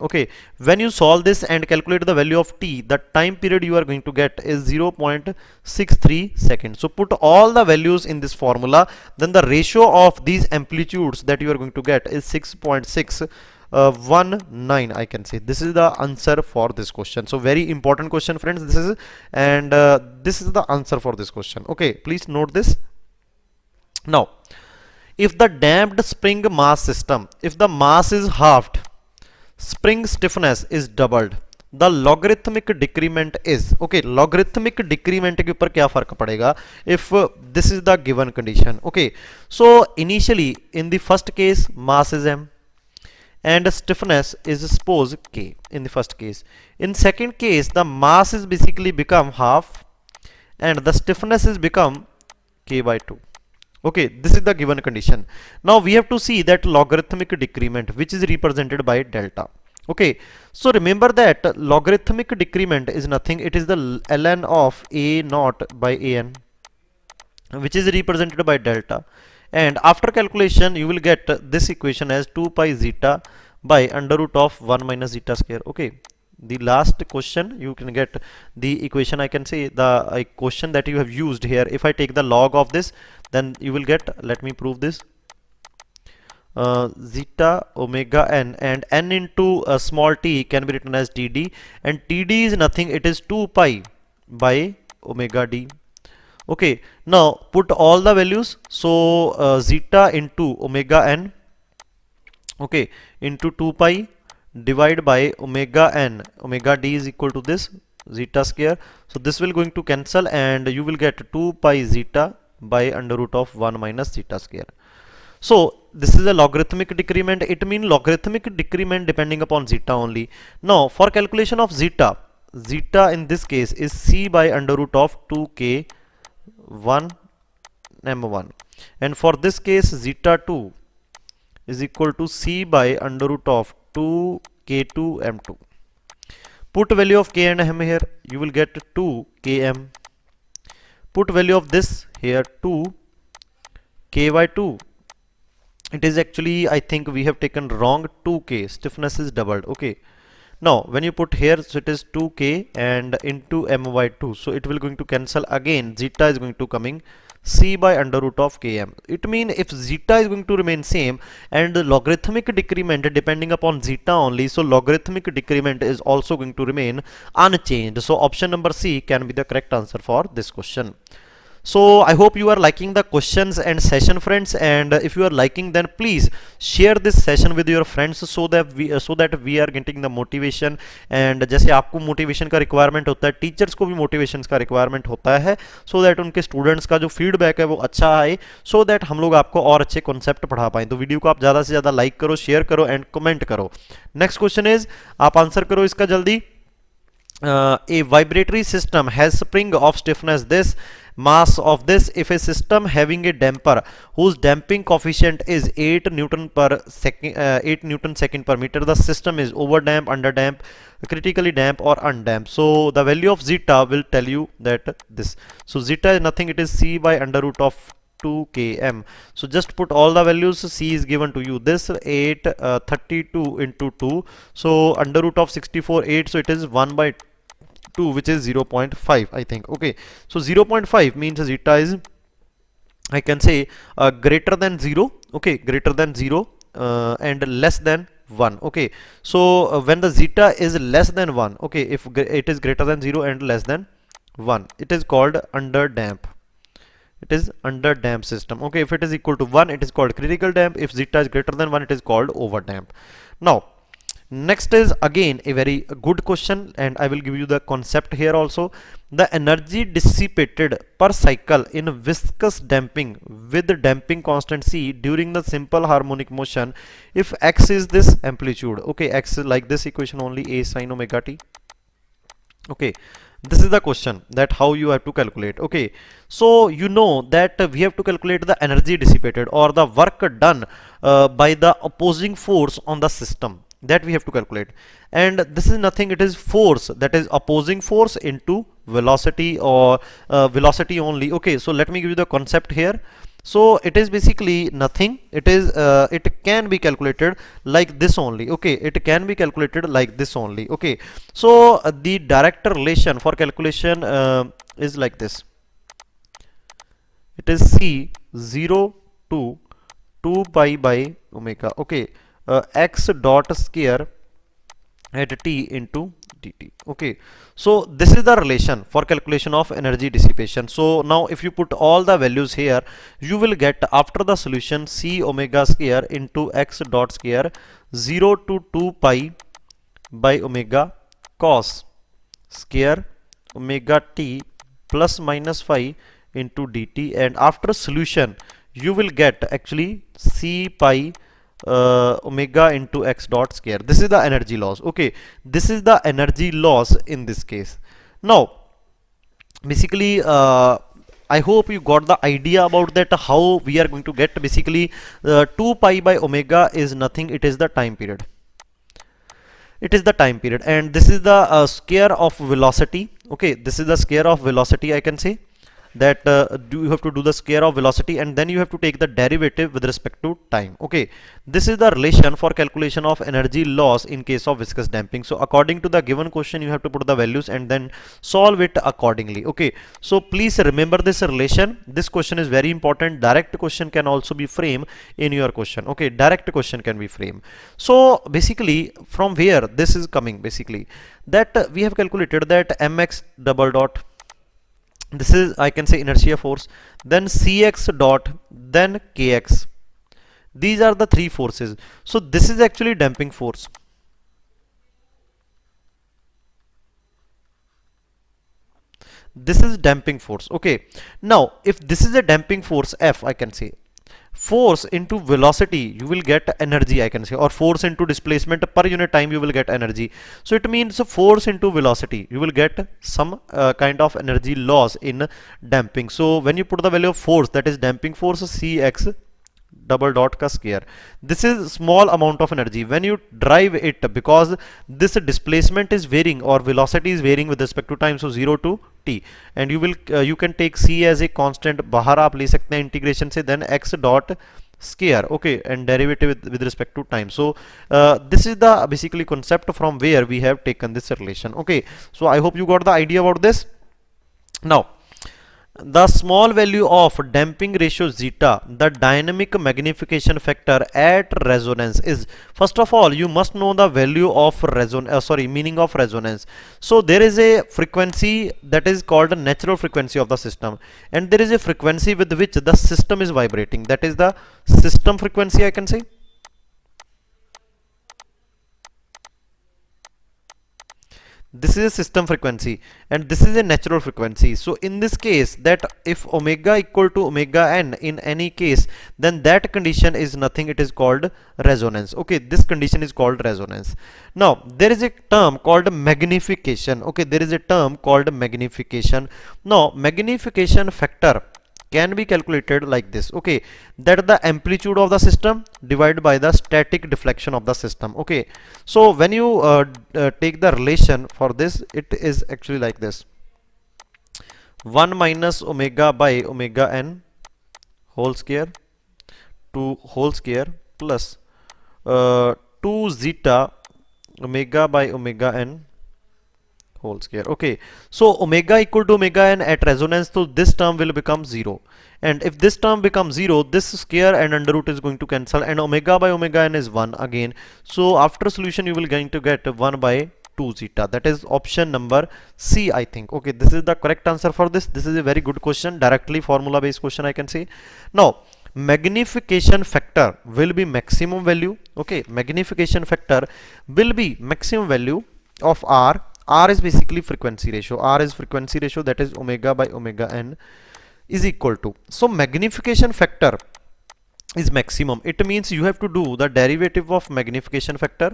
okay, when you solve this and calculate the value of t, the time period you are going to get is 0.63 seconds. So put all the values in this formula, then the ratio of these amplitudes that you are going to get is 6.619. I can say this is the answer for this question. So very important question, friends, this is, and this is the answer for this question. Okay, please note this. Now if the damped spring mass system, if the mass is halved, spring stiffness is doubled, the logarithmic decrement is, okay, logarithmic decrement के ऊपर क्या फर्क पड़ेगा if this is the given condition. Okay, so initially in the first case mass is m and stiffness is suppose k in the first case. In second case the mass is basically become half and the stiffness is become k by 2. Okay, this is the given condition. Now we have to see that logarithmic decrement which is represented by delta. Okay, so remember that logarithmic decrement is nothing, it is the ln of a naught by an, which is represented by delta, and after calculation you will get this equation as 2 pi zeta by under root of 1 minus zeta square. Okay, the last question you can get the equation, I can say the question that you have used here. If I take the log of this, then you will get, let me prove this, zeta omega n, and n into small t can be written as td, and td is nothing, it is 2 pi by omega d. Okay, now put all the values. So zeta into omega n, okay, into 2 pi divide by omega n, omega d is equal to this zeta square. So this will going to cancel and you will get 2 pi zeta by under root of 1 minus zeta square. So this is a logarithmic decrement, it means logarithmic decrement depending upon zeta only. Now for calculation of zeta, zeta in this case is c by under root of 2k 1 m1, and for this case zeta 2 is equal to c by under root of 2 k2 m2. Put value of k and m here, you will get 2 km. Put value of this here 2 k by 2. It is actually, I think we have taken wrong 2k, stiffness is doubled. Okay, now when you put here, so it is 2k and into m by 2, so it will going to cancel again, zeta is going to coming c by under root of km. It means if zeta is going to remain same and the logarithmic decrement depending upon zeta only, so logarithmic decrement is also going to remain unchanged. So option number C can be the correct answer for this question. So I hope you are liking the questions and session, friends, and if you are liking, then please share this session with your friends so that we are getting the motivation. And जैसे आपको motivation का requirement होता है, teachers को भी motivation का requirement होता है, so that उनके students का जो feedback है वो अच्छा आए, so that हम लोग आपको और अच्छे concept पढ़ा पाएं. तो वीडियो को आप ज़्यादा से ज़्यादा like करो, share करो and comment करो. Next question is, आप आंसर करो इसका जल्दी. A vibratory system has spring of stiffness this, mass of this, if a system having a damper whose damping coefficient is 8 Newton per second 8 Newton second per meter, the system is overdamp, underdamp, critically damp or undamp. So the value of zeta will tell you that this. So zeta is nothing, it is c by under root of 2 km. So just put all the values. C is given to you this 8 32 into 2, so under root of 64 8, so it is 1 by 2, which is 0.5, I think. Okay, so 0.5 means zeta is, I can say, greater than 0. Okay, greater than 0 and less than 1. Okay, so when the zeta is less than 1, okay, if it is greater than 0 and less than 1, it is called underdamp. It is under damp system. Okay, if it is equal to 1, it is called critical damp. If zeta is greater than 1, it is called over damp. Now next is again a very good question, and I will give you the concept here also. The energy dissipated per cycle in viscous damping with the damping constant c during the simple harmonic motion, if x is this amplitude. Okay, x is like this equation only, a sin omega t. Okay, this is the question, that how you have to calculate. Okay, so you know that we have to calculate the energy dissipated or the work done by the opposing force on the system, that we have to calculate. And this is nothing, it is force, that is opposing force into velocity, or velocity only. Okay, so let me give you the concept here. So it is basically nothing, it is it can be calculated like this only. Okay, it can be calculated like this only. Okay, so the direct relation for calculation is like this. It is c 0 to 2 pi by omega. Okay, x dot square at t into dt. Okay, so this is the relation for calculation of energy dissipation. So now if you put all the values here, you will get after the solution c omega square into x dot square 0 to 2 pi by omega cos square omega t plus minus phi into dt, and after solution you will get actually c pi omega into x dot square. This is the energy loss. Okay, this is the energy loss in this case. Now basically I hope you got the idea about that, how we are going to get. Basically 2 pi by omega is nothing, it is the time period. It is the time period, and this is the square of velocity. Okay, this is the square of velocity, I can say that you have to do the square of velocity, and then you have to take the derivative with respect to time. Okay, this is the relation for calculation of energy loss in case of viscous damping. So according to the given question, you have to put the values and then solve it accordingly. Okay, so please remember this relation. This question is very important. Direct question can also be framed in your question. Okay, direct question can be framed. So basically from where this is coming, basically that we have calculated that mx double dot, this is I can say inertia force, then cx dot, then kx. These are the three forces. So this is actually damping force. This is damping force. Okay, now if this is a damping force F, I can say force into velocity, you will get energy, I can say, or force into displacement per unit time, you will get energy. So it means force into velocity, you will get some kind of energy loss in damping. So when you put the value of force, that is damping force cx double dot ka square, this is small amount of energy. When you drive it, because this displacement is varying or velocity is varying with respect to time, so 0 to t, and you will you can take c as a constant, bahar aap le sakte hain integration se, then x dot square. Okay, and derivative with respect to time. So this is the basically concept from where we have taken this relation. Okay, so I hope you got the idea about this. Now the small value of damping ratio zeta, the dynamic magnification factor at resonance is, first of all you must know the value of meaning of resonance. So there is a frequency that is called natural frequency of the system, and there is a frequency with which the system is vibrating, that is the system frequency, I can say. This is a system frequency and this is a natural frequency. So in this case, that if omega equal to omega n in any case, then that condition is nothing, it is called resonance. Okay, this condition is called resonance. Now there is a term called magnification. Okay, there is a term called magnification. Now magnification factor can be calculated like this. Okay, that the amplitude of the system divided by the static deflection of the system. Okay, so when you take the relation for this, it is actually like this: 1 minus omega by omega n whole square to whole square plus 2 zeta omega by omega n whole square. Okay, so omega equal to omega n at resonance, so this term will become 0, and if this term becomes 0, this square and under root is going to cancel, and omega by omega n is 1 again. So after solution you will going to get 1 by 2 zeta. That is option number C, I think. Okay, this is the correct answer for this. This is a very good question, directly formula based question, I can say. Now magnification factor will be maximum value. Okay, magnification factor will be maximum value of R. R is basically frequency ratio. R is frequency ratio, that is omega by omega n is equal to. So magnification factor is maximum. It means you have to do the derivative of magnification factor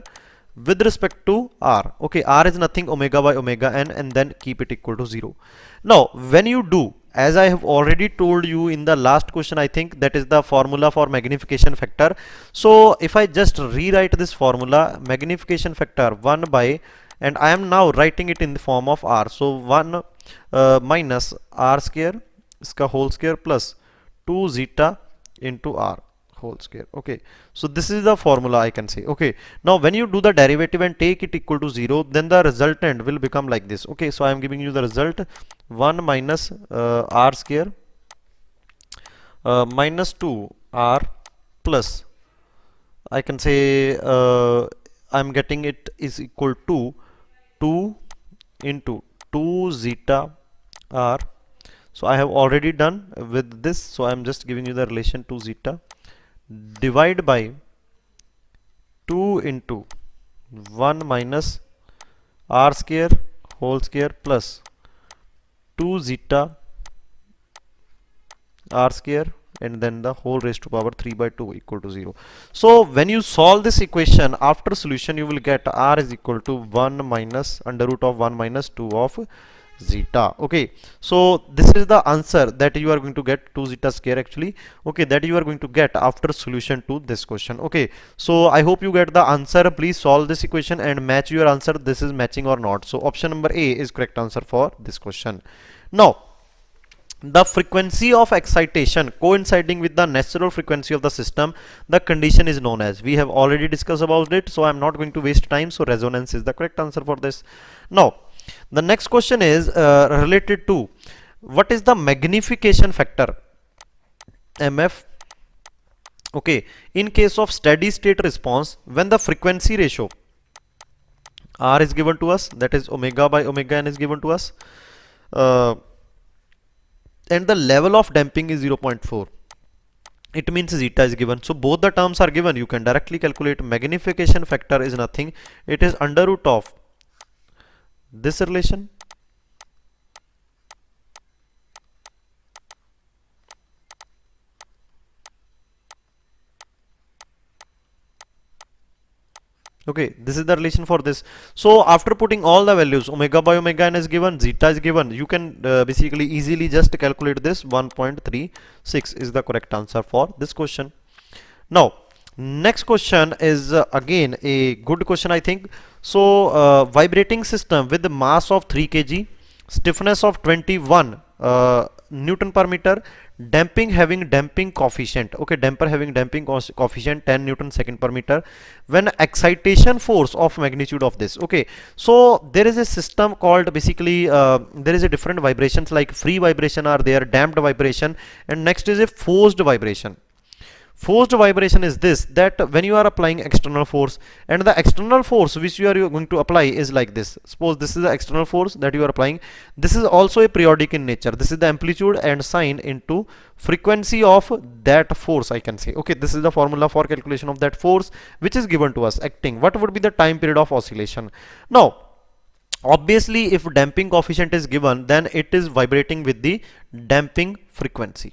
with respect to R. Okay, R is nothing, omega by omega n, and then keep it equal to 0. Now when you do, as I have already told you in the last question, I think that is the formula for magnification factor. So if I just rewrite this formula, magnification factor 1 by, and I am now writing it in the form of R. So 1 minus R square iska whole square plus 2 zeta into R whole square. Okay, so this is the formula, I can say. Okay, now when you do the derivative and take it equal to 0, then the resultant will become like this. Okay, so I am giving you the result 1 minus R square minus 2 R plus, I can say I am getting it is equal to 2 into 2 zeta R. So I have already done with this, so I am just giving you the relation 2 zeta divide by 2 into 1 minus R square whole square plus 2 zeta R square, and then the whole raised to power 3 by 2 equal to 0. So when you solve this equation, after solution you will get R is equal to 1 minus under root of 1 minus 2 of zeta. Okay, so this is the answer that you are going to get, 2 zeta square actually. Okay, that you are going to get after solution to this question. Okay, so I hope you get the answer. Please solve this equation and match your answer. This is matching or not. So option number A is correct answer for this question. Now the frequency of excitation coinciding with the natural frequency of the system, the condition is known as, we have already discussed about it, so I am not going to waste time. So resonance is the correct answer for this. Now the next question is related to what is the magnification factor MF. Okay, in case of steady state response, when the frequency ratio R is given to us, that is omega by omega n is given to us, and the level of damping is 0.4, it means zeta is given. So both the terms are given, you can directly calculate. Magnification factor is nothing, it is under root of this relation okay, this is the relation for this. So after putting all the values, omega by omega n is given, zeta is given, you can basically easily just calculate this. 1.36 is the correct answer for this question. Now next question is again a good question, I think. So vibrating system with the mass of 3 kg, stiffness of 21 Newton per meter, damping having damping coefficient, okay, damper having damping coefficient 10 Newton second per meter, when excitation force of magnitude of this. Okay, so there is a system called basically there is a different vibrations, like free vibration are there, damped vibration, and next is a forced vibration. Forced vibration is this, that when you are applying external force, and the external force which you are going to apply is like this. Suppose this is the external force that you are applying, this is also a periodic in nature, this is the amplitude and sine into frequency of that force, I can say. Okay, this is the formula for calculation of that force which is given to us acting. What would be the time period of oscillation? Now obviously if damping coefficient is given, then it is vibrating with the damping frequency,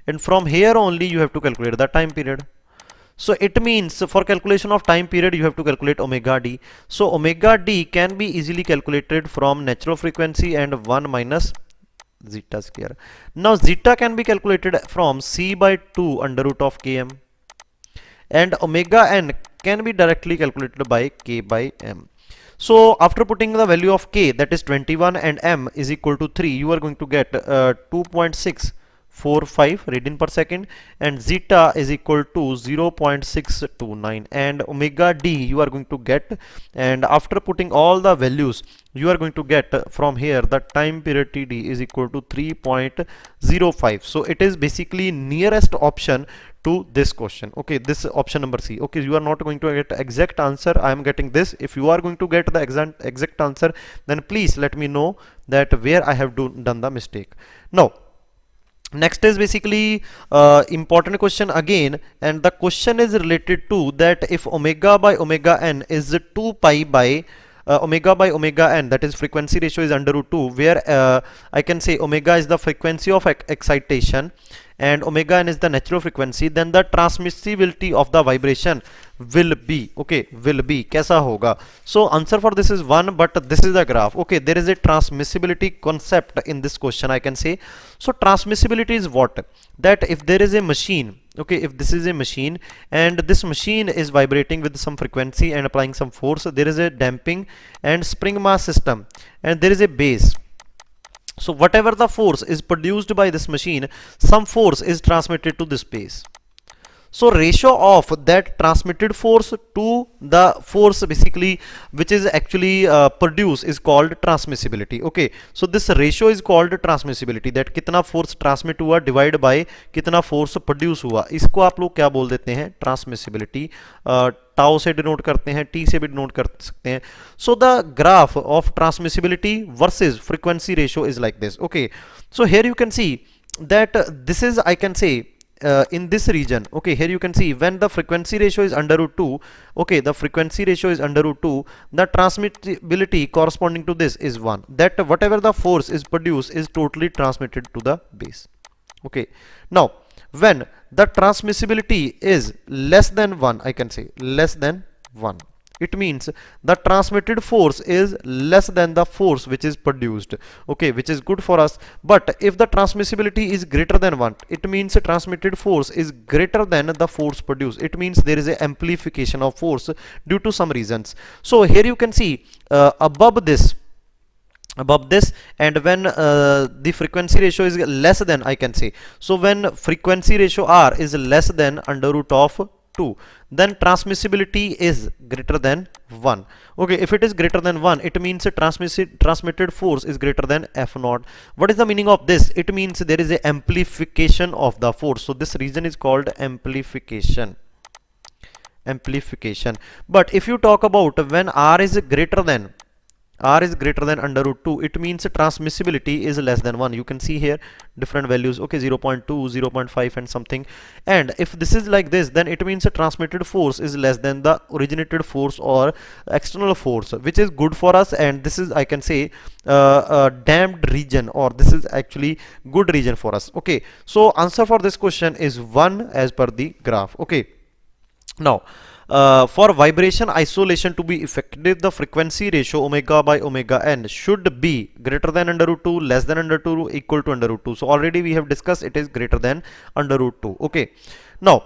and from here only you have to calculate the time period. So it means for calculation of time period you have to calculate omega d. So omega d can be easily calculated from natural frequency and 1 minus zeta square. Now zeta can be calculated from c by 2 under root of km, and omega n can be directly calculated by k by m. So after putting the value of k, that is 21, and m is equal to 3, you are going to get 2.645 radian per second, and zeta is equal to 0.629, and omega d you are going to get, and after putting all the values you are going to get from here the time period td is equal to 3.05. so it is basically nearest option to this question. Okay, this option number C. Okay, you are not going to get exact answer. I am getting this. If you are going to get the exact answer, then please let me know that where I have done the mistake. Now next is basically important question again, and the question is related to that if omega by omega n is 2 pi by omega by omega n, that is frequency ratio is under root 2, where I can say omega is the frequency of excitation and omega n is the natural frequency, then the transmissibility of the vibration will be, okay, will be kaisa hoga. So answer for this is 1, but this is the graph. Okay, there is a transmissibility concept in this question, I can say. So transmissibility is what? That if there is a machine, okay, if this is a machine and this machine is vibrating with some frequency and applying some force, there is a damping and spring mass system and there is a base. So whatever the force is produced by this machine, some force is transmitted to this base. So ratio of that transmitted force to the force basically which is actually produced is called transmissibility. Okay, so this ratio is called transmissibility, that कितना force transmit हुआ divided by कितना force produce हुआ, इसको आप लोग क्या बोल देते हैं? Transmissibility. टाउ से डिनोट करते हैं, टी से भी डिनोट कर सकते हैं. So the graph of transmissibility versus frequency ratio is like this. Okay, so here you can C that this is, I can say, in this region. Okay, here you can see when the frequency ratio is under root 2, okay, the frequency ratio is under root 2, the transmissibility corresponding to this is 1, that whatever the force is produced is totally transmitted to the base. Okay, now when the transmissibility is less than 1, I can say less than 1, it means the transmitted force is less than the force which is produced, okay, which is good for us. But if the transmissibility is greater than 1, it means the transmitted force is greater than the force produced. It means there is a amplification of force due to some reasons. So here you can see above this, and when the frequency ratio is less than, I can say, so when frequency ratio R is less than under root of 2, then transmissibility is greater than 1. Okay, if it is greater than 1, it means a transmitted force is greater than F0. What is the meaning of this? It means there is a amplification of the force. So this region is called amplification. But if you talk about when R is greater than under root 2, it means transmissibility is less than 1. You can see here different values, okay, 0.2, 0.5 and something. And if this is like this, then it means a transmitted force is less than the originated force or external force, which is good for us. And this is, I can say, a damped region, or this is actually good region for us. Okay, so answer for this question is 1 as per the graph. Okay, now for vibration isolation to be effective, the frequency ratio omega by omega n should be greater than under root 2, less than under 2, equal to under root 2. So already we have discussed it is greater than under root 2. Okay, now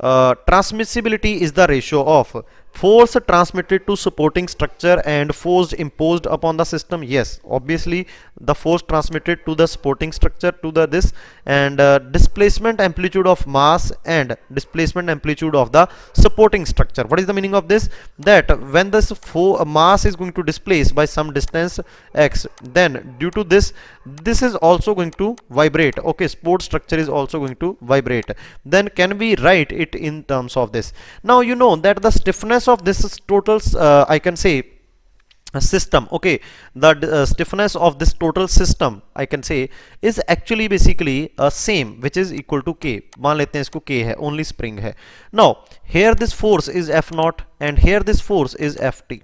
transmissibility is the ratio of force transmitted to supporting structure and force imposed upon the system. Yes, obviously the force transmitted to the supporting structure to the this, and displacement amplitude of mass and displacement amplitude of the supporting structure. What is the meaning of this? That when this mass is going to displace by some distance x, then due to this is also going to vibrate. Okay, support structure is also going to vibrate. Then can we write it in terms of this? Now you know that the stiffness of this total I can say system, okay, the stiffness of this total system, I can say, is actually basically same, which is equal to k. मान लेते हैं इसको k है, only spring है. Now here this force is F0 and here this force is Ft.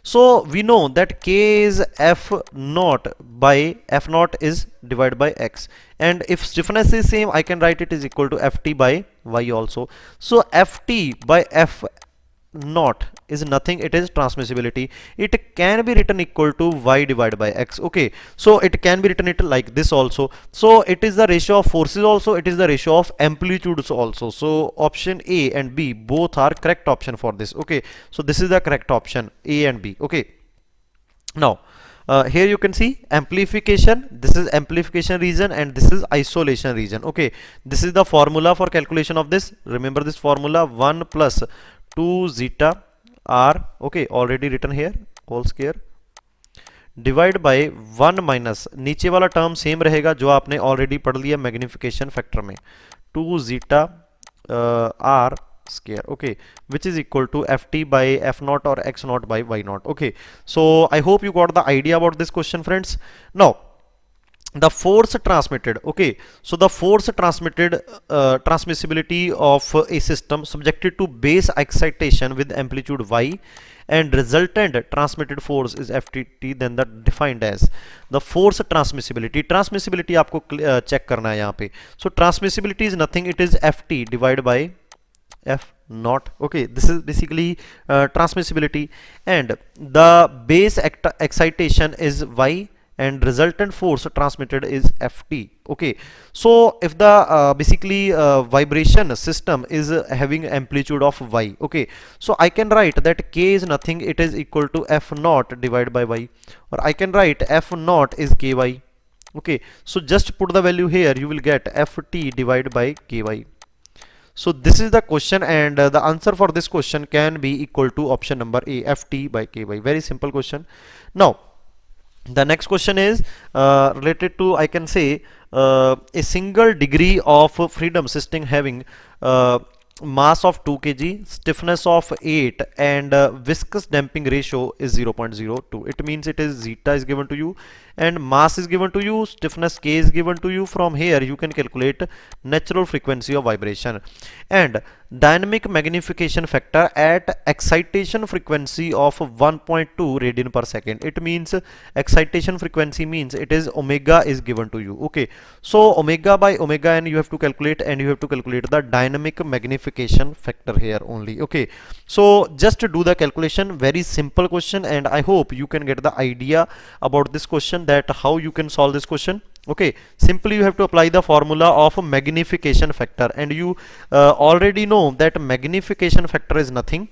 So we know that k is F0 by F0 is divided by x, and if stiffness is same, I can write it is equal to Ft by y also. So Ft by F0 is nothing, it is transmissibility. It can be written equal to y divided by x. Okay, so it can be written it like this also. So it is the ratio of forces also, it is the ratio of amplitudes also. So option A and B both are correct option for this. Okay, so this is the correct option, A and B. Okay, now here you can see amplification. This is amplification region and this is isolation region. Okay, this is the formula for calculation of this. Remember this formula, 1 plus 2 zeta r, okay, already written here, whole square, divide by 1 minus नीचे वाला term same रहेगा जो आपने already पढ़ लिया magnification factor में, 2 zeta r square, okay, which is equal to ft by f naught or x naught by y naught. Okay, so I hope you got the idea about this question, friends. Now the force transmitted, okay, so the force transmitted, transmissibility of a system subjected to base excitation with amplitude y and resultant transmitted force is ft, then that defined as the force transmissibility. Transmissibility आपको check करना है यहाँ पे. So transmissibility is nothing, it is ft divided by f naught. Okay, this is basically transmissibility, and the base excitation is y and resultant force transmitted is ft. Okay, so if the basically vibration system is having amplitude of y, okay, so I can write that k is nothing, it is equal to f naught divided by y, or I can write f naught is ky. Okay, so just put the value here, you will get ft divided by ky. So this is the question, and the answer for this question can be equal to option number A, ft by ky. Very simple question. Now the next question is related to, I can say, a single degree of freedom system having mass of 2 kg, stiffness of 8, and viscous damping ratio is 0.02. It means it is zeta is given to you and mass is given to you, stiffness k is given to you. From here you can calculate natural frequency of vibration and dynamic magnification factor at excitation frequency of 1.2 radian per second. It means excitation frequency means it is omega is given to you. Okay, so omega by omega n you have to calculate, and you have to calculate the dynamic magnification factor here only. Okay, so just to do the calculation, very simple question, and I hope you can get the idea about this question, that how you can solve this question. Okay, simply you have to apply the formula of magnification factor, and you already know that magnification factor is nothing.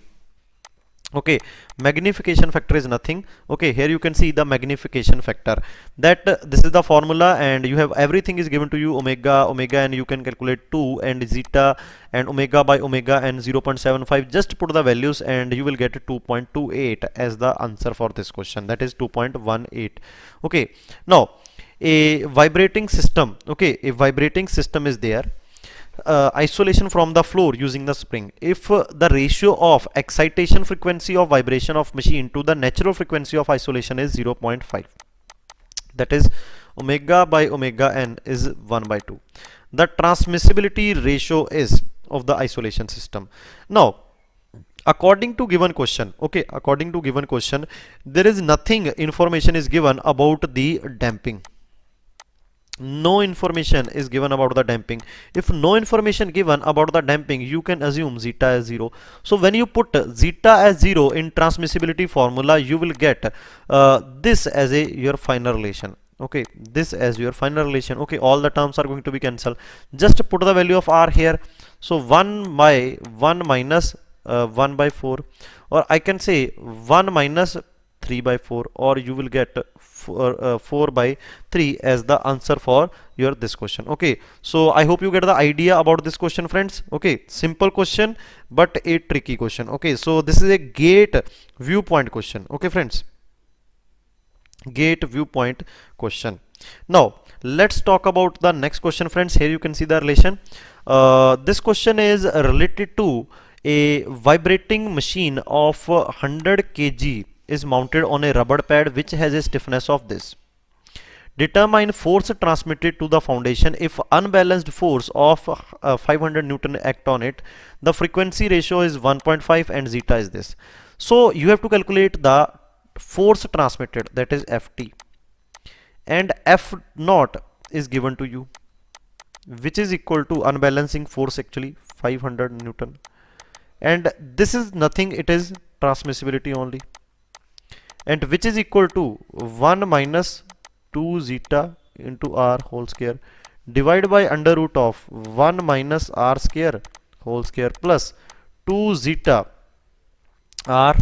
Okay, magnification factor is nothing. Okay, here you can see the magnification factor, that this is the formula, and you have everything is given to you, omega, and you can calculate 2 and zeta and omega by omega and 0.75. just put the values and you will get 2.28 as the answer for this question, that is 2.18. Okay, now a vibrating system, okay, a vibrating system is there, isolation from the floor using the spring. If the ratio of excitation frequency of vibration of machine to the natural frequency of isolation is 0.5, that is omega by omega n is 1 by 2. The transmissibility ratio is of the isolation system. Now according to given question, okay, according to given question, there is nothing information is given about the damping. No information is given about the damping. If no information given about the damping, you can assume zeta as 0. So when you put zeta as 0 in transmissibility formula, you will get this as a your final relation. Okay, this as your final relation. Okay, all the terms are going to be cancelled. Just put the value of r here. So 1 by 1 minus 1 by 4, or I can say 1 minus 3 by 4, or you will get 4 by 3 as the answer for your this question. Okay, so I hope you get the idea about this question, friends. Okay, simple question but a tricky question. Okay, so this is a GATE viewpoint question. Okay, friends, GATE viewpoint question. Now let's talk about the next question, friends. Here you can see the relation. This question is related to a vibrating machine of 100 kg is mounted on a rubber pad which has a stiffness of this. Determine force transmitted to the foundation if unbalanced force of 500 Newton act on it. The frequency ratio is 1.5 and zeta is this. So you have to calculate the force transmitted, that is Ft, and F naught is given to you, which is equal to unbalancing force, actually 500 Newton, and this is nothing, it is transmissibility only, and which is equal to 1 minus 2 zeta into r whole square divided by under root of 1 minus r square whole square plus 2 zeta r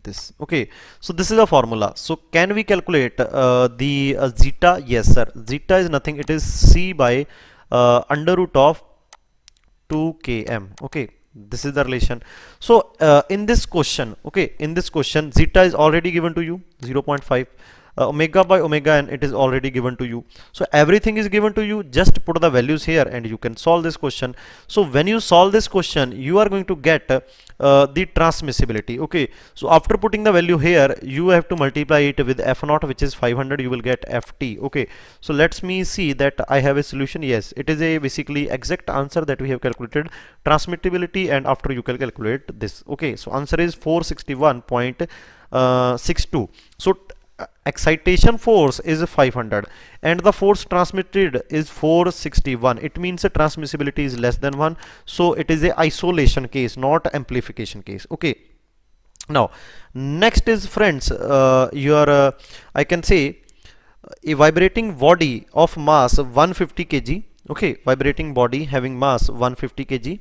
this. Okay, so this is the formula. So can we calculate the zeta? Yes sir, zeta is nothing, it is c by under root of 2 km. Okay, this is the relation. So in this question, okay, in this question zeta is already given to you 0.5, omega by omega n, it is already given to you. So everything is given to you, just put the values here and you can solve this question. So when you solve this question, you are going to get the transmissibility. Okay, so after putting the value here, you have to multiply it with f naught, which is 500, you will get ft. Okay, so let's me see that I have a solution. Yes, it is a basically exact answer that we have calculated transmissibility, and after you can calculate this. Okay, so answer is 461.62. So excitation force is 500 and the force transmitted is 461. It means the transmissibility is less than 1. So it is a isolation case, not amplification case. Okay, now next is, friends, I can say a vibrating body of mass 150 kg. Okay, vibrating body having mass 150 kg.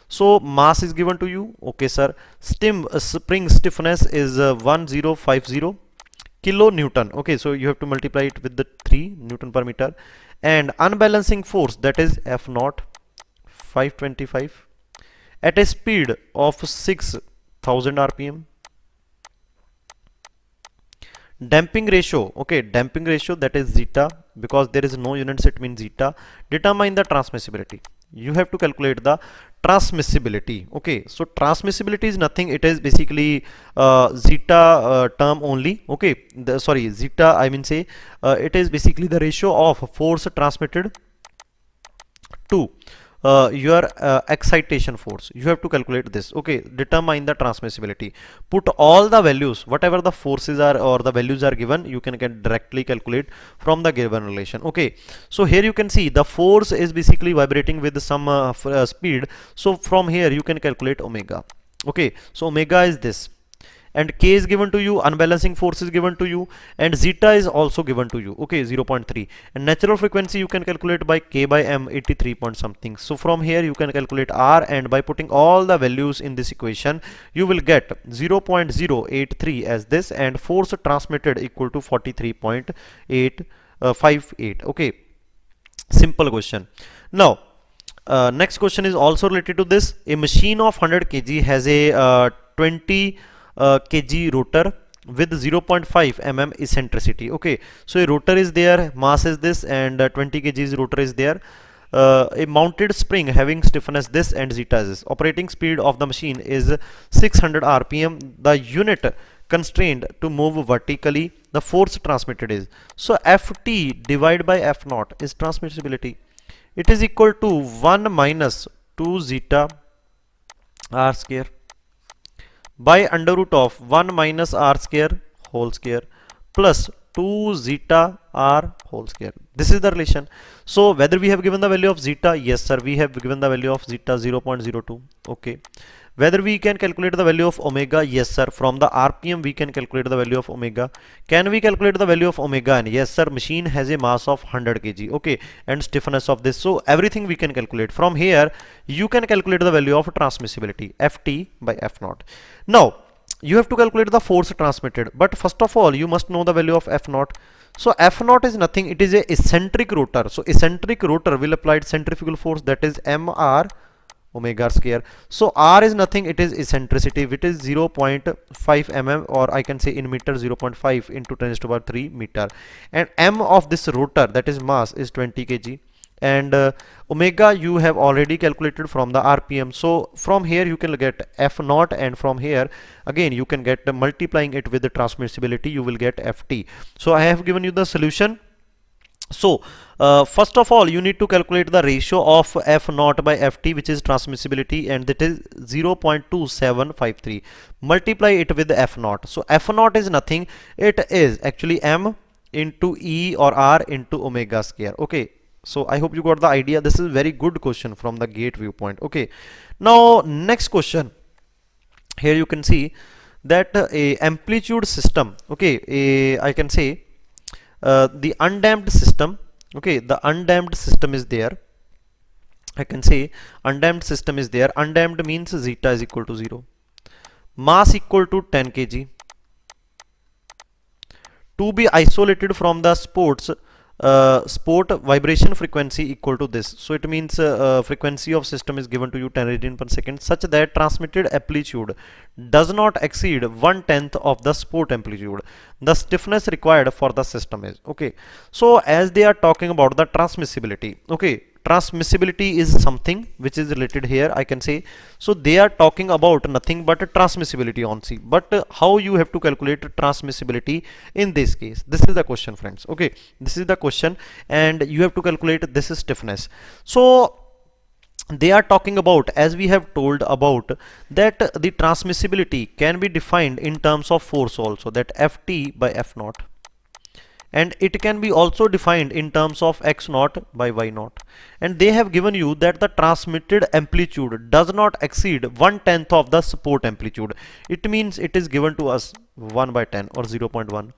So mass is given to you. Okay sir, spring stiffness is 1050 kilonewton. Okay, so you have to multiply it with the 3 Newton per meter, and unbalancing force, that is F naught 525 at a speed of 6000 rpm. Damping ratio, okay, damping ratio, that is zeta, because there is no units, it means zeta. Determine the transmissibility. You have to calculate the transmissibility. Okay, so transmissibility is nothing, it is basically zeta term only. Okay, sorry, zeta, I mean say it is basically the ratio of force transmitted to your excitation force. You have to calculate this. Okay, determine the transmissibility. Put all the values, whatever the forces are or the values are given, you can directly calculate from the given relation. Okay, so here you can see the force is basically vibrating with some speed. So from here you can calculate omega. Okay, so omega is this, and k is given to you, unbalancing force is given to you, and zeta is also given to you. Okay, 0.3, and natural frequency you can calculate by k by m 83 point something. So from here you can calculate r, and by putting all the values in this equation you will get 0.083 as this, and force transmitted equal to 43.858. Okay, simple question. Now next question is also related to this. A machine of 100 kg has a 20 kg rotor with 0.5 mm eccentricity. Okay, so a rotor is there, mass is this, and 20 kg rotor is there. A mounted spring having stiffness this and zeta is this. Operating speed of the machine is 600 rpm. The unit constrained to move vertically. The force transmitted is, so ft divided by f naught is transmissibility. It is equal to 1 minus 2 zeta r square by under root of 1 minus r square whole square plus 2 zeta r whole square. This is the relation. So whether we have given the value of zeta, yes sir, we have given the value of zeta 0.02. okay, whether we can calculate the value of omega, yes sir, from the rpm we can calculate the value of omega. Can we calculate the value of omega? And yes sir, machine has a mass of 100 kg. Okay, and stiffness of this, so everything we can calculate. From here you can calculate the value of transmissibility, ft by f naught. Now you have to calculate the force transmitted, but first of all you must know the value of f naught. So f naught is nothing, it is a eccentric rotor. So eccentric rotor will apply centrifugal force, that is mr omega square. So r is nothing, it is eccentricity, which is 0.5 mm, or I can say in meter 0.5 into 10 to the power 3 meter, and m of this rotor, that is mass, is 20 kg, and omega you have already calculated from the rpm. So from here you can get f naught, and from here again you can get multiplying it with the transmissibility, you will get ft. So I have given you the solution. So first of all you need to calculate the ratio of f naught by ft, which is transmissibility, and that is 0.2753. multiply it with f naught. So f naught is nothing, it is actually m into e or r into omega square. Okay, so I hope you got the idea. This is very good question from the GATE viewpoint. Okay, now next question. Here you can see that a amplitude system, okay, I can say the undamped system. Okay, the undamped system is there. I can say undamped system is there. Undamped means zeta is equal to 0. Mass equal to 10 kg. To be isolated from the sports sport vibration frequency equal to this. So it means frequency of system is given to you 10 radian per second such that transmitted amplitude does not exceed 1/10 of the sport amplitude. The stiffness required for the system is okay. So as they are talking about the transmissibility, okay, transmissibility is something which is related here, I can say. So they are talking about nothing but transmissibility on C, but how you have to calculate transmissibility in this case, this is the question, friends. Okay, this is the question, and you have to calculate this stiffness. So they are talking about, as we have told about, that the transmissibility can be defined in terms of force also, that Ft by F naught, and it can be also defined in terms of x naught by y naught, and they have given you that the transmitted amplitude does not exceed 1/10 of the support amplitude. It means it is given to us 1 by 10 or 0.1.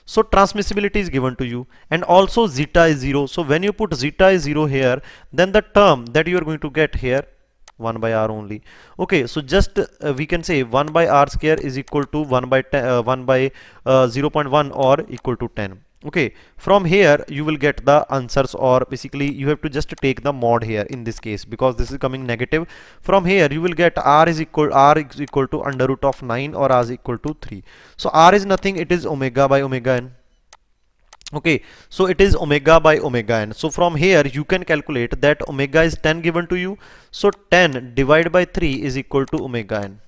So transmissibility is given to you, and also zeta is 0. So when you put zeta is 0 here, then the term that you are going to get here 1 by r only. Okay, so just we can say 1 by r square is equal to 1 by 10, 1 by 0.1 or equal to 10. Okay, from here you will get the answers, or basically you have to just take the mod here in this case because this is coming negative. From here you will get r is equal to under root of 9 or r is equal to 3. So r is nothing, it is omega by omega n. Okay, so it is omega by omega n. So from here you can calculate that omega is 10 given to you, so 10 divided by 3 is equal to omega n.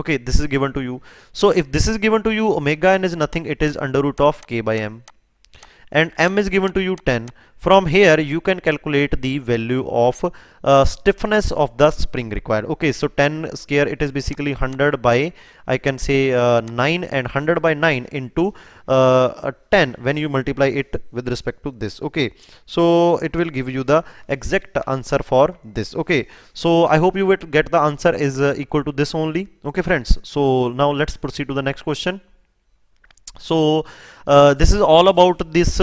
Okay, this is given to you. So if this is given to you, omega n is nothing, it is under root of k by m, and m is given to you 10. From here you can calculate the value of stiffness of the spring required. Okay, so 10 square, it is basically 100 by, I can say 9, and 100 by 9 into 10 when you multiply it with respect to this. Okay, so it will give you the exact answer for this. Okay, so I hope you will get the answer is equal to this only. Okay friends, so now let's proceed to the next question. So this is all about this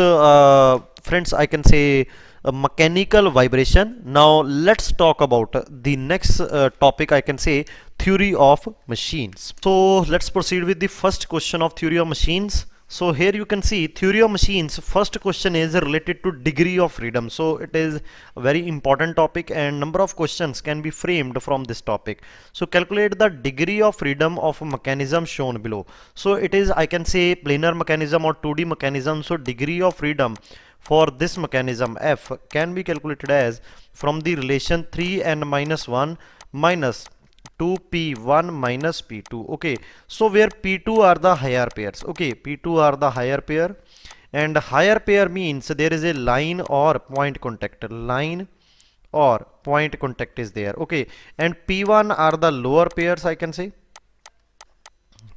friends, I can say mechanical vibration. Now let's talk about the next topic, I can say theory of machines. So let's proceed with the first question of theory of machines. So here you can see theory of machines, first question is related to degree of freedom. So it is a very important topic and number of questions can be framed from this topic. So calculate the degree of freedom of a mechanism shown below. So it is, I can say, planar mechanism or 2D mechanism. So degree of freedom for this mechanism F can be calculated as from the relation 3n minus 1 minus 2p1 minus p2. Okay, so where p2 are the higher pairs. Okay, p2 are the higher pair, and higher pair means there is a line or point contact, line or point contact is there. Okay, and p1 are the lower pairs, I can say.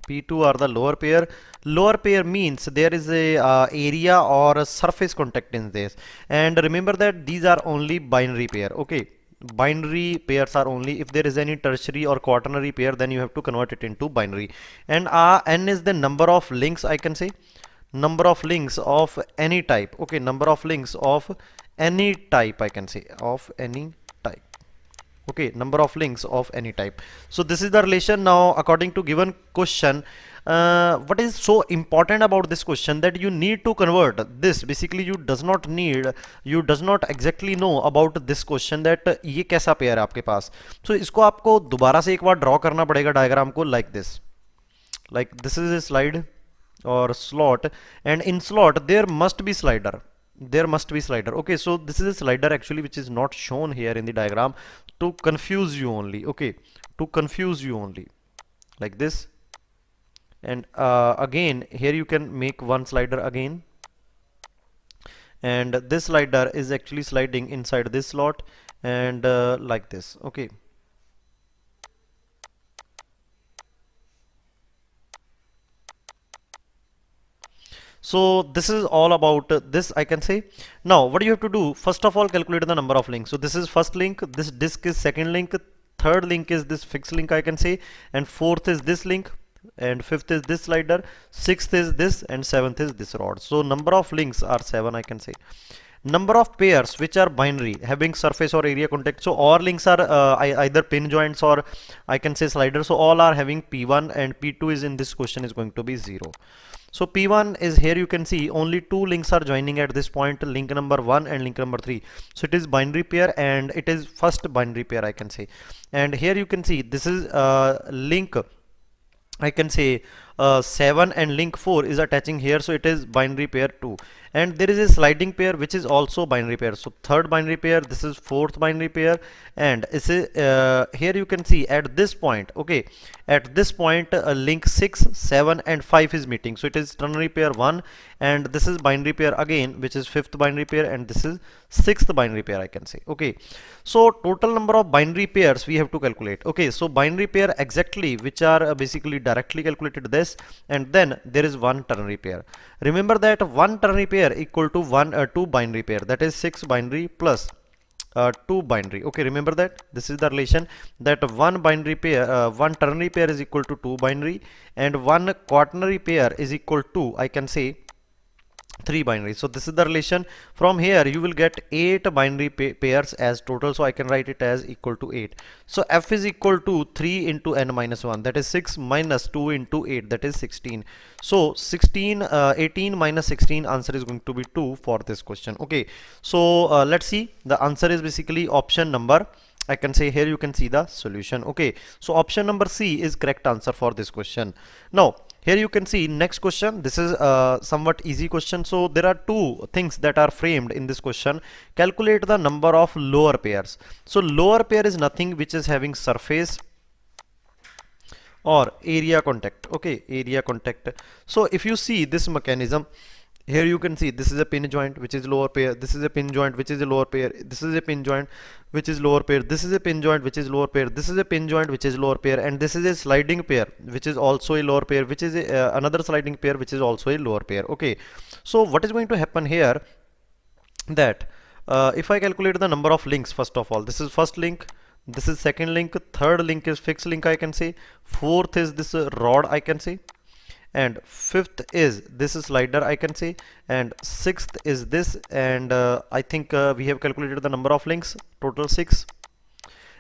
P2 are the lower pair. Lower pair means there is a area or a surface contact in this, and remember that these are only binary pair. Okay, binary pairs are only, if there is any tertiary or quaternary pair, then you have to convert it into binary. And n is the number of links, I can say, number of links of any type. Okay, number of links of any type, I can say, of any type. Okay, number of links of any type. So this is the relation. Now according to given question, what is so important about this question, that you need to convert this. Basically you does not exactly know about this question that ये कैसा pair है आपके पास. So इसको आपको दोबारा से एक बार draw करना पड़ेगा डायग्राम को like this. Like this is a slide or slot, and in slot there must be slider. There must be slider. Okay, so this is a slider actually which is not shown here in the diagram to confuse you only. Okay, to confuse you only, like this. And again here you can make one slider again, and this slider is actually sliding inside this slot, and like this. Okay, so this is all about this, I can say. Now what you have to do, first of all calculate the number of links. So this is first link, this disk is second link, third link is this fixed link, I can say, and fourth is this link, and fifth is this slider, sixth is this, and seventh is this rod. So number of links are 7, I can say. Number of pairs which are binary having surface or area contact. So all links are either pin joints or I can say sliders. So all are having P1 and P2 is in this question is going to be 0. So P1 is here, you can see only two links are joining at this point, link number 1 and link number 3. So it is binary pair and it is first binary pair I can say. And here you can see this is link I can say 7 and link 4 is attaching here, so it is binary pair 2. And there is a sliding pair which is also binary pair. So third binary pair, this is fourth binary pair, and here you can see at this point, okay, at this point link 6, 7 and 5 is meeting. So it is ternary pair 1, and this is binary pair again, which is fifth binary pair, and this is sixth binary pair I can say. Okay, so total number of binary pairs we have to calculate. Okay, so binary pair exactly which are basically directly calculated this, and then there is one ternary pair. Remember that one ternary pair equal to two binary pair, that is 6 binary plus 2 binary. Okay, remember that this is the relation, that one binary pair, one ternary pair is equal to 2 binary, and one quaternary pair is equal to I can say 3 binary. So this is the relation. From here you will get 8 binary pairs as total, so I can write it as equal to 8. So f is equal to 3 into n minus 1, that is 6 minus 2 into 8, that is 16. So 18 minus 16, answer is going to be 2 for this question. Okay, so let's see, the answer is basically option number, I can say here you can see the solution. Okay, so option number C is correct answer for this question. Now here you can see next question. This is somewhat easy question. So there are two things that are framed in this question. Calculate the number of lower pairs. So lower pair is nothing which is having surface or area contact. Okay, area contact. So if you see this mechanism, here you can see this is a pin joint which is lower pair, this is a pin joint which is a lower pair, this is a pin joint which is lower pair, this is a pin joint which is lower pair, this is a pin joint which is lower pair, and this is a sliding pair which is also a lower pair, which is another sliding pair which is also a lower pair. Okay, so what is going to happen here, that if I calculate the number of links, first of all, this is first link, this is second link, third link is fixed link I can say, fourth is this rod I can say, and fifth is this slider I can say, and sixth is this, and I think we have calculated the number of links, total 6.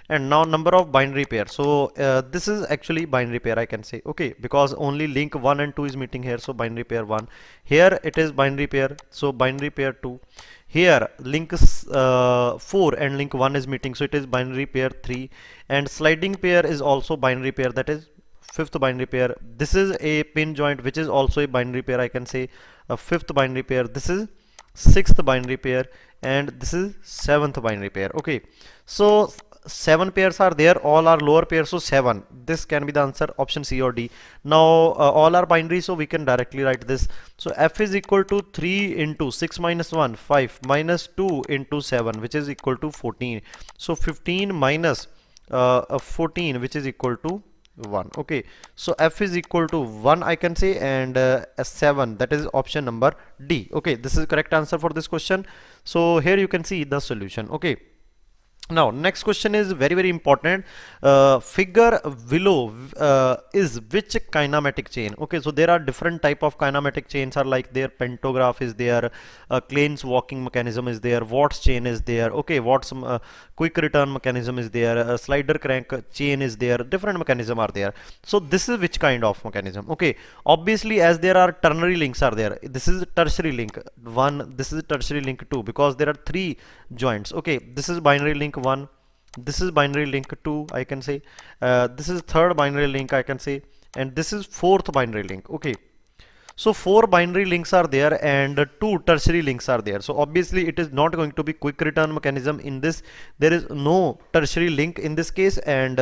And now number of binary pair, so this is actually binary pair I can say. Okay, because only link 1 and 2 is meeting here, so binary pair 1. Here it is binary pair, so binary pair 2. Here link 4 and link 1 is meeting, so it is binary pair 3. And sliding pair is also binary pair, that is fifth binary pair. This is a pin joint which is also a binary pair I can say, a fifth binary pair. This is sixth binary pair, and this is seventh binary pair. Okay, so 7 pairs are there, all are lower pairs, so 7, this can be the answer, option C or D. Now all are binary, so we can directly write this. So f is equal to 3 into 6 minus 1, 5 minus 2 into 7, which is equal to 14. So 15 minus 14, which is equal to 1. Okay, so f is equal to 1 I can say, and 7, that is option number D. Okay, this is correct answer for this question. So here you can see the solution. Okay, now next question is very important. Figure below is which kinematic chain? Okay, so there are different type of kinematic chains are like there, pantograph is there, Klein's walking mechanism is there, Watt's chain is there. Okay, Watt's quick return mechanism is there, slider crank chain is there, different mechanism are there. So this is which kind of mechanism? Okay, obviously as there are ternary links are there, this is tertiary link 1, this is tertiary link 2, because there are 3 joints. Okay, this is binary link 1, this is binary link 2 I can say, this is third binary link I can say, and this is fourth binary link. Okay, so 4 binary links are there and 2 tertiary links are there. So obviously it is not going to be quick return mechanism in this, there is no tertiary link in this case. And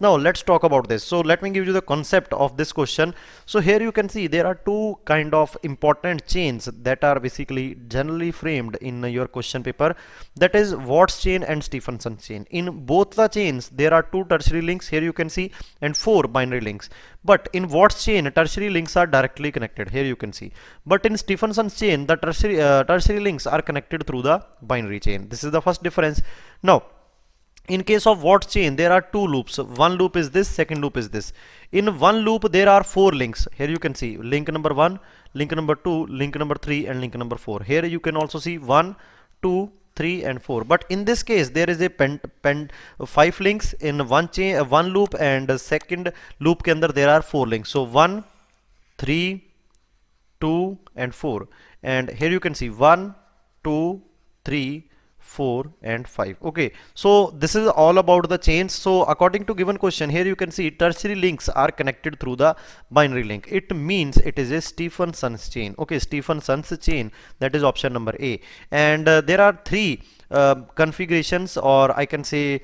now let's talk about this. So let me give you the concept of this question. So here you can see there are 2 kind of important chains that are basically generally framed in your question paper, that is Watt's chain and Stephenson chain. In both the chains there are 2 tertiary links, here you can see, and 4 binary links. But in Watt's chain tertiary links are directly connected, here you can see, but in Stephenson's chain the tertiary links are connected through the binary chain. This is the first difference. Now in case of Watt's chain there are 2 loops, one loop is this, second loop is this. In one loop there are 4 links, here you can see link number 1, link number 2, link number 3, and link number 4. Here you can also see 1, 2, 3 and 4. But in this case there is a 5 links in one chain, one loop, and second loop के अंदर there are 4 links. So 1, 3, 2 and 4, and here you can see 1, 2, 3, 4 and 5. Okay, so this is all about the chains. So according to given question, here you can see tertiary links are connected through the binary link. It means it is a Stephenson's chain. Okay, Stephenson's chain, that is option number A. And there are 3 configurations, or I can say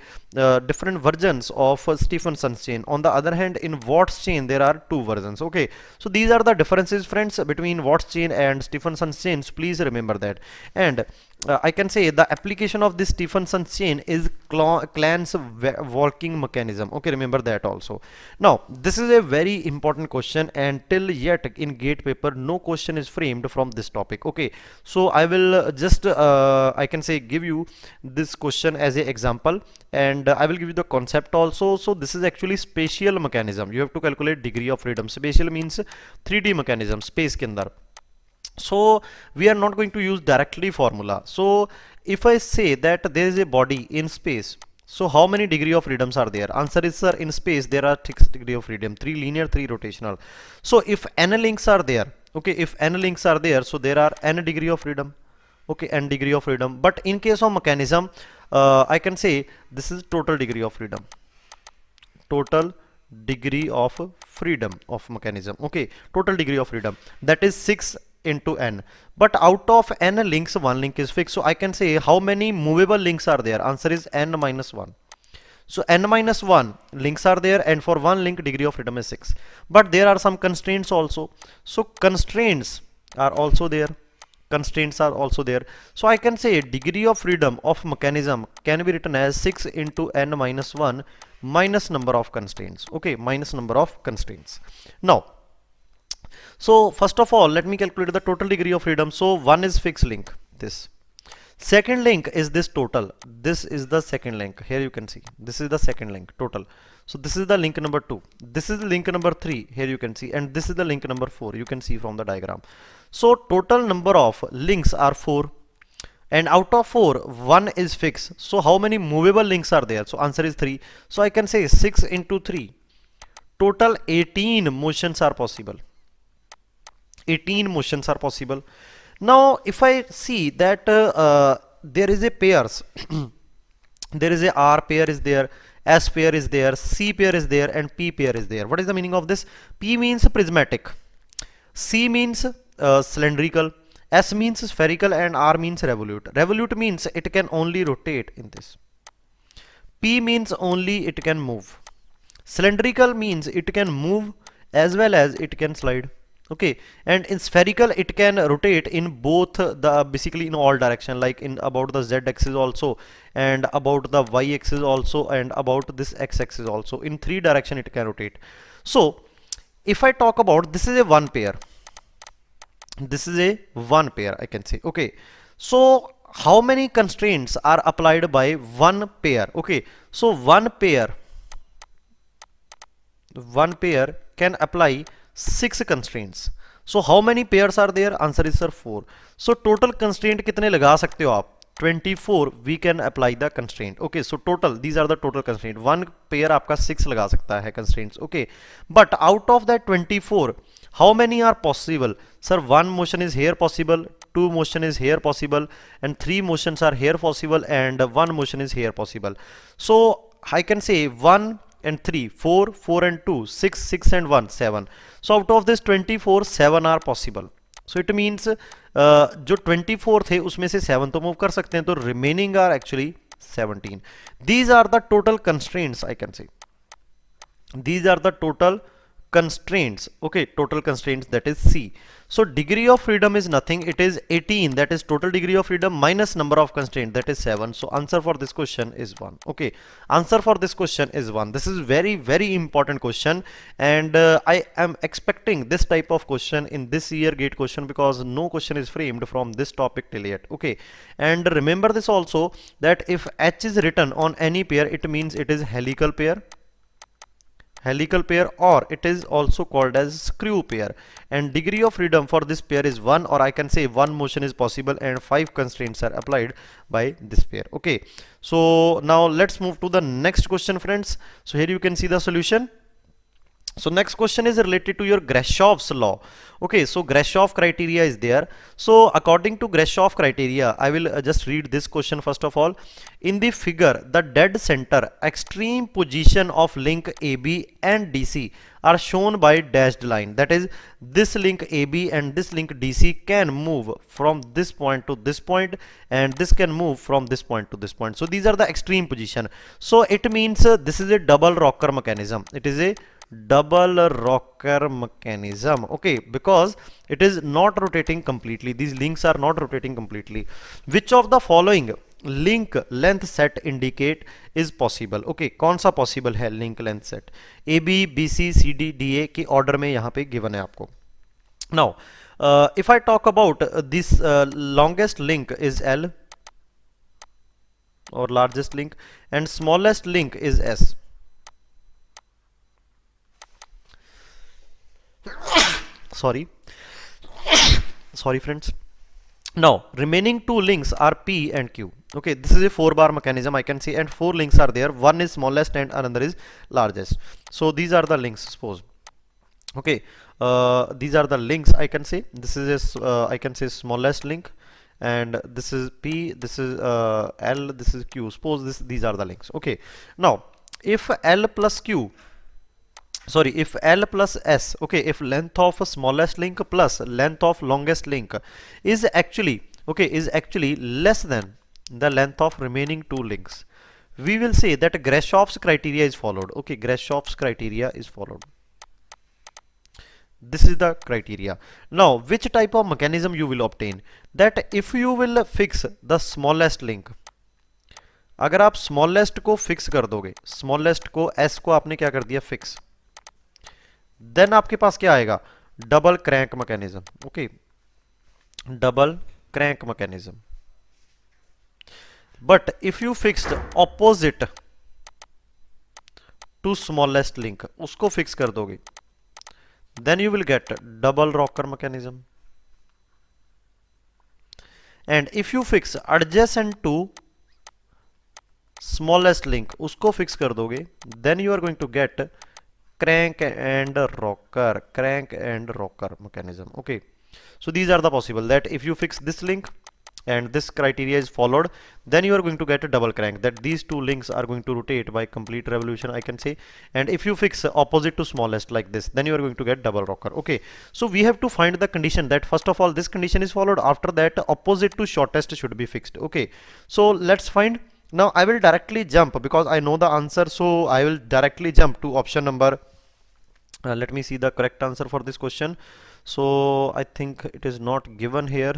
different versions of Stephenson's chain. On the other hand, in Watt's chain there are 2 versions. Okay, so these are the differences, friends, between Watt's chain and Stephenson's chains. Please remember that. And I can say the application of this Stephenson's chain is Clan's working mechanism. Okay, remember that also. Now this is a very important question, and till yet in GATE paper no question is framed from this topic. Okay, so I will just I can say give you this question as an example, and I will give you the concept also. So this is actually spatial mechanism. You have to calculate degree of freedom. Spatial means 3D mechanism, space के अंदर. So we are not going to use directly formula. So if I say that there is a body in space, so how many degree of freedoms are there? Answer is, sir, in space there are 6 degree of freedom, 3 linear, 3 rotational. So if n links are there, okay, if n links are there, so there are n degree of freedom. Okay, n degree of freedom. But in case of mechanism, I can say this is total degree of freedom. Total degree of freedom of mechanism. Okay, total degree of freedom, that is 6 into n. But out of n links, one link is fixed. So I can say how many movable links are there? Answer is n minus 1. So n minus 1 links are there, and for one link degree of freedom is 6. But there are some constraints also. So constraints are also there. Constraints are also there. So I can say degree of freedom of mechanism can be written as 6 into n minus 1 minus number of constraints. Okay, minus number of constraints. Now, so first of all, let me calculate the total degree of freedom. So one is fixed link, this. Second link is this total. This is the second link. Here you can see this is the second link, total. So this is the link number 2. This is link number 3. Here you can see, and this is the link number 4. You can see from the diagram. So total number of links are 4, and out of 4, 1 is fixed. So how many movable links are there? So answer is 3. So I can say 6 into 3. Total 18 motions are possible. 18 motions are possible. Now if I see that there is a pairs, there is a R pair is there, S pair is there, C pair is there, and P pair is there. What is the meaning of this? P means prismatic, C means cylindrical, S means spherical, and R means revolute. Revolute means it can only rotate in this. P means only it can move. Cylindrical means it can move as well as it can slide. Okay, and in spherical it can rotate in both the basically in all direction, like in about the Z axis also, and about the Y axis also, and about this X axis also. In 3 direction it can rotate. So if I talk about, this is a one pair, this is a one pair, I can say. Okay, so how many constraints are applied by one pair? Okay, so one pair can apply 6 constraints. So how many pairs are there? Answer is, sir, 4. So total constraint कितने लगा सकते हो आप? 24 we can apply the constraint. Okay, so total, these are the total constraint. One pair आपका 6 लगा सकता है constraints. Okay, but out of that 24, how many are possible? Sir, one motion is here possible, 2 motion is here possible, and 3 motions are here possible, and 1 motion is here possible. So I can say 1 and 3, 4, 4 and 2, 6, 6 and 1, 7. So out of this 24, 7 are possible. So it means जो 24 थे उसमें से 7 तो move कर सकते हैं, तो remaining are actually 17. These are the total constraints, I can say. These are the total constraints. Okay, total constraints, that is C. So degree of freedom is nothing, it is 18, that is total degree of freedom, minus number of constraints, that is 7. So answer for this question is 1. Okay, answer for this question is 1. This is very very important question, and I am expecting this type of question in this year GATE question, because no question is framed from this topic till yet. Okay, and remember this also, that if H is written on any pair, it means it is helical pair. helical pair, or it is also called as screw pair, and degree of freedom for this pair is 1, or I can say one motion is possible and 5 constraints are applied by this pair. Okay, so now let's move to the next question, friends. So here you can see the solution. So next question is related to your Grashoff's law. Okay, so Grashoff criteria is there. So according to Grashoff criteria, I will just read this question first of all. In the figure, the dead center extreme position of link AB and DC are shown by dashed line. That is, this link AB and this link DC can move from this point to this point, and this can move from this point to this point. So these are the extreme position. So it means this is a double rocker mechanism. It is a double rocker mechanism. Okay, because it is not rotating completely. These links are not rotating completely. Which of the following link length set indicate is possible? Okay, कौन सा possible है link length set? A B B C C D D A के order में यहाँ पे given है आपको. Now if I talk about this longest link is L, or largest link, and smallest link is S. Sorry friends. Now remaining two links are P and Q. Okay, this is a 4-bar mechanism, I can see, and 4 links are there. One is smallest and another is largest. So these are the links, suppose. Okay, these are the links, I can say. This is a I can say smallest link, and this is P, this is L, this is Q. Suppose these are the links. Okay, now if L plus Q, sorry, if L plus S, okay, if length of smallest link plus length of longest link is actually, okay, is actually less than the length of remaining two links, we will say that Grashoff's criteria is followed. Okay, Grashoff's criteria is followed. This is the criteria. Now which type of mechanism you will obtain? That if you will fix the smallest link, अगर आप smallest को fix कर दोगे, smallest को S को आपने क्या कर दिया fix, देन आपके पास क्या आएगा? Double crank mechanism. Okay, double crank mechanism. But if you fixed opposite to smallest link, उसको फिक्स कर दोगे, then you will get double rocker mechanism. And if you fix adjacent to smallest link, उसको fix कर दोगे, then you are going to get crank and rocker mechanism. Okay, so these are the possible, that if you fix this link and this criteria is followed, then you are going to get a double crank, that these two links are going to rotate by complete revolution, I can say. And if you fix opposite to smallest like this, then you are going to get double rocker. Okay, so we have to find the condition that first of all this condition is followed, after that opposite to shortest should be fixed. Okay, so let's find. Now I will directly jump, because I know the answer, so I will directly jump to option number let me see the correct answer for this question. So I think it is not given here,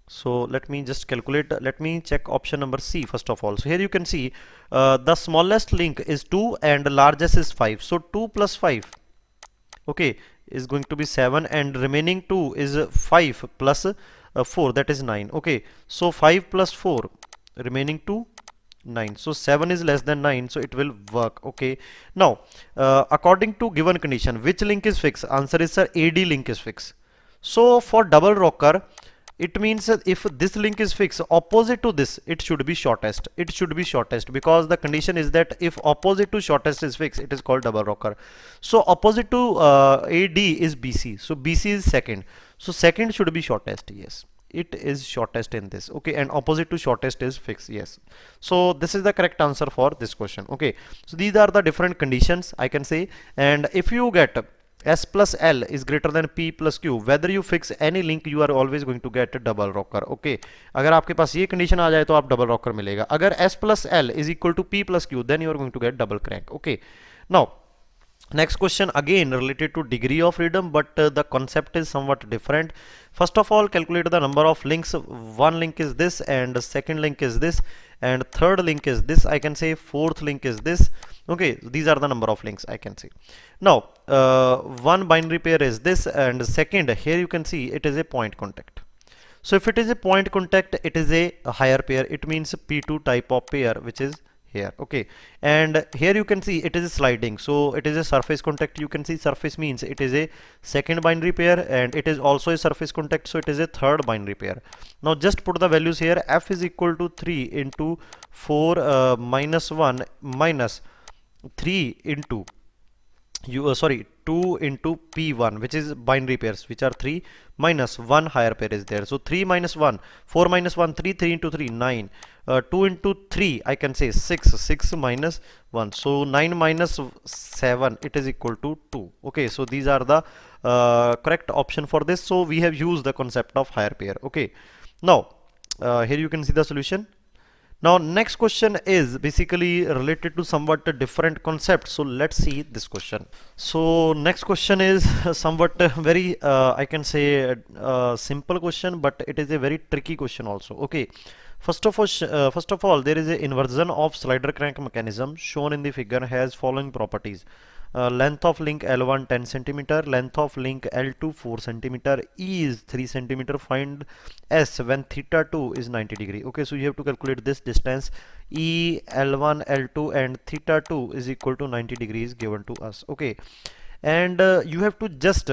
so let me just calculate. Let me check option number C first of all. So here you can see the smallest link is 2 and the largest is 5, so 2 plus 5, okay, is going to be 7, and remaining 2 is 5 plus 4, that is 9. Okay, so 5 plus 4, remaining 2, 9. So 7 is less than 9, so it will work. Okay, now according to given condition, which link is fixed? Answer is, sir, AD link is fixed. So for double rocker, it means that if this link is fixed, opposite to this, it should be shortest. It should be shortest, because the condition is that if opposite to shortest is fixed, it is called double rocker. So opposite to AD is BC, so BC is second, so second should be shortest. Yes, it is shortest in this. Okay, and opposite to shortest is fixed. Yes, so this is the correct answer for this question. Okay, so these are the different conditions, I can say. And if you get S plus L is greater than P plus Q, whether you fix any link, you are always going to get a double rocker. Okay, अगर आपके पास ये condition आ जाए तो आप double rocker मिलेगा. अगर S plus L is equal to P plus Q, then you are going to get double crank. Okay, now next question again related to degree of freedom, but the concept is somewhat different. First of all, calculate the number of links. One link is this, and the second link is this, and third link is this, I can say. Fourth link is this. Okay, these are the number of links, I can say. Now one binary pair is this, and second, here you can see it is a point contact. So if it is a point contact, it is a higher pair. It means P2 type of pair, which is here. Okay, and here you can see it is sliding, so it is a surface contact. You can see surface means it is a second binary pair, and it is also a surface contact, so it is a third binary pair. Now just put the values here. F is equal to 3 into 4 minus 1 minus 3 into 2 into p1, which is binary pairs, which are 3, minus 1 higher pair is there. So 3 minus 1, 4 minus 1, 3, 3 into 3, 9, 2 into 3, I can say 6, 6 minus 1, so 9 minus 7, it is equal to 2. Okay, so these are the correct option for this. So we have used the concept of higher pair. Okay, now here you can see the solution. Now next question is basically related to somewhat a different concept, so let's see this question. So next question is somewhat very I can say simple question, but it is a very tricky question also. Okay, first of all there is a inversion of slider crank mechanism shown in the figure has following properties. Length of link L1 10 centimeter, length of link L2 4 centimeter, E is 3 centimeter. Find S when theta 2 is 90 degree. Okay, so you have to calculate this distance E, L1, L2 and theta 2 is equal to 90 degrees given to us. Okay, and you have to just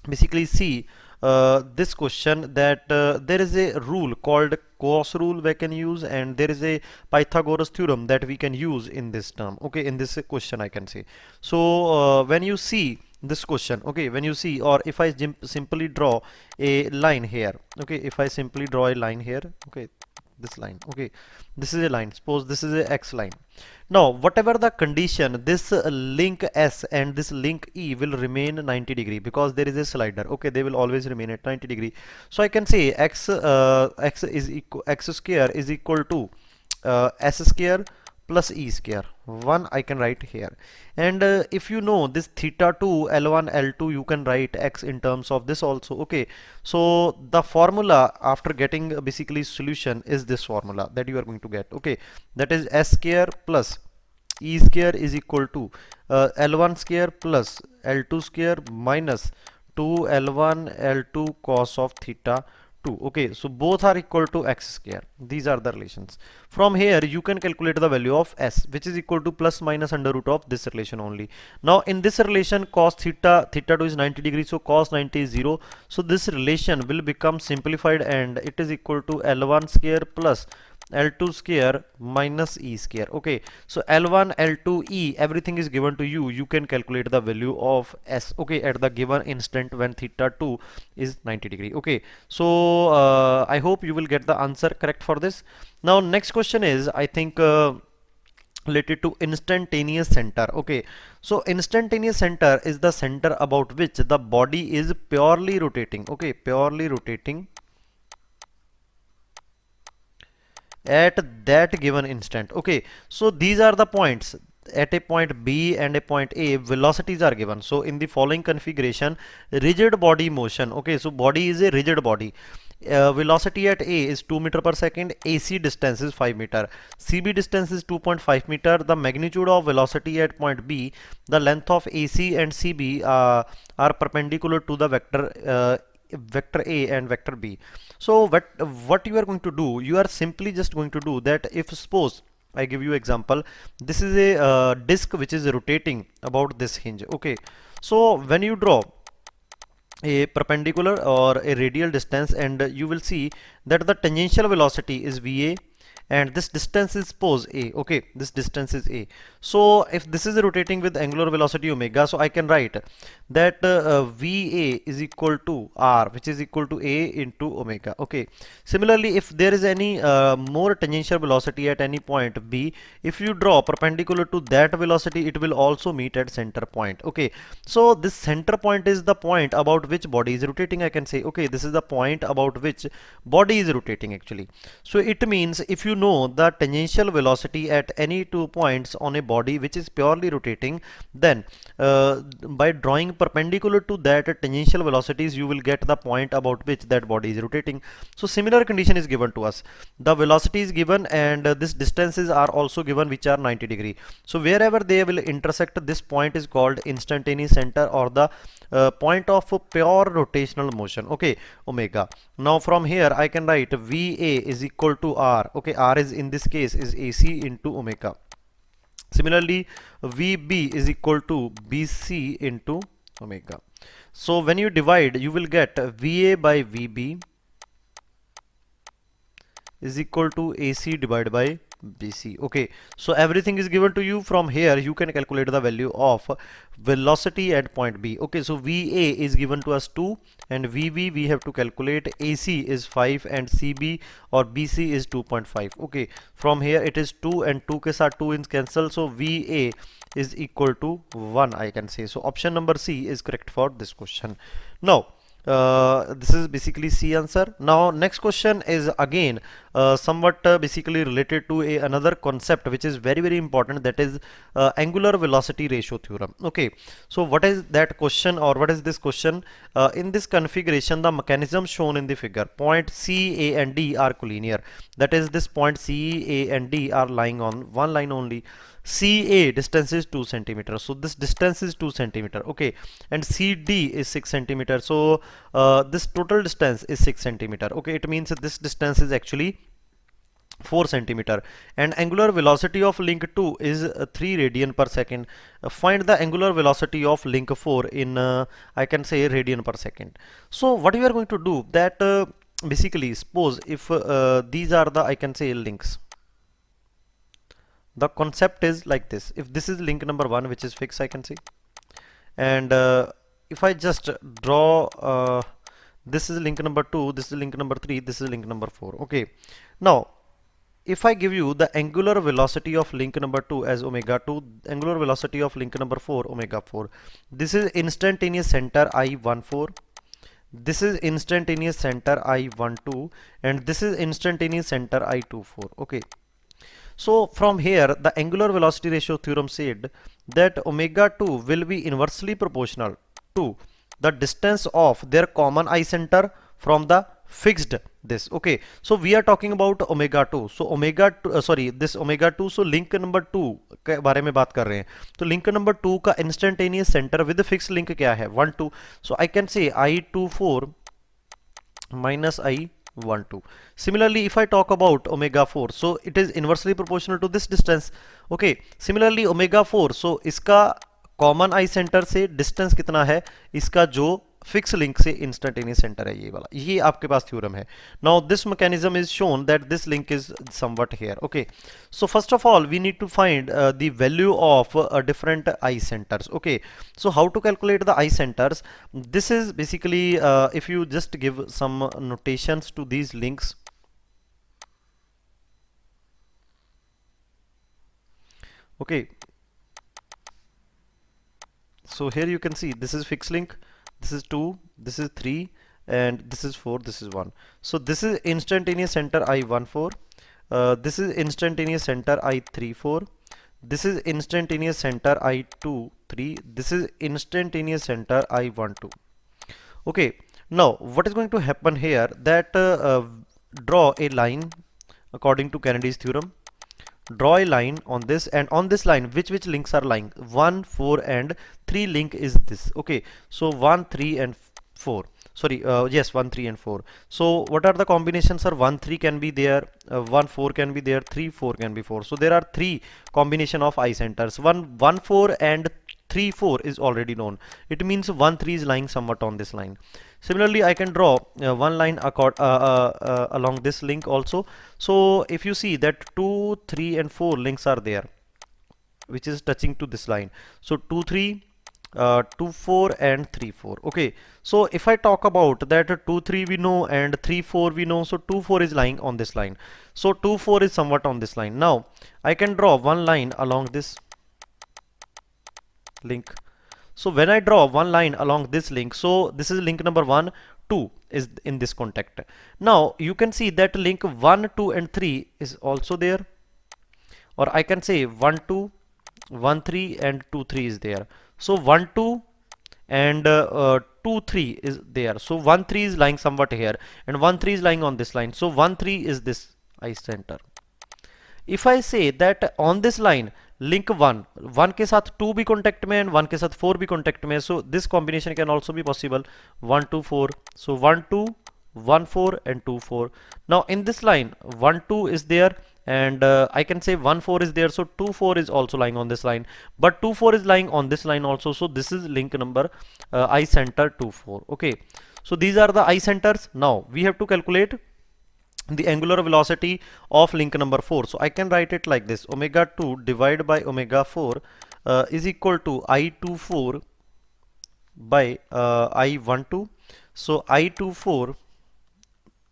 basically see this question that there is a rule called cos rule we can use, and there is a Pythagoras theorem that we can use in this term. Okay, in this question I can say. So when you see this question, okay, when you see, or if I simply draw a line here, okay, if I simply draw a line here, okay, this line, okay, this is a line, suppose this is a X line. Now whatever the condition, this link S and this link E will remain 90 degree because there is a slider. Okay, they will always remain at 90 degree. So I can say x square is equal to S square plus E square. 1 I can write here, and if you know this theta 2 L1 L2, you can write X in terms of this also. Okay, so the formula after getting basically solution is this formula that you are going to get. Okay, that is S square plus E square is equal to L1 square plus L2 square minus 2 L1 L2 cos of theta 2. Okay, so both are equal to X square. These are the relations. From here you can calculate the value of S, which is equal to plus minus under root of this relation only. Now in this relation cos theta 2 is 90 degrees, so cos 90 is 0. So this relation will become simplified and it is equal to L1 square plus L2 square minus E square. Okay, so L1 L2 E, everything is given to you. You can calculate the value of S, okay, at the given instant when theta 2 is 90 degree. Okay, so I hope you will get the answer correct for this. Now next question is, I think related to instantaneous center. Okay, so instantaneous center is the center about which the body is purely rotating. Okay, purely rotating at that given instant. Okay, so these are the points. At a point B and a point A, velocities are given. So in the following configuration, rigid body motion. Okay, so body is a rigid body. Velocity at A is 2 meter per second, AC distance is 5 meter, CB distance is 2.5 meter. The magnitude of velocity at point B, the length of AC and CB are perpendicular to the vector A and vector B. So what you are going to do, you are simply just going to do that. If suppose I give you example, this is a disc which is rotating about this hinge. Okay, so when you draw a perpendicular or a radial distance, and you will see that the tangential velocity is VA and this distance is suppose A. Okay, this distance is A. So if this is rotating with angular velocity omega, so I can write that VA is equal to R, which is equal to A into omega. Okay, similarly if there is any more tangential velocity at any point B, if you draw perpendicular to that velocity, it will also meet at center point. Okay, so this center point is the point about which body is rotating. I can say, okay, this is the point about which body is rotating actually. So it means if you know the tangential velocity at any 2 points on a body which is purely rotating, then by drawing perpendicular to that tangential velocities, you will get the point about which that body is rotating. So similar condition is given to us. The velocity is given, and this distances are also given, which are 90 degree. So wherever they will intersect, this point is called instantaneous center, or the point of pure rotational motion. Okay, omega. Now from here I can write VA is equal to R. Okay, R is in this case is AC into omega. Similarly, VB is equal to BC into omega. So when you divide, you will get VA by VB is equal to AC divided by BC. Okay, so everything is given to you. From here you can calculate the value of velocity at point B. Okay, so VA is given to us 2, and VB we have to calculate. AC is 5, and CB or BC is 2.5. Okay, from here it is 2, and 2 ke saath 2 is cancel, so VA is equal to 1, I can say. So option number C is correct for this question. Now this is basically C answer. Now next question is again somewhat basically related to another concept which is very important, that is angular velocity ratio theorem. Okay, so what is that question, or what is this question? In this configuration, the mechanism shown in the figure, point C, A and D are collinear. That is, this point C, A and D are lying on one line only. CA distance is 2 centimeter, so this distance is 2 centimeter. Okay, and CD is 6 centimeter, so this total distance is 6 centimeter. Okay, it means that this distance is actually 4 centimeter, and angular velocity of link 2 is 3 radian per second. Find the angular velocity of link 4 in I can say radian per second. So what we are going to do, that basically suppose if these are the, I can say, links. The concept is like this: if this is link number 1, which is fixed, I can see, and if I just draw this is link number 2, this is link number 3, this is link number 4. Okay, now if I give you the angular velocity of link number 2 as omega 2, angular velocity of link number 4 omega 4, this is instantaneous center I14, this is instantaneous center I12, and this is instantaneous center I24. Okay, so from here the angular velocity ratio theorem said that omega 2 will be inversely proportional to the distance of their common eye center from the fixed this. Okay, so we are talking about omega 2. So omega 2 sorry, this omega 2, so link number 2 के बारे में बात कर रहे हैं, तो link number 2 का instantaneous center with fixed link क्या है, 1 2. So I can say I24 minus I12. Similarly, if I talk about omega 4, so it is inversely proportional to this distance. Okay, similarly omega 4, so इसका common I center से distance कितना है, इसका जो fix link से instantaneous center है, ये वाला, ये आपके पास थ्योरम है. Now this mechanism is shown that this link is somewhat here. Okay, so first of all we need to find the value of different I centers. Okay, so how to calculate the I centers? This is basically if you just give some notations to these links. Okay, so here you can see this is fixed link, this is 2, this is 3, and this is 4, this is 1. So this is instantaneous center I14, this is instantaneous center I34, this is instantaneous center I23, this is instantaneous center I12. Okay, now what is going to happen here, that draw a line according to Kennedy's theorem. Draw a line on this, and on this line which links are lying, 1 4 and 3 link is this. Okay, so 1 3 and 4, sorry, yes, 1 3 and 4. So what are the combinations, sir? 1 3 can be there, 1 4 can be there, 3 4 can be 4. So there are 3 combination of eye centers. 1 4 and 3 4 is already known. It means 1 3 is lying somewhat on this line. Similarly, I can draw one line along this link also. So if you see that 2 3 and 4 links are there, which is touching to this line. So 2 3, 2 4 and 3 4. Okay, so if I talk about that 2 3 we know and 3 4 we know, so 2 4 is lying on this line. So 2 4 is somewhat on this line. Now I can draw one line along this link. So when I draw one line along this link, so this is link number 1 2 is in this contact. Now you can see that link 1 2 and 3 is also there, or I can say 1 2 1 3 and 2 3 is there. So 1 2 and 2 3 is there. So 1 3 is lying somewhat here and 1 3 is lying on this line. So 1 3 is this I center. If I say that on this line link 1 के साथ 2 भी contact में and 1 के साथ 4 भी contact में, so this combination can also be possible 1 2 4. So 1 2 1 4 and 2 4. Now in this line 1 2 is there and I can say 1 4 is there, so 2 4 is also lying on this line, but 2 4 is lying on this line also, so this is link number I center 2 4. Okay, so these are the I centers. Now we have to calculate the angular velocity of link number 4. So I can write it like this: omega 2 divided by omega 4 is equal to I24 by I12. So I24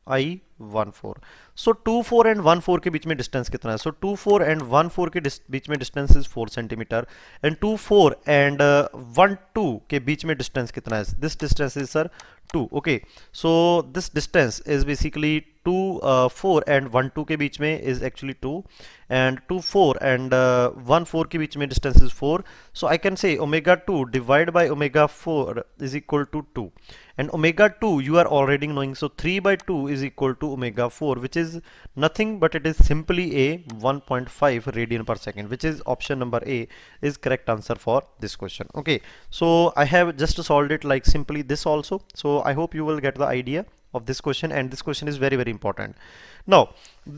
I14. So 2 4 and 1 4 के बीच में distance कितना है? So 2 4 and 1 4 के बीच में distance is 4 centimetre and 2 4 and 1 2 के बीच में distance कितना है? This distance is sir 2. Okay, so this distance is basically 2 4 and 1 2 के बीच में is actually 2 and 2 4 and 1 4 के बीच में distance is 4. So I can say omega 2 divided by omega 4 is equal to 2, and omega 2 you are already knowing, so 3 by 2 is equal to omega 4, which is nothing but it is simply a 1.5 radian per second, which is option number A is correct answer for this question. Okay, so I have just solved it like simply this also. So I hope you will get the idea of this question, and this question is very very important. Now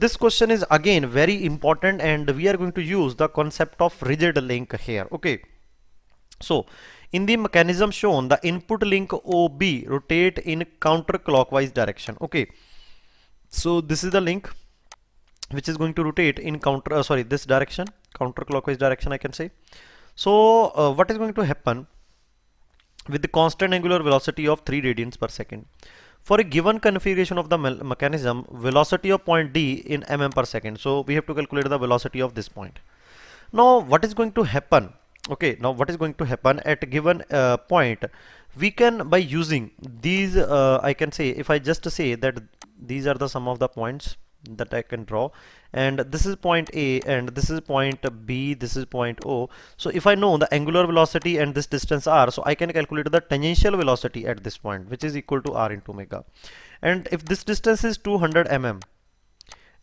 this question is again very important, and we are going to use the concept of rigid link here. Okay, so in the mechanism shown, the input link OB rotate in counterclockwise direction. Okay, so this is the link which is going to rotate in this direction, counterclockwise direction I can say. So what is going to happen with the constant angular velocity of 3 radians per second? For a given configuration of the mechanism, velocity of point D in mm per second. So we have to calculate the velocity of this point. Now what is going to happen? Okay, now what is going to happen at a given point? We can, by using these I can say, if I just say that these are the sum of the points that I can draw, and this is point A and this is point B, this is point O. So if I know the angular velocity and this distance r, so I can calculate the tangential velocity at this point, which is equal to r into omega. And if this distance is 200 mm,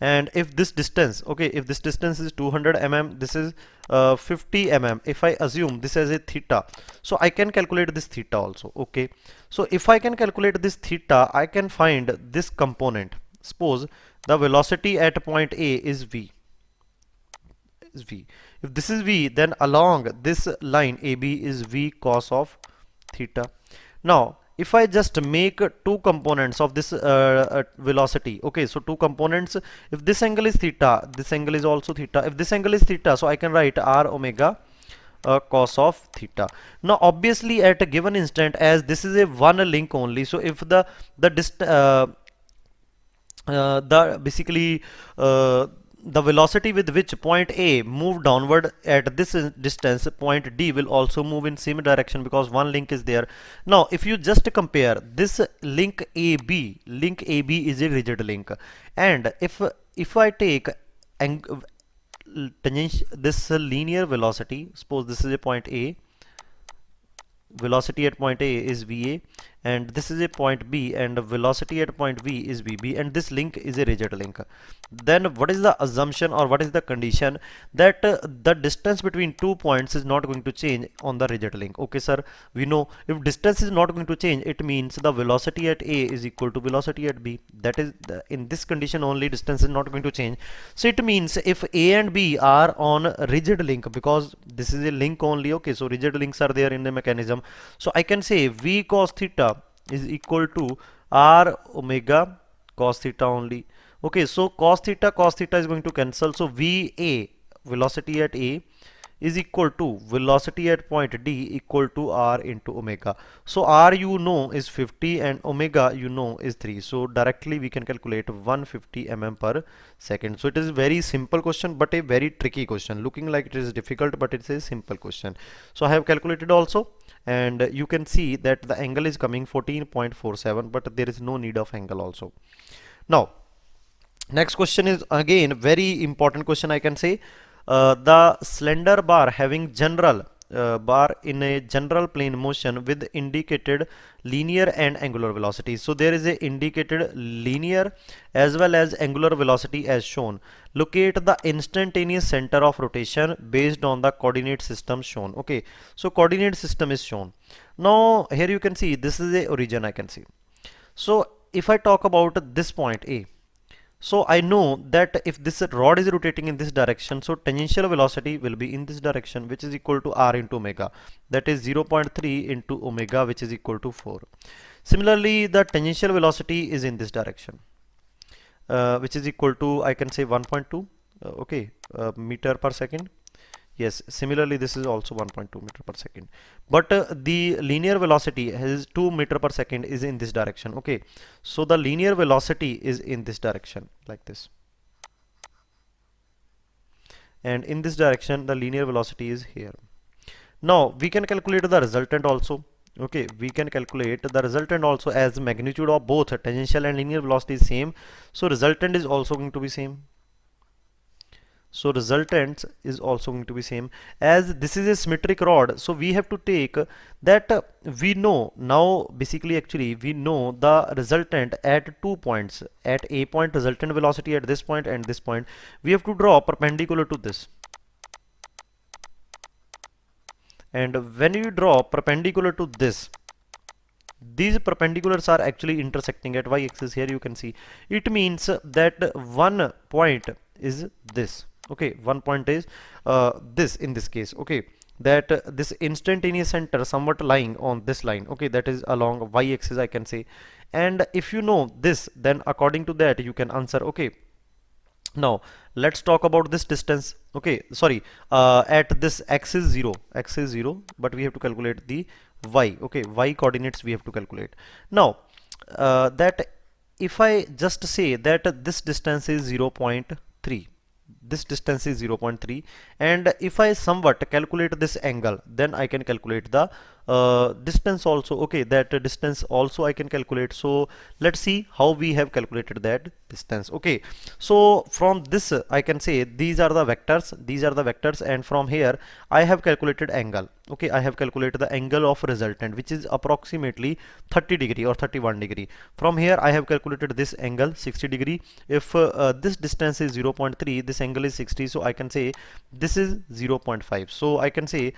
and if this distance, okay, if this distance is 200 mm, this is 50 mm, if I assume this as a theta, so I can calculate this theta also. Okay, so if I can calculate this theta, I can find this component. Suppose the velocity at point A is v. If this is v, then along this line AB is v cos of theta. Now if I just make two components of this velocity, okay, so two components, if this angle is theta, this angle is also theta. If this angle is theta, so I can write r omega cos of theta. Now obviously at a given instant, as this is a one link only, so if the velocity with which point A move downward at this distance, point D will also move in same direction, because one link is there. Now if you just compare this link AB is a rigid link, and if I take this linear velocity, suppose this is a point A, velocity at point A is VA, and this is a point B, and velocity at point B is VB, and this link is a rigid link. Then what is the assumption, or what is the condition, that the distance between 2 points is not going to change on the rigid link? Okay sir, we know if distance is not going to change, it means the velocity at A is equal to velocity at B. That is in this condition only distance is not going to change. So it means if A and B are on rigid link, because this is a link only, okay, so rigid links are there in the mechanism, so I can say V cos theta is equal to r omega cos theta only. Okay, so cos theta is going to cancel, so VA, velocity at A, is equal to velocity at point D equal to r into omega. So r you know is 50 and omega you know is 3, so directly we can calculate 150 mm per second. So it is very simple question, but a very tricky question, looking like it is difficult, but it's a simple question. So I have calculated also, and you can see that the angle is coming 14.47, but there is no need of angle also. Now next question is again very important question, I can say. The slender bar having general bar in a general plane motion with indicated linear and angular velocity. So there is a indicated linear as well as angular velocity as shown. Locate the instantaneous center of rotation based on the coordinate system shown. Okay, so coordinate system is shown. Now here you can see this is a origin I can see. So if I talk about this point A, so I know that if this rod is rotating in this direction, so tangential velocity will be in this direction, which is equal to r into omega. That is 0.3 into omega, which is equal to 4. Similarly, the tangential velocity is in this direction, which is equal to, I can say 1.2 meter per second. Yes, similarly this is also 1.2 meter per second, but the linear velocity is 2 meter per second is in this direction. Okay, so the linear velocity is in this direction like this, and in this direction the linear velocity is here. Now we can calculate the resultant also. Okay, we can calculate the resultant also, as magnitude of both tangential and linear velocity is same, so resultant is also going to be same. So resultant is also going to be same, as this is a symmetric rod, so we have to take that we know now, basically actually we know the resultant at 2 points. At a point resultant velocity at this point and this point, we have to draw perpendicular to this, and when you draw perpendicular to this, these perpendiculars are actually intersecting at y-axis. Here you can see it means that one point is this. Okay, one point is this in this case. Okay, that this instantaneous center somewhat lying on this line. Okay, that is along y-axis I can say, and if you know this, then according to that you can answer. Okay, now let's talk about this distance. Okay, sorry, at this x is 0, but we have to calculate the y. Okay, y coordinates we have to calculate. Now that if I just say that this distance is 0.3, this distance is 0.3, and if I somewhat calculate this angle, then I can calculate the distance also. Okay, that distance also I can calculate. So let's see how we have calculated that distance. Okay, so from this I can say these are the vectors, and from here I have calculated angle. Okay, I have calculated the angle of resultant, which is approximately 30 degree or 31 degree. From here I have calculated this angle 60 degree. If this distance is 0.3, this angle is 60, so I can say this is 0.5. So I can say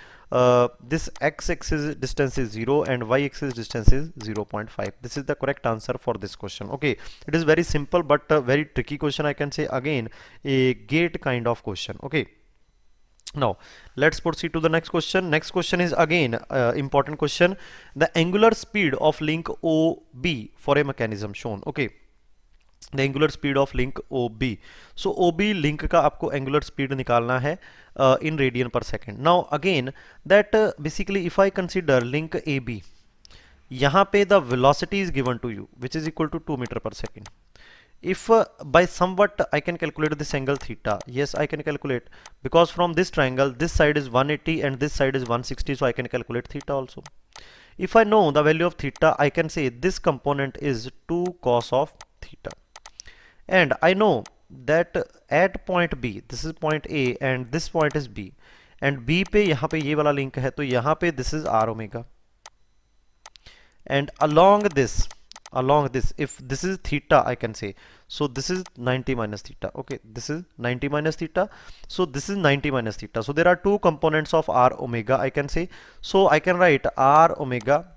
this x-axis distance is 0 and y-axis distance is 0.5. This is the correct answer for this question. Okay, it is very simple but very tricky question, I can say, again a GATE kind of question. Okay, now let's proceed to the next question. Next question is again important question. The angular speed of link OB for a mechanism shown. Okay, the angular speed of link OB. So OB link का आपको angular speed निकालना है in radian per second. Now again that basically if I consider link AB, यहाँ पे the velocity is given to you, which is equal to 2 meter per second. If by somewhat I can calculate this angle theta, yes I can calculate, because from this triangle this side is 180 and this side is 160, so I can calculate theta also. If I know the value of theta, I can say this component is 2 cos of theta, and I know that at point B, this is point A and this point is B, and B पे यहाँ पे ये वाला link है, तो यहाँ पे this is r omega, and along this, if this is theta I can say, so this is 90 minus theta. Okay, this is 90 minus theta, so this is 90 minus theta. So there are two components of r omega I can say, so I can write r omega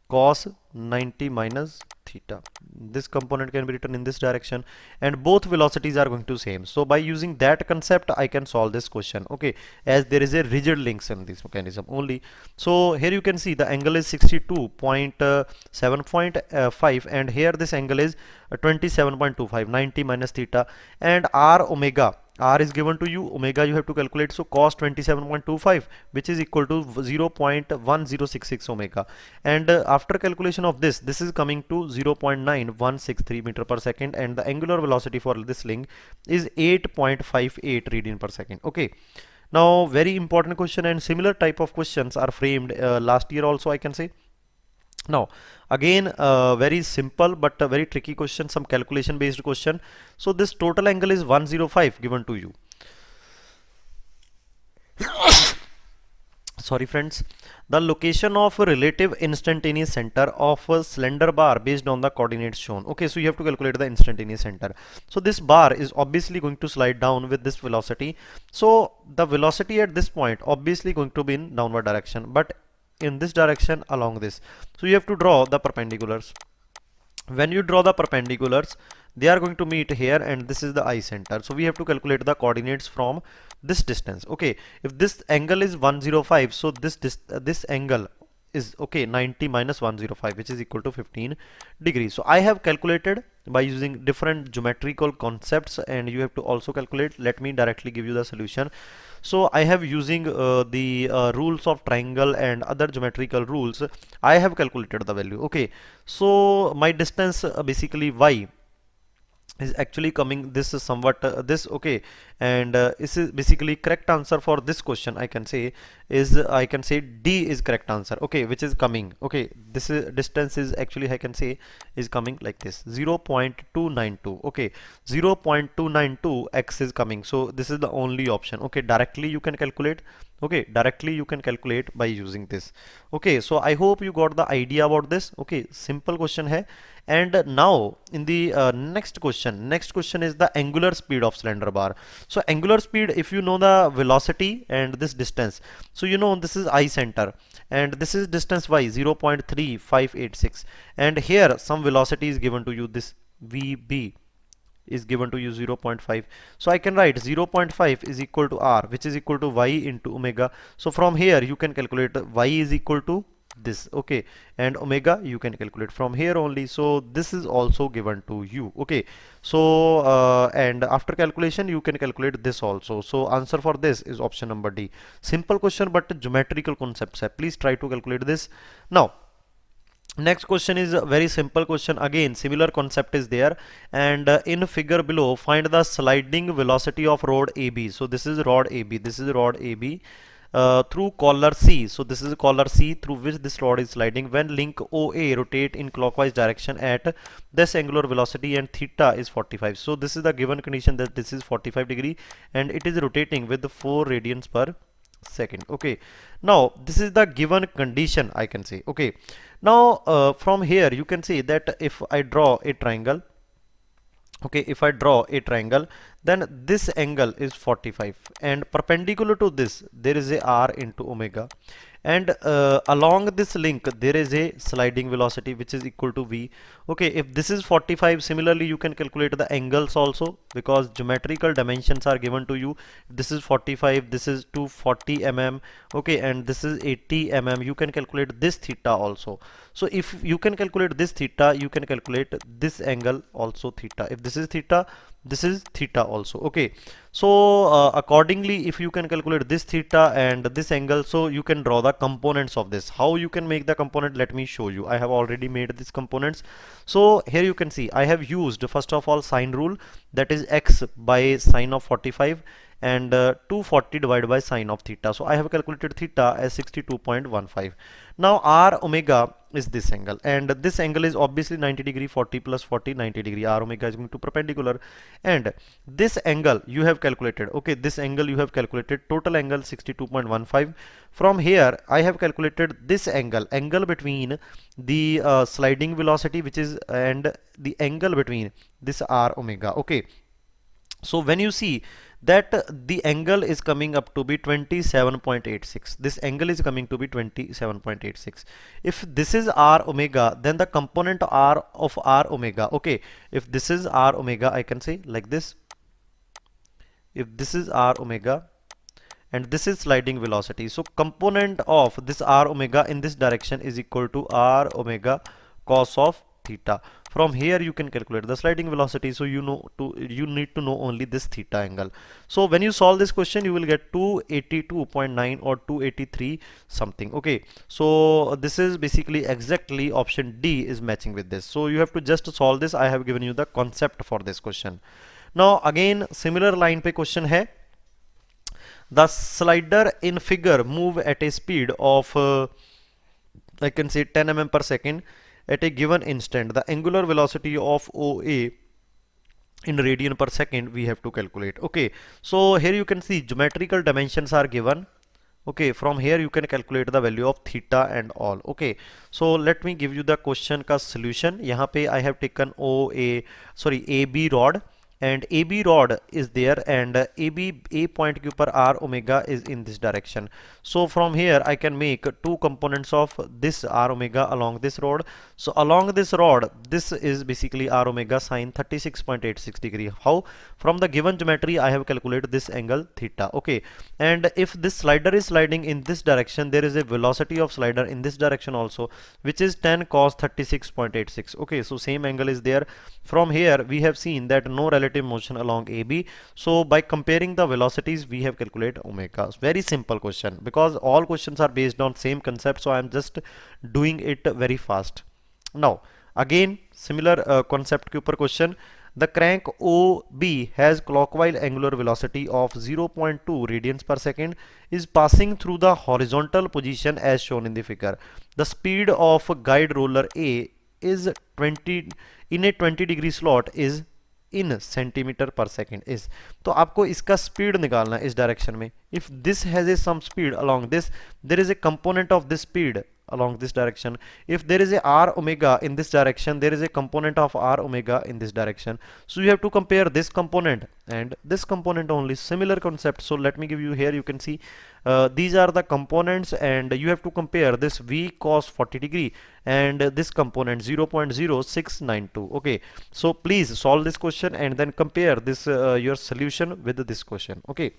cos 90 minus theta. This component can be written in this direction, and both velocities are going to same. So by using that concept I can solve this question. Okay, as there is a rigid links in this mechanism only. So here you can see the angle is 62.7.5, and here this angle is 27.25, 90 minus theta, and r omega, r is given to you, omega you have to calculate, so cos 27.25, which is equal to 0.1066 omega, and after calculation of this is coming to 0.9163 meter per second, and the angular velocity for this link is 8.58 radian per second. Okay, now very important question, and similar type of questions are framed last year also I can say. Now again very simple but very tricky question, some calculation based question. So this total angle is 105 given to you. sorry friends, the location of a relative instantaneous center of a slender bar based on the coordinates shown. Okay, so you have to calculate the instantaneous center. So this bar is obviously going to slide down with this velocity, so the velocity at this point obviously going to be in downward direction, but in this direction along this. So you have to draw the perpendiculars. When you draw the perpendiculars, they are going to meet here, and this is the eye center. So we have to calculate the coordinates from this distance. Okay, if this angle is 105, so this angle is, okay, 90 minus 105, which is equal to 15 degrees. So I have calculated by using different geometrical concepts, and you have to also calculate. Let me directly give you the solution. So I have using the rules of triangle and other geometrical rules. I have calculated the value. Okay, so my distance, basically y, is actually coming, this is somewhat this. Okay, and this is basically correct answer for this question. I can say is, I can say D is correct answer. Okay, which is coming, okay, this is distance is actually, I can say, is coming like this, 0.292. okay, 0.292 x is coming. So this is the only option. Okay, directly you can calculate. Okay, directly you can calculate by using this. Okay, so I hope you got the idea about this. Okay, simple question hai. And now in the next question is the angular speed of cylinder bar. So angular speed, if you know the velocity and this distance, so you know this is I center and this is distance y, 0.3586, and here some velocity is given to you, this VB is given to you 0.5. So I can write 0.5 is equal to r, which is equal to y into omega. So from here you can calculate y is equal to this. Okay, and omega you can calculate from here only. So this is also given to you. Okay, so and after calculation you can calculate this also. So answer for this is option number D. Simple question but geometrical concepts hai. Please try to calculate this. Now next question is a very simple question. Again similar concept is there, and in figure below find the sliding velocity of rod AB. So this is rod AB, this is rod AB through collar C. So this is collar C through which this rod is sliding when link OA rotate in clockwise direction at this angular velocity and theta is 45. So this is the given condition that this is 45 degree and it is rotating with 4 radians per second. Okay, now this is the given condition, I can say. Okay, now from here you can see that if I draw a triangle, okay, if I draw a triangle, then this angle is 45 and perpendicular to this there is a r into omega, and along this link there is a sliding velocity which is equal to v. Okay, if this is 45, similarly you can calculate the angles also because geometrical dimensions are given to you. This is 45, this is 240 mm, okay, and this is 80 mm. You can calculate this theta also. So if you can calculate this theta, you can calculate this angle also theta. If this is theta, this is theta also. Okay, so accordingly if you can calculate this theta and this angle, so you can draw the components of this. How you can make the component, let me show you. I have already made these components. So here you can see I have used first of all sine rule, that is x by sine of 45 and 240 divided by sine of theta. So I have calculated theta as 62.15. Now r omega is this angle, and this angle is obviously 90 degree. 40 plus 40, 90 degree. R omega is going to perpendicular, and this angle you have calculated. Okay, this angle you have calculated, total angle 62.15. From here I have calculated this angle between the sliding velocity which is and the angle between this r omega. Okay, so when you see that the angle is coming up to be 27.86, this angle is coming to be 27.86. if this is r omega, then the component r of r omega, okay, if this is r omega, I can say like this. If this is r omega and this is sliding velocity, so component of this r omega in this direction is equal to r omega cos of theta. From here you can calculate the sliding velocity, so you need to know only this theta angle. So when you solve this question you will get 282.9 or 283 something. Okay, so this is basically exactly option D is matching with this. So you have to just solve this. I have given you the concept for this question. Now again similar line pe question hai. The slider in figure move at a speed of I can say 10 mm per second at a given instant. The angular velocity of OA in radian per second we have to calculate. Okay, so here you can see geometrical dimensions are given. Okay, from here you can calculate the value of theta and all. Okay, so let me give you the question का solution. यहाँ पे I have taken AB rod, and AB rod is there, and A point के ऊपर R omega is in this direction. So from here I can make two components of this R omega along this rod. So along this rod, this is basically R omega sine 36.86 degree. How? From the given geometry I have calculated this angle theta. Okay, and if this slider is sliding in this direction, there is a velocity of slider in this direction also, which is 10 cos 36.86. Okay, so same angle is there. From here we have seen that no relative motion along AB, so by comparing the velocities we have calculated omega. Very simple question, because all questions are based on same concept, so I am just doing it very fast. Now again similar concept के ऊपर question. The crank OB has clockwise angular velocity of 0.2 radians per second, is passing through the horizontal position as shown in the figure. The speed of guide roller A is 20 in a 20 degree slot is in centimeter per second is. तो आपको इसका speed निकालना है इस direction में. If this has a some speed along this, there is a component of this speed along this direction. If there is a R omega in this direction, there is a component of R omega in this direction. So you have to compare this component and this component only. Similar concept. So let me give you here, you can see these are the components, and you have to compare this V cos 40 degree and this component 0.0692. Okay, so please solve this question and then compare this your solution with this question. Okay,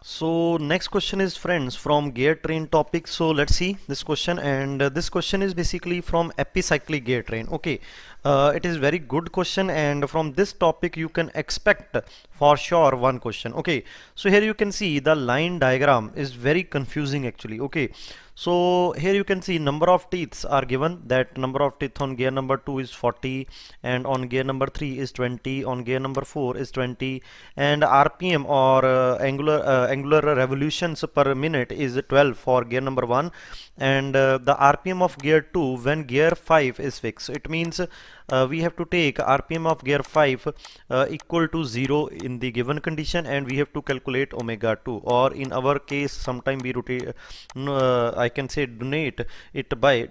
so next question is friends from gear train topic. So let's see this question, and this question is basically from epicyclic gear train. Okay, it is very good question, and from this topic you can expect for sure one question. Okay, so here you can see the line diagram is very confusing actually. Okay, so here you can see number of teeths are given, that number of teeth on gear number 2 is 40, and on gear number 3 is 20, on gear number 4 is 20, and RPM or angular revolutions per minute is 12 for gear number 1, and the RPM of gear 2 when gear 5 is fixed. It means we have to take RPM of gear 5 equal to 0 in the given condition, and we have to calculate omega 2, or in our case sometime we rotate I can say donate it by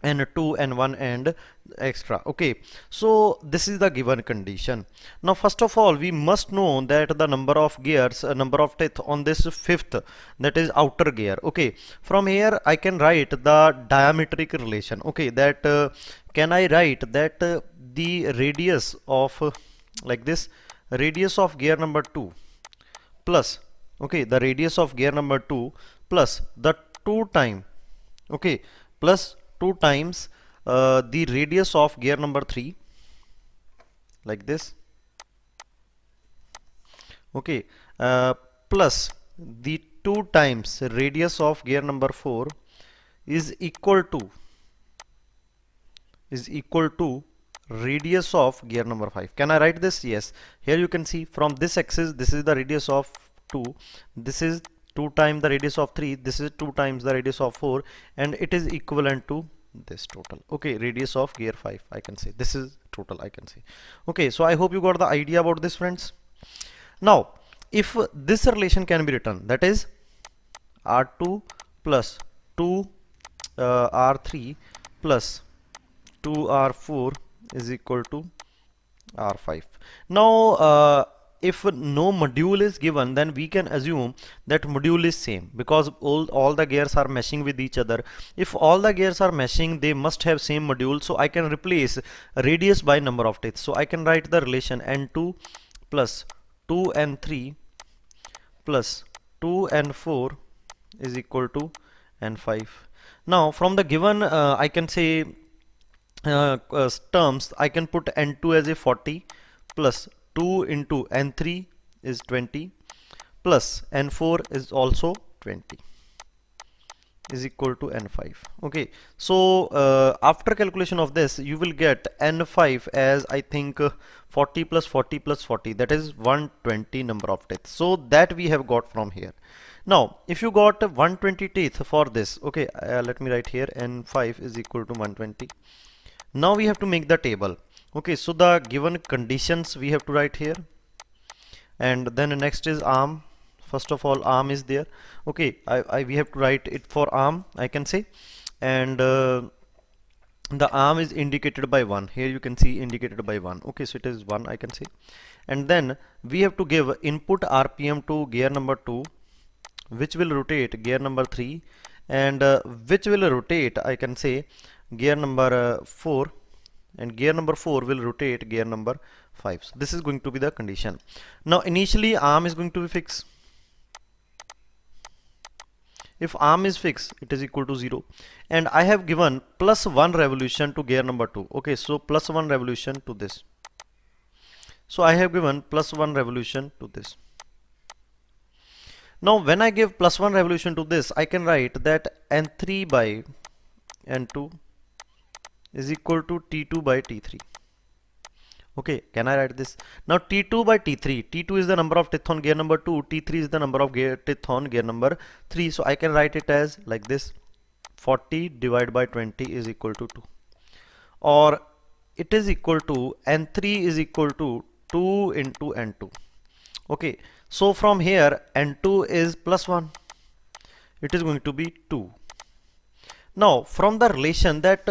n2 n1 and extra. Okay, so this is the given condition. Now first of all we must know that the number of gears, number of teeth on this fifth, that is outer gear. Okay, from here I can write the diametric relation. Okay, that can I write that the radius of like this, radius of gear number 2 plus, okay, the radius of gear number 2 plus the 2 time, okay, plus 2 times the radius of gear number 3, like this, okay, plus the 2 times radius of gear number 4 is equal to radius of gear number 5. Can I write this? Yes. Here you can see from this axis, this is the radius of 2, this is 2 times the radius of 3, this is 2 times the radius of 4, and it is equivalent to this total. Okay, radius of gear 5, I can say this is total, I can say. Okay, so I hope you got the idea about this, friends. Now if this relation can be written, that is R2 plus 2 R3 plus 2 R4 is equal to R5. Now if no module is given, then we can assume that module is same, because all the gears are meshing with each other. If all the gears are meshing, they must have same module, so I can replace radius by number of teeth. So I can write the relation n2 plus 2n3 plus 2n4 is equal to n5. Now from the given I can say terms, I can put n2 as a 40 plus 2 into n3 is 20 plus n4 is also 20 is equal to n5. Okay, so after calculation of this you will get n5 as I think 40 plus 40 plus 40, that is 120 number of teeth. So that we have got from here. Now if you got 120 teeth for this, okay, let me write here n5 is equal to 120. Now we have to make the table. Okay, so the given conditions we have to write here, and then next is arm First of all, arm is there. Okay, we have to write it for arm, I can say. And the arm is indicated by 1. Here you can see indicated by 1. Okay, so it is 1, I can say. And then we have to give input RPM to gear number 2, which will rotate gear number 3, and which will rotate, I can say, gear number 4, and gear number 4 will rotate gear number 5. So this is going to be the condition. Now initially arm is going to be fixed. If arm is fixed, it is equal to 0, and I have given plus 1 revolution to gear number 2. Okay, so plus 1 revolution to this. So I have given plus 1 revolution to this. Now when I give plus 1 revolution to this, I can write that N3 by N2 is equal to T2 by T3. Okay, can I write this? Now T2 by T3, T2 is the number of teeth on gear number 2, T3 is the number of teeth on gear number 3. So I can write it as like this: 40 divided by 20 is equal to 2. Or it is equal to N3 is equal to 2 into N2. Okay, so from here N2 is plus 1. It is going to be 2. Now from the relation that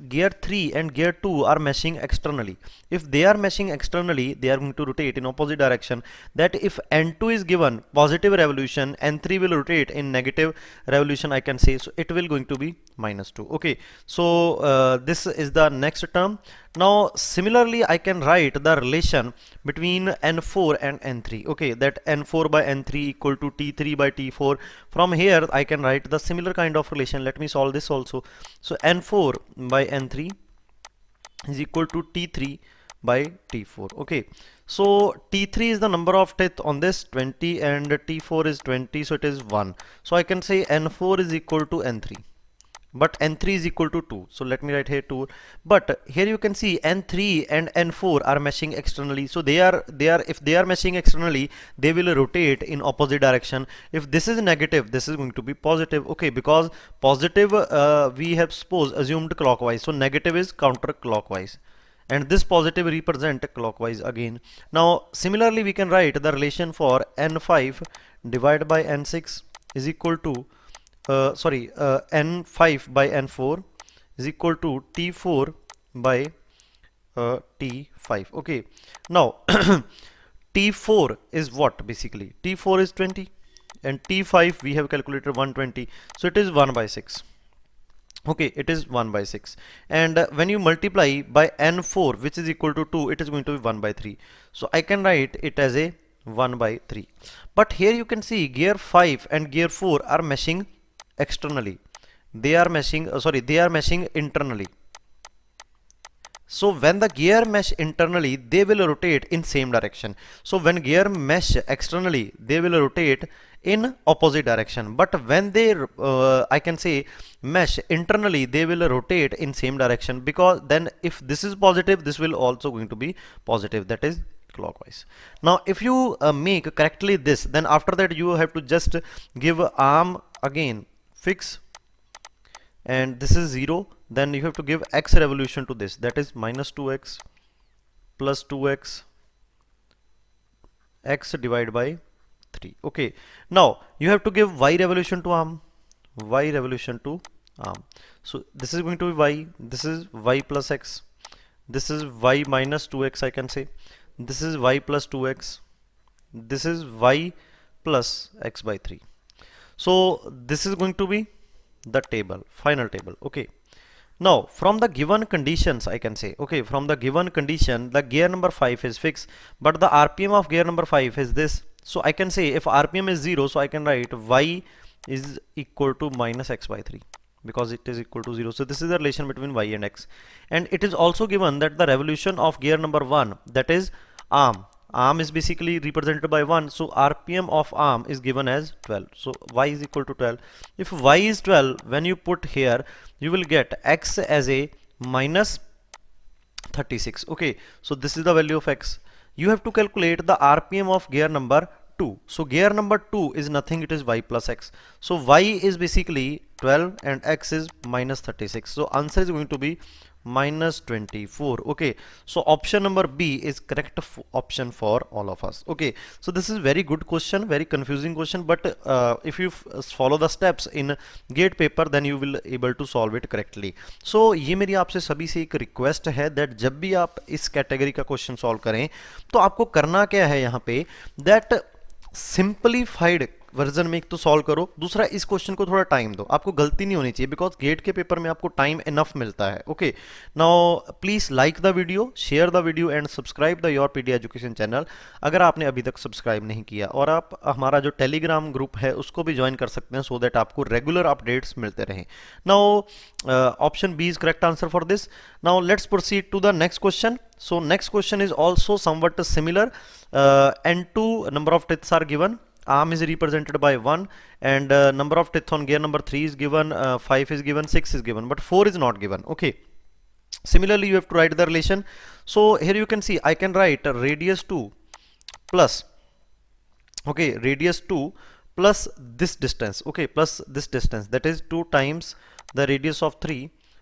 gear 3 and gear 2 are meshing externally, if they are meshing externally, they are going to rotate in opposite direction. That if N2 is given positive revolution, N3 will rotate in negative revolution, I can say. So it will going to be minus 2. Okay, so this is the next term. Now similarly I can write the relation between N4 and N3. Okay, that N4 by N3 equal to T3 by T4. From here I can write the similar kind of relation. Let me solve this also. So N4 by N3 is equal to T3 by T4. Okay, so T3 is the number of teeth on this 20 and T4 is 20, so it is 1. So I can say N4 is equal to N3, but N3 is equal to 2. So let me write here 2. But here you can see N3 and N4 are meshing externally. So if they are meshing externally, they will rotate in opposite direction. If this is negative, this is going to be positive. Okay, because positive we have assumed clockwise. So negative is counterclockwise, and this positive represent clockwise again. Now similarly we can write the relation for N5 divided by N6 is equal to N5 by N4 is equal to T4 by T5. Okay, now T4 is what? Basically T4 is 20 and T5 we have calculated 120, so it is 1 by 6. Okay, it is 1 by 6, and when you multiply by N4, which is equal to 2, it is going to be 1 by 3. So I can write it as a 1 by 3. But here you can see gear 5 and gear 4 are meshing externally. They are meshing internally. So when the gear mesh internally, they will rotate in same direction. So when gear mesh externally, they will rotate in opposite direction. But when they I can say mesh internally, they will rotate in same direction, because then if this is positive, this will also going to be positive, that is clockwise. Now if you make correctly this, then after that you have to just give arm again fix, and this is 0. Then you have to give x revolution to this, that is minus 2x plus 2x x divided by 3. Okay, now you have to give y revolution to arm, y revolution to arm. So this is going to be y, this is y plus x, this is y minus 2x, I can say, this is y plus 2x, this is y plus x by 3. So this is going to be the table, final table. Okay, now from the given conditions, I can say, okay, from the given condition, the gear number 5 is fixed, but the RPM of gear number 5 is this. So I can say if RPM is 0, so I can write y is equal to minus x by 3, because it is equal to 0. So this is the relation between y and x. And it is also given that the revolution of gear number 1, that is arm is basically represented by 1. So RPM of arm is given as 12. So y is equal to 12. If y is 12, when you put here, you will get x as a minus 36. Okay, so this is the value of x. You have to calculate the RPM of gear number 2. So gear number 2 is nothing, it is y plus x. So y is basically 12 and x is minus 36. So answer is going to be minus 24. Okay, so option number B is correct option for all of us. Okay, so this is very good question, very confusing question, but if you follow the steps in GATE paper then you will able to solve it correctly. So ये मेरी आपसे सभी से एक request है that जब भी आप इस कैटेगरी का क्वेश्चन सॉल्व करें तो आपको करना क्या है यहाँ पे, that सिंपलीफाइड वर्जन में एक तो सॉल्व करो, दूसरा इस क्वेश्चन को थोड़ा टाइम दो, आपको गलती नहीं होनी चाहिए बिकॉज गेट के पेपर में आपको टाइम इनफ मिलता है. Okay, now please like the video, share the video and subscribe the Yourpedia education channel अगर आपने अभी तक सब्सक्राइब नहीं किया, और आप हमारा जो टेलीग्राम ग्रुप है उसको भी ज्वाइन कर सकते हैं सो दैट आपको रेगुलर अपडेट्स मिलते रहें. Now option B is correct answer for this. Now let's proceed to the next question. So next question is also somewhat similar. N2 number of teeth are given, arm is represented by 1, and number of teeth on gear number 3 is given, 5 is given, 6 is given, but 4 is not given. Okay, similarly you have to write the relation. So here you can see I can write radius 2 plus, okay, radius 2 plus this distance, okay, plus this distance, that is 2 times the radius of 3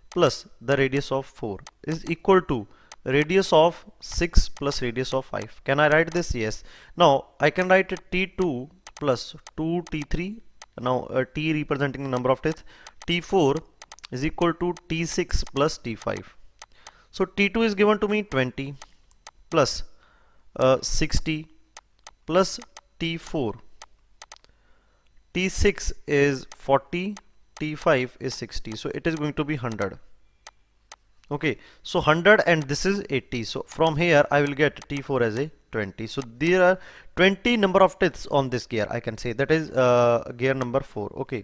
plus the radius of 4 is equal to radius of 6 plus radius of 5. Can I write this? Yes. Now I can write T2 plus 2T3. Now T representing the number of teeth. T4 is equal to T6 plus T5. So T2 is given to me 20 plus 60 plus T4. T6 is 40, T5 is 60. So it is going to be 100. Okay, so 100 and this is 80. So from here I will get T4 as a 20. So there are 20 number of teeth on this gear, I can say, that is gear number 4. Okay,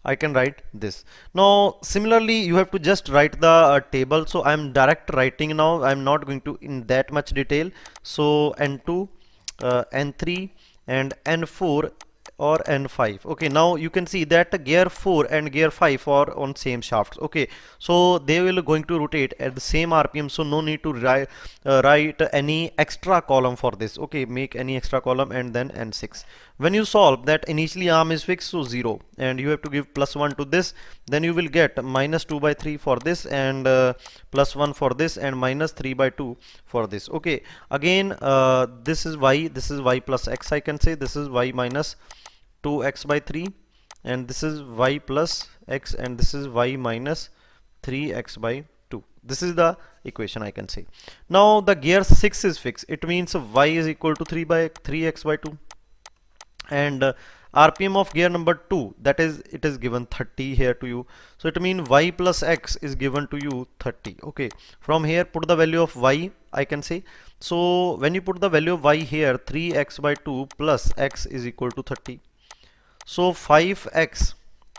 I can write this. Now similarly you have to just write the table. So I am direct writing now, I am not going to in that much detail. So N2, N3 and N4 or N5. Okay, now you can see that gear 4 and gear 5 are on same shafts. Okay, so they will going to rotate at the same RPM, so no need to write any extra column for this. Okay, make any extra column and then N6. When you solve that, initially arm is fixed, so 0, and you have to give plus 1 to this, then you will get minus 2 by 3 for this, and plus 1 for this, and minus 3 by 2 for this. Okay, again this is y plus x, I can say, this is y minus 2x by 3, and this is y plus x, and this is y minus 3x by 2. This is the equation, I can say. Now the gear 6 is fixed, it means y is equal to 3x by 2, and RPM of gear number 2, that is, it is given 30 here to you, so it means y plus x is given to you 30. Okay, from here put the value of y, I can say. So when you put the value of y here, 3x by 2 plus x is equal to 30. So 5x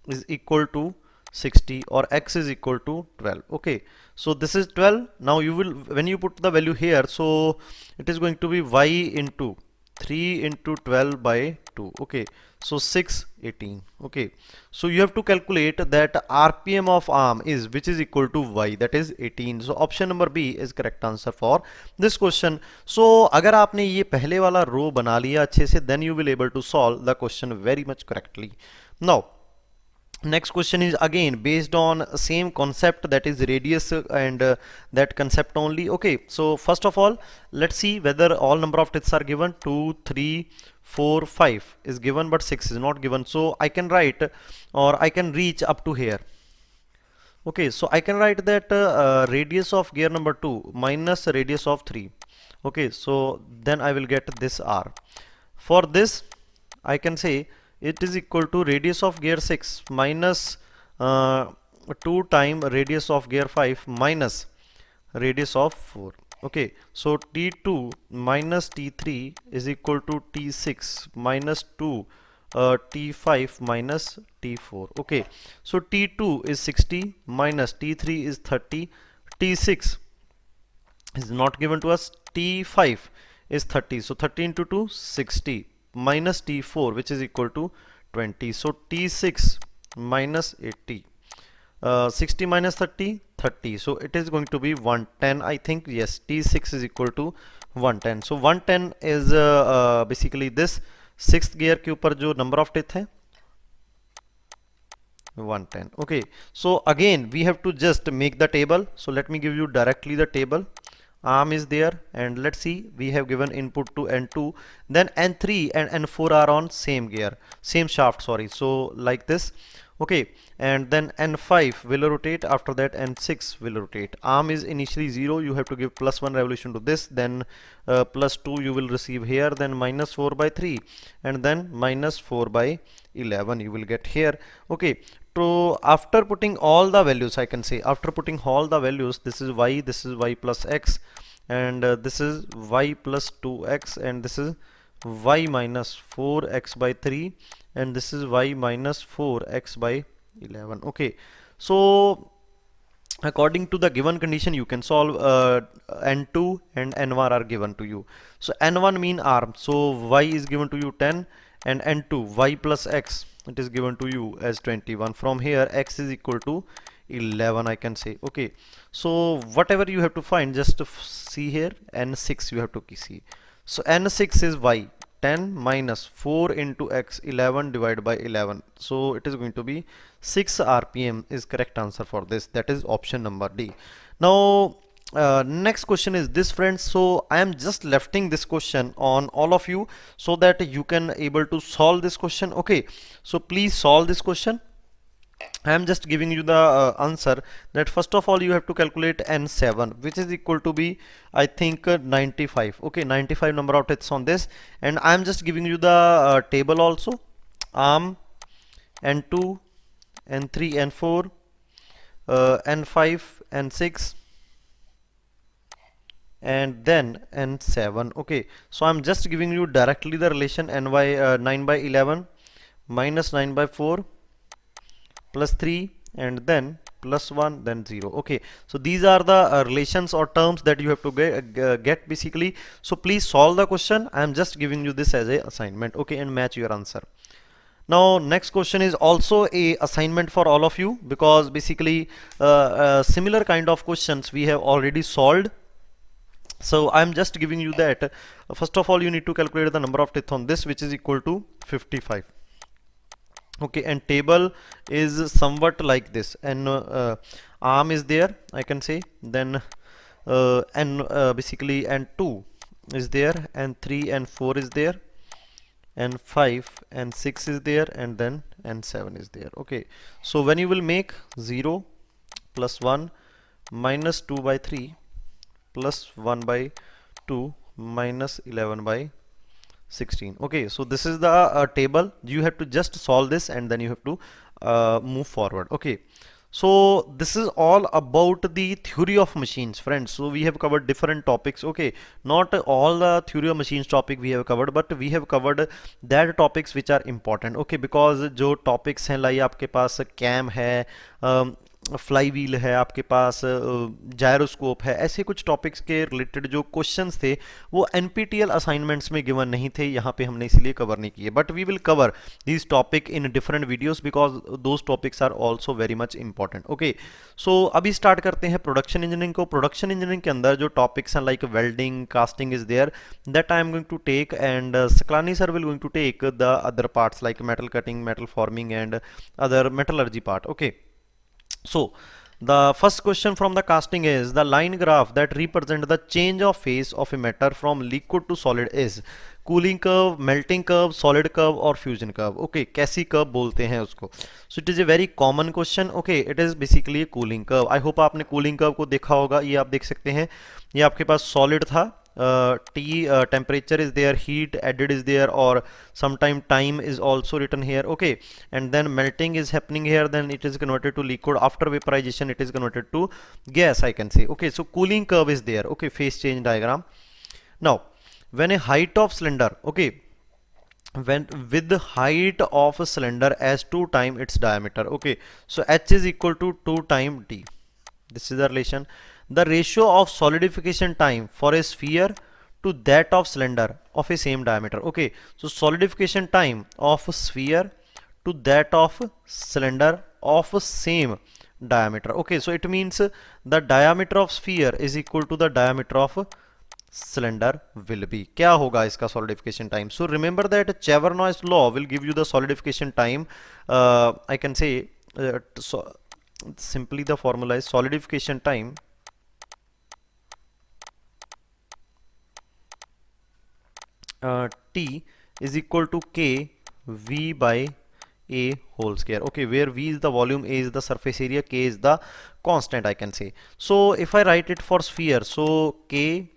is equal to 60, or x is equal to 12. Okay, so this is 12. Now you will, when you put the value here, so it is going to be y into 3 into 12 by 2. Okay, so 6, 18. Okay, so you have to calculate that RPM of arm is, which is equal to y, that is 18. So option number B is correct answer for this question. So अगर आपने ये पहले वाला रो बना लिया अच्छे से, then you will able to solve the question very much correctly. Now next question is again based on same concept, that is radius, and that concept only. Okay, so first of all let's see whether all number of teeth are given. 2, 3, 4, 5 is given, but 6 is not given. So I can write, or I can reach up to here. Okay, so I can write that radius of gear number 2 minus radius of 3. Okay, so then I will get this R. For this I can say it is equal to radius of gear 6 minus 2 times radius of gear 5 minus radius of 4. Okay, so T2 minus T3 is equal to T6 minus 2 T5 minus T4. Okay, so T2 is 60 minus T3 is 30, T6 is not given to us, T5 is 30, so 30 into 2, 60 minus T4, which is equal to 20. So T6 minus 80, 60 minus 30, 30. So it is going to be 110, I think. Yes, T6 is equal to 110. So 110 is basically this 6th gear के ऊपर जो number of teeth है, 110. Okay, so again we have to just make the table. So let me give you directly the table. Arm is there, and let's see, we have given input to N2, then N3 and N4 are on same gear, same shaft, sorry. So like this. Okay, and then N5 will rotate, after that N6 will rotate. Arm is initially 0, you have to give +1 revolution to this, then +2 you will receive here, then -4 by 3, and then -4 by 11 you will get here. Okay, so after putting all the values, I can say after putting all the values, this is y plus x, and this is y plus 2x, and this is y minus 4x by 3, and this is y minus 4x by 11. Okay, so according to the given condition you can solve. N2 and N1 are given to you. So N1 mean arm, so y is given to you 10, and N2 y plus x, it is given to you as 21. From here x is equal to 11, I can say. Okay, so whatever you have to find, just see here, N6 you have to see. So N6 is y, 10 minus 4 into x, 11 divided by 11. So it is going to be 6 RPM is correct answer for this. That is option number D. Now next question is this, friends. So I am just lefting this question on all of you so that you can able to solve this question. Okay, so please solve this question. I am just giving you the answer that first of all you have to calculate N7, which is equal to be, I think, 95. Okay, 95 number of tests on this, and I am just giving you the table also. Arm, N2, N3, N4, N5, N6, and then N7. Okay, so I'm just giving you directly the relation NY 9 by 11 minus 9 by 4 plus 3 and then plus 1 then 0. Okay, so these are the relations or terms that you have to get basically. So please solve the question. I am just giving you this as a assignment. Okay, and match your answer. Now next question is also a assignment for all of you, because basically similar kind of questions we have already solved. So I'm just giving you that. First of all you need to calculate the number of teeth on this, which is equal to 55. Okay, and table is somewhat like this, and arm is there, I can say, then and basically and 2 is there, and 3 and 4 is there, and 5 and 6 is there, and then and 7 is there. Okay, so when you will make 0 plus 1 minus 2 by 3 plus 1 by 2 minus 11 by 16. Okay, so this is the table. You have to just solve this and then you have to move forward. Okay, so this is all about the theory of machines, friends. So we have covered different topics. Okay, not all the theory of machines topic we have covered, but we have covered that topics which are important. Okay, because जो topics हैं, like आपके पास cam है, fly wheel है, आपके पास gyroscope है, ऐसे कुछ topics के रिलेटेड जो क्वेश्चंस थे वो एनपीटीईएल असाइनमेंट्स में गिवन नहीं थे, यहाँ पे हमने इसलिए कवर नहीं किए. But we will cover these topic in different videos because those topics are also very much important. Okay, so अभी स्टार्ट करते हैं प्रोडक्शन इंजीनियरिंग को. प्रोडक्शन इंजीनियरिंग के अंदर जो टॉपिक्स हैं like welding, casting is there, that I am going to take, and Saklani sir will going to take the other parts like metal cutting, metal forming and other metallurgy part. Okay, so the first question from the casting is the line graph that represent the change of phase of a matter from liquid to solid is cooling curve, melting curve, solid curve or fusion curve. Okay, कैसी curve बोलते हैं उसको. So it is a very common question. Okay, it is basically a cooling curve. I hope आपने cooling curve को देखा होगा. ये आप देख सकते हैं, ये आपके पास solid था, T temperature is there, heat added is there, or sometime time is also written here. Okay, and then melting is happening here, then it is converted to liquid. After vaporization it is converted to gas, I can say. Okay, so cooling curve is there. Okay, phase change diagram. Now when a height of cylinder, okay, when with the height of a cylinder as 2 times its diameter. Okay, so h is equal to 2 times d. This is the relation. The ratio of solidification time for a sphere to that of cylinder of a same diameter. Okay, so solidification time of a sphere to that of cylinder of same diameter. Okay, so it means the diameter of sphere is equal to the diameter of cylinder will be. क्या होगा इसका solidification time? So remember that Chavernois law will give you the solidification time. I can say so simply the formula is solidification time T is equal to K V by A whole square. Okay, where V is the volume, A is the surface area, K is the constant, I can say. So if I write it for sphere, so K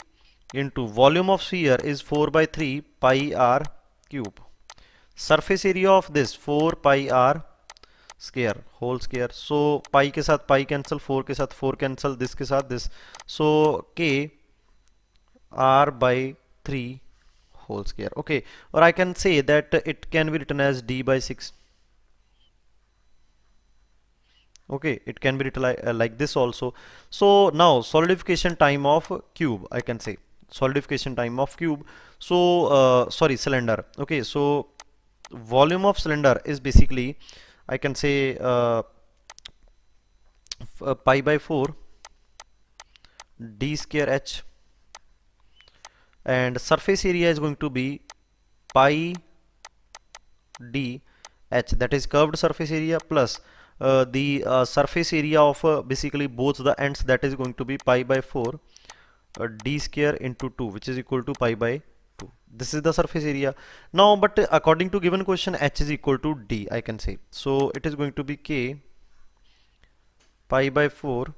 into volume of sphere is 4 by 3 pi r cube. Surface area of this 4 pi r square whole square. So pi के साथ pi cancel, 4 के साथ 4 cancel, this के साथ this. So K r by 3 whole square. Okay, or I can say that it can be written as d by 6. Okay, it can be written like this also. So now solidification time of cube, I can say solidification time of cube. So sorry, cylinder. Okay, so volume of cylinder is basically, I can say pi by 4 d square h, and surface area is going to be pi d h, that is curved surface area, plus the surface area of basically both the ends, that is going to be pi by 4 d square into 2, which is equal to pi by 2. This is the surface area. Now but according to given question, h is equal to d, I can say. So it is going to be k pi by 4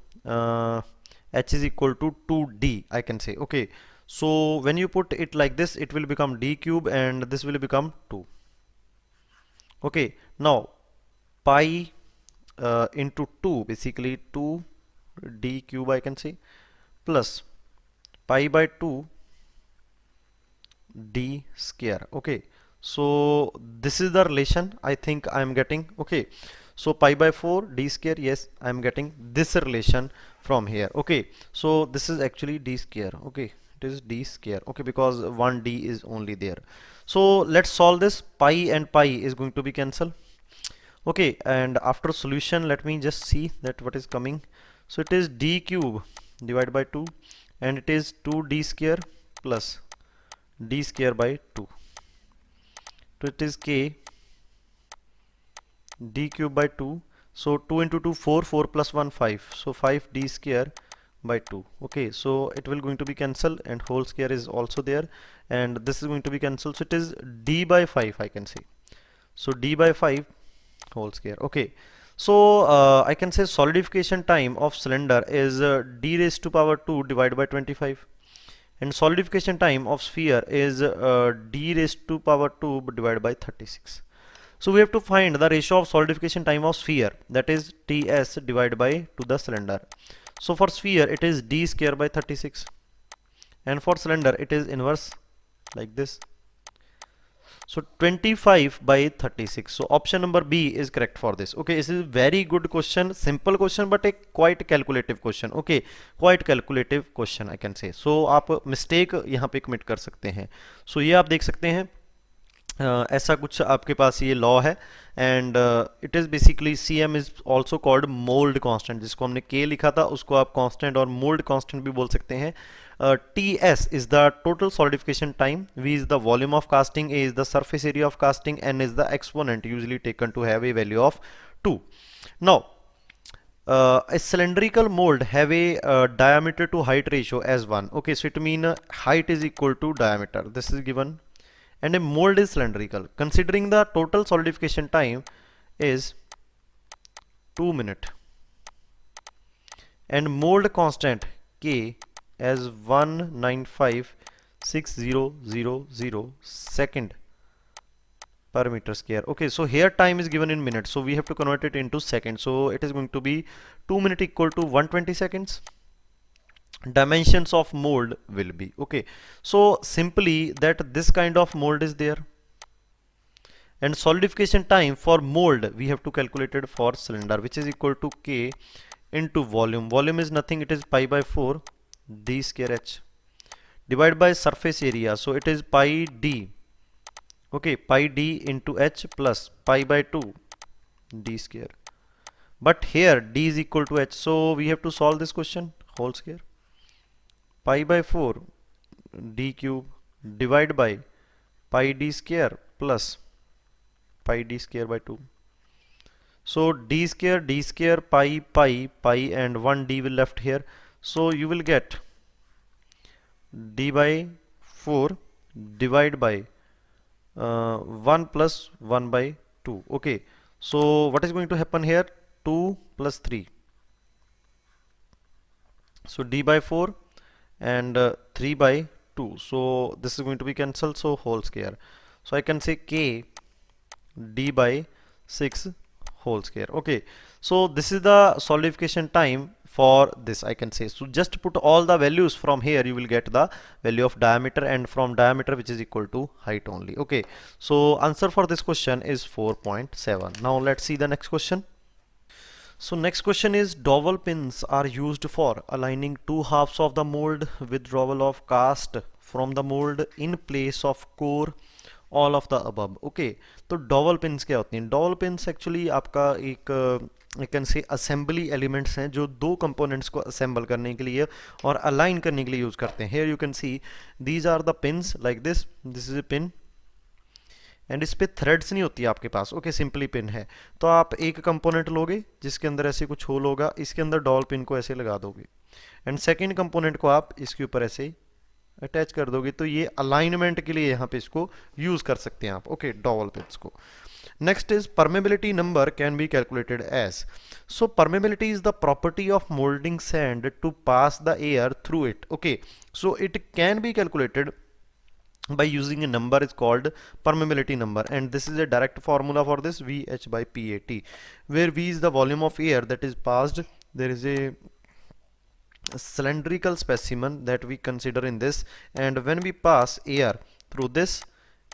h is equal to 2d, I can say. Okay, so when you put it like this, it will become d cube and this will become 2. Okay, now pi into 2, basically 2 d cube, I can say, plus pi by 2 d square. Okay, so this is the relation I think I am getting. Okay, so pi by 4 d square, yes, I am getting this relation from here. Okay, so this is actually d square. Okay, it is d square. Okay, because 1d is only there. So let's solve this. Pi and pi is going to be cancelled. Okay, and after solution, let me just see that what is coming. So it is d cube divided by 2, and it is 2d square plus d square by 2. So it is k d cube by 2. So 2 into 2 4, 4 plus 1 5. So 5 d square by 2. Okay, so it will going to be cancelled and whole square is also there, and this is going to be cancelled. So it is d by 5, I can say. So d by 5 whole square. Okay, so I can say solidification time of cylinder is d raised to power 2 divided by 25, and solidification time of sphere is d raised to power 2 divided by 36. So we have to find the ratio of solidification time of sphere, that is ts divided by to the cylinder. So for sphere it is d square by 36, and for cylinder it is inverse like this. So 25 by 36. So option number B is correct for this. Okay, this is very good question, simple question, but a quite calculative question. Okay, quite calculative question I can say. So आप mistake यहाँ पे commit कर सकते हैं. So ये आप देख सकते हैं, ऐसा कुछ आपके पास ये लॉ है, and it is basically C M is also called mould constant. जिसको हमने के लिखा था उसको आप कांस्टेंट और मोल्ड कांस्टेंट भी बोल सकते हैं. T S is the total solidification time, V is the volume of casting, A is the surface area of casting, N is the exponent usually taken to have a value of 2. Now a cylindrical mold have a diameter to height ratio as 1. Okay, so it mean height is equal to diameter. This is given, and a mold is cylindrical. Considering the total solidification time is 2 minutes, and mold constant K as 1956000 second per meter square. Okay, so here time is given in minutes, so we have to convert it into seconds. So it is going to be 2 minutes equal to 120 seconds. Dimensions of mold will be, okay, so simply that this kind of mold is there, and solidification time for mold we have to calculate it for cylinder, which is equal to K into volume. Volume is nothing, it is pi by 4 d square h divided by surface area, so it is pi d. Okay, pi d into h plus pi by 2 d square, but here d is equal to h, so we have to solve this question whole square. Pi by 4 d cube divided by pi d square plus pi d square by 2. So d square, pi, and 1 d will left here. So you will get d by 4 divided by 1 plus 1 by 2. Okay, so what is going to happen here? 2 plus 3. So d by 4 and 3 by 2. So this is going to be cancelled, so whole square. So I can say k d by 6 whole square. Okay, so this is the solidification time for this, I can say. So just put all the values from here, you will get the value of diameter, and from diameter, which is equal to height only. Okay, so answer for this question is 4.7. Now let's see the next question. So next question is, dowel pins are used for aligning two halves of the mold with withdrawal of cast from the mold in place of core, all of the above. Okay, तो dowel pins क्या होती हैं? Dowel pins actually आपका एक I can say assembly elements हैं जो दो components को assemble करने के लिए और align करने के लिए use करते हैं. Here you can see these are the pins like this. This is a pin. And इस पे थ्रेड्स नहीं होती आपके पास. ओके, सिंपली पिन है. तो आप एक कंपोनेंट लोगे जिसके अंदर ऐसे कुछ होल होगा, इसके अंदर डॉल पिन को ऐसे लगा दोगे, एंड सेकंड कंपोनेंट को आप इसके ऊपर ऐसे अटैच कर दोगे. तो ये अलाइनमेंट के लिए यहाँ पे इसको यूज कर सकते हैं आप. ओके, डॉल पिन्स को. Next is permeability number can be calculated as. So permeability is the property of moulding sand to pass the air through it. Okay, so it can be calculated by using a number is called permeability number, and this is a direct formula for this, VH by PAT, where V is the volume of air that is passed. There is a cylindrical specimen that we consider in this, and when we pass air through this,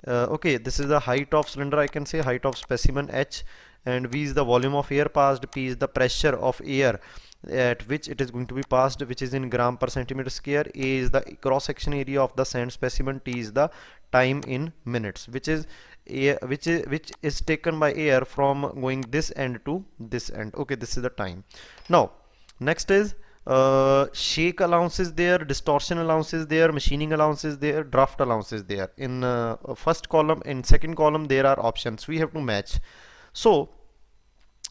okay, this is the height of cylinder, I can say height of specimen H, and V is the volume of air passed, P is the pressure of air at which it is going to be passed, which is in gram per centimeter square. A is the cross section area of the sand specimen. T is the time in minutes, which is air, which is taken by air from going this end to this end. Okay, this is the time. Now next is shake allowance is there, distortion allowance is there, machining allowance is there, draft allowance is there. In first column, in second column there are options, we have to match. So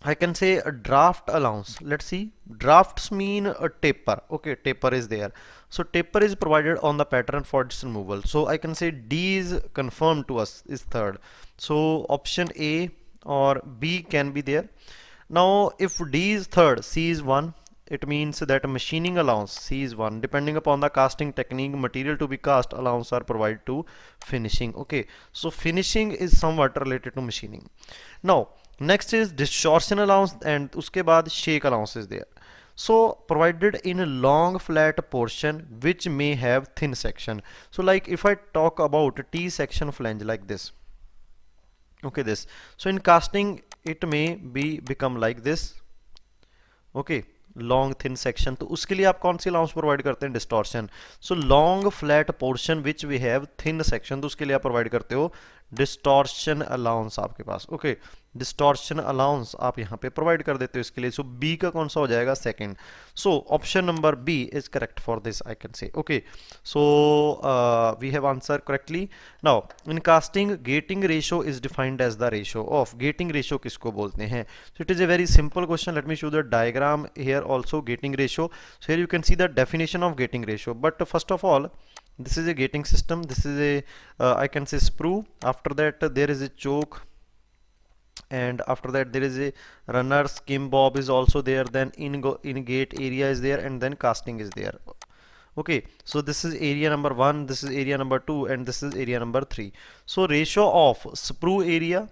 I can say a draft allowance. Let's see, drafts mean a taper. Okay, taper is there. So taper is provided on the pattern for its removal. So I can say D is confirmed to us, is third. So option A or B can be there. Now if D is third, C is 1, it means that machining allowance C is 1. Depending upon the casting technique, material to be cast allowance are provided to finishing. Okay, so finishing is somewhat related to machining. Now next is distortion allowance, and uske baad shake allowance is there. So provided in a long flat portion which may have thin section. So like if I talk about T section flange like this, okay, this, so in casting it may be become like this. Okay, long thin section, तो उसके लिए आप कौन सी allowance provide करते हैं? Distortion. So long flat portion which we have thin section, तो उसके लिए आप प्रोवाइड करते हो डिस्टॉर्शन अलाउंस आपके पास. ओके, डिस्टॉर्शन अलाउंस आप यहाँ पे प्रोवाइड कर देते हो इसके लिए. सो बी का कौन सा हो जाएगा? Second. So option number B is correct for this, I can say. Okay, so we have answer correctly. Now in casting gating ratio is defined as the ratio of. Gating ratio किसको बोलते हैं? So it is a very simple question. Let me show the diagram here also, gating ratio. So here you can see the definition of gating ratio, but first of all, this is a gating system, this is a I can say sprue. After that there is a choke, and after that there is a runner, skim bob is also there, then in gate area is there, and then casting is there. Okay, so this is area number 1, this is area number 2, and this is area number 3. So ratio of sprue area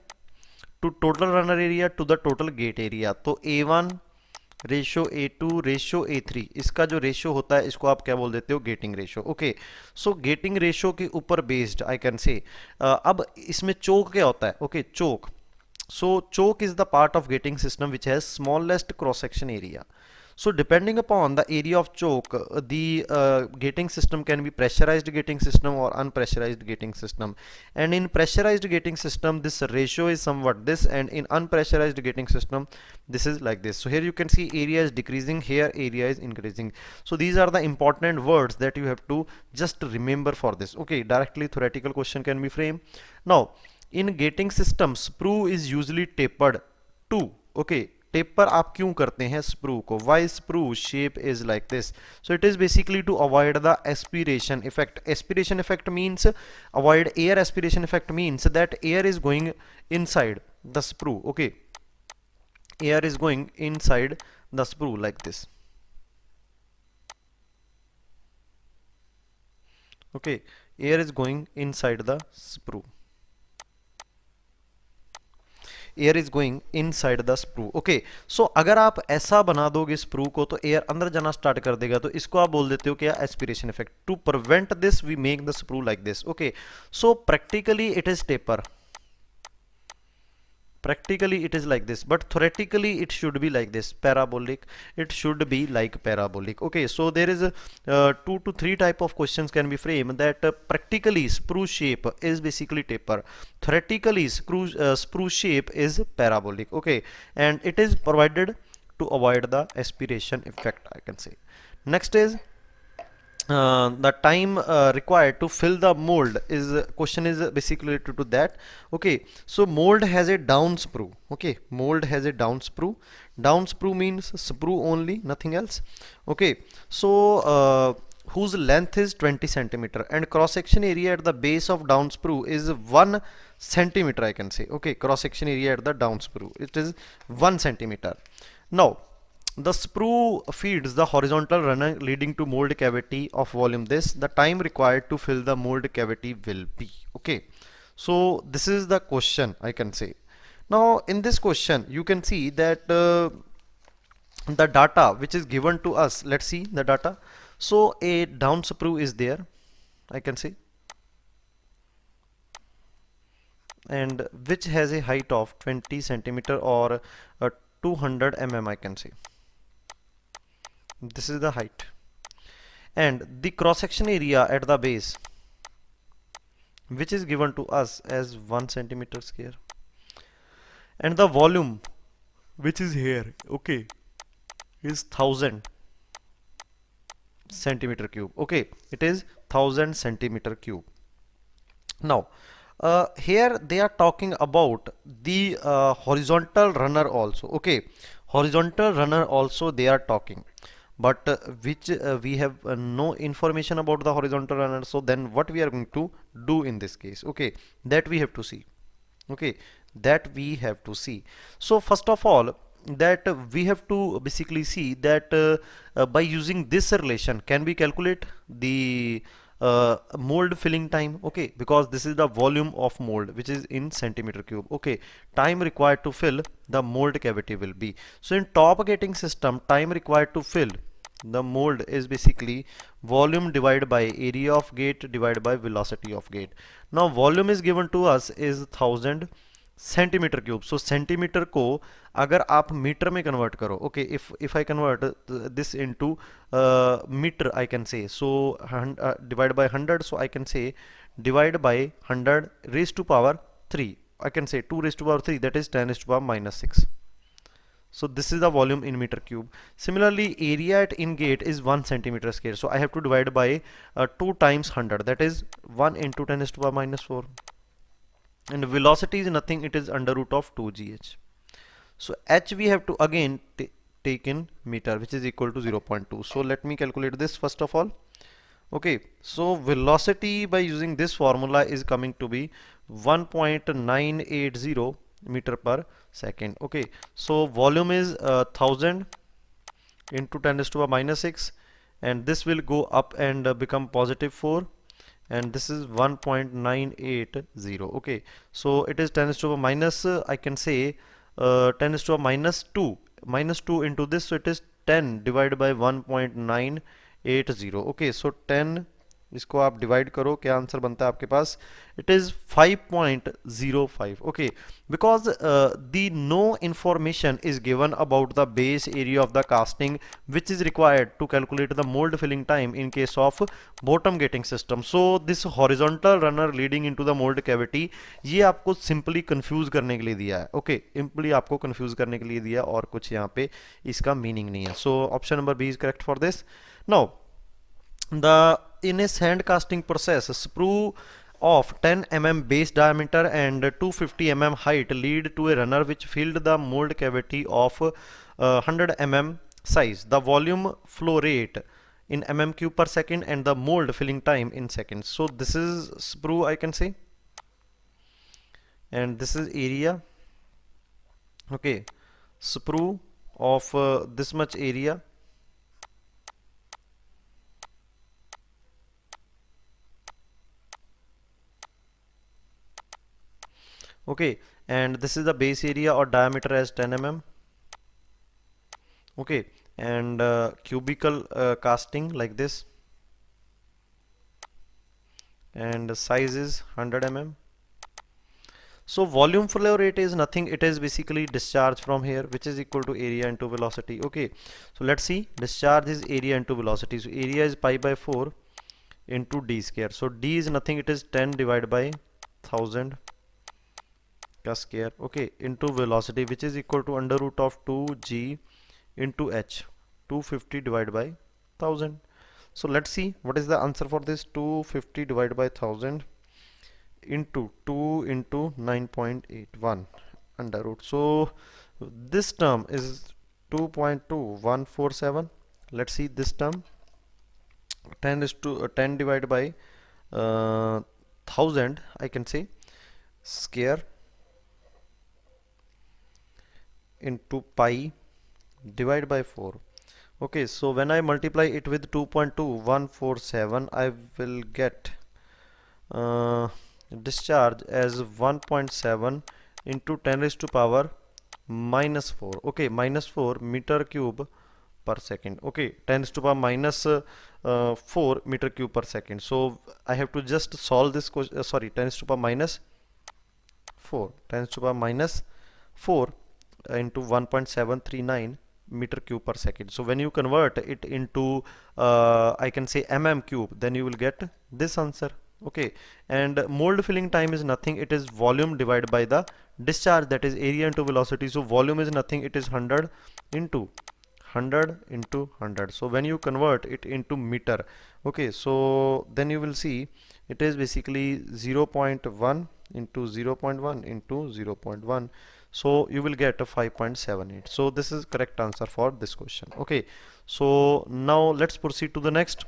to total runner area to the total gate area, तो A1 ratio A2 ratio A3, इसका जो ratio होता है इसको आप क्या बोल देते हो? Getting ratio. Okay, so getting ratio के ऊपर बेस्ड आई कैन से. अब इसमें चोक क्या होता है? Okay, choke. So choke is the part of gating system which has smallest cross section area. So depending upon the area of choke, the gating system can be pressurized gating system or unpressurized gating system. And in pressurized gating system, this ratio is somewhat this, and in unpressurized gating system, this is like this. So here you can see area is decreasing, here area is increasing. So these are the important words that you have to just remember for this. Okay, directly theoretical question can be framed. Now in gating systems, sprue is usually tapered to, okay, taper आप क्यों करते हैं sprue को? Why sprue shape is like this? So it is basically to avoid the aspiration effect. Aspiration effect means avoid air aspiration effect means that air is going inside the sprue. Okay, air is going inside the sprue like this. Okay, air is going inside the sprue. Air is going inside the sprue. Okay, so अगर आप ऐसा बना दोगे sprue को तो air अंदर जाना start कर देगा, तो इसको आप बोल देते हो क्या? Aspiration effect. To prevent this we make the sprue like this. Okay, so practically it is taper. Practically it is like this, but theoretically it should be like this, parabolic. It should be like parabolic. Okay, so there is 2 to 3 type of questions can be framed that practically sprue shape is basically taper, theoretically sprue shape is parabolic. Okay, and it is provided to avoid the aspiration effect, I can say. Next is the time required to fill the mold. Is question is basically related to that. Okay, so mold has a down sprue. Okay, mold has a down sprue. Down sprue means sprue only, nothing else. Okay, so whose length is 20 centimeter and cross section area at the base of down sprue is 1 centimeter, I can say. Okay, cross section area at the down sprue, it is 1 centimeter. Now the sprue feeds the horizontal runner leading to mold cavity of volume this. The time required to fill the mold cavity will be. Okay, so this is the question, I can say. Now in this question you can see that the data which is given to us, let's see the data. So a down sprue is there, I can say, and which has a height of 20 centimeter or 200 mm, I can say. This is the height, and the cross section area at the base which is given to us as 1 centimeter square, and the volume which is here, okay, is 1000 centimeter cube. Okay, it is 1000 centimeter cube. Now here they are talking about the horizontal runner also. Okay, horizontal runner also they are talking, but which we have no information about the horizontal runner. So then what we are going to do in this case? Okay, that we have to see. Okay, that we have to see. So first of all, that we have to basically see that by using this relation can we calculate the mold filling time. Okay, because this is the volume of mold which is in centimeter cube. Okay, time required to fill the mold cavity will be. So in top gating system, time required to fill the mold is basically volume divided by area of gate divided by velocity of gate. Now volume is given to us is 1000 centimetre cube. So centimetre को अगर आप metre में convert करो, okay, if I convert this into metre, I can say so divide by 100. So I can say divide by 100 raise to power 3, I can say 2 raised to power 3, that is 10 raised to power minus 6. So this is the volume in meter cube. Similarly, area at in gate is 1 centimeter square. So I have to divide by 2 times 100, that is 1 into 10 raised to power minus 4. And velocity is nothing, it is under root of 2gh. So h we have to again take in meter, which is equal to 0.2. So let me calculate this first of all. Okay, so velocity by using this formula is coming to be 1.980 meter per second. Okay, so volume is 1000 into 10 raised to power minus 6, and this will go up and become positive 4, and this is 1.980. Okay, so it is 10 raised to power minus I can say 10 raised to power minus 2 into this, so it is 10 divided by 1.980. Okay, so 10 इसको आप divide करो, क्या answer बनता है आपके पास? It is 5.05. Okay, because the no information is given about the base area of the casting which is required to calculate the mould filling time in case of bottom gating system. So this horizontal runner leading into the mould cavity, ये आपको simply confuse करने के लिए दिया है. Okay, simply आपको confuse करने के लिए दिया, और कुछ यहाँ पे इसका मीनिंग नहीं है. So option number B is correct for this. Now in a sand casting process, sprue of 10 mm base diameter and 250 mm height lead to a runner which filled the mold cavity of 100 mm size. The volume flow rate in mm cube per second and the mold filling time in seconds. So this is sprue, I can say, and this is area. Okay, sprue of this much area. Okay, and this is the base area or diameter as 10 mm. Okay, and cubical casting like this, and the size is 100 mm. So volume flow rate is nothing, it is basically discharge from here, which is equal to area into velocity. Okay, so let's see, discharge is area into velocity. So area is pi by 4 into d square. So d is nothing, it is 10 divided by 1000 का square, okay, into velocity, which is equal to under root of 2g into h, 250 divided by 1000. So let's see what is the answer for this. 250 divided by 1000 into 2 into 9.81 under root. So this term is 2.2147. Let's see this term. 10 is to 10 divided by 1000, I can say, square into pi divided by 4. Okay, so when I multiply it with 2.2147, I will get discharge as 1.7 into 10 raised to power minus 4. Okay, minus 4 meter cube per second. Okay, 10 raised to power minus 4 meter cube per second. So I have to just solve this question. Sorry, 10 raised to power minus 4. 10 raised to power minus 4 into 1.739 meter cube per second. So when you convert it into I can say mm cube, then you will get this answer. Okay, and mold filling time is nothing, it is volume divided by the discharge, that is area into velocity. So volume is nothing, it is 100 into 100 into 100. So when you convert it into meter, okay, so then you will see it is basically 0.1 into 0.1 into 0.1. So you will get a 5.78. So this is correct answer for this question. Okay, so now let's proceed to the next.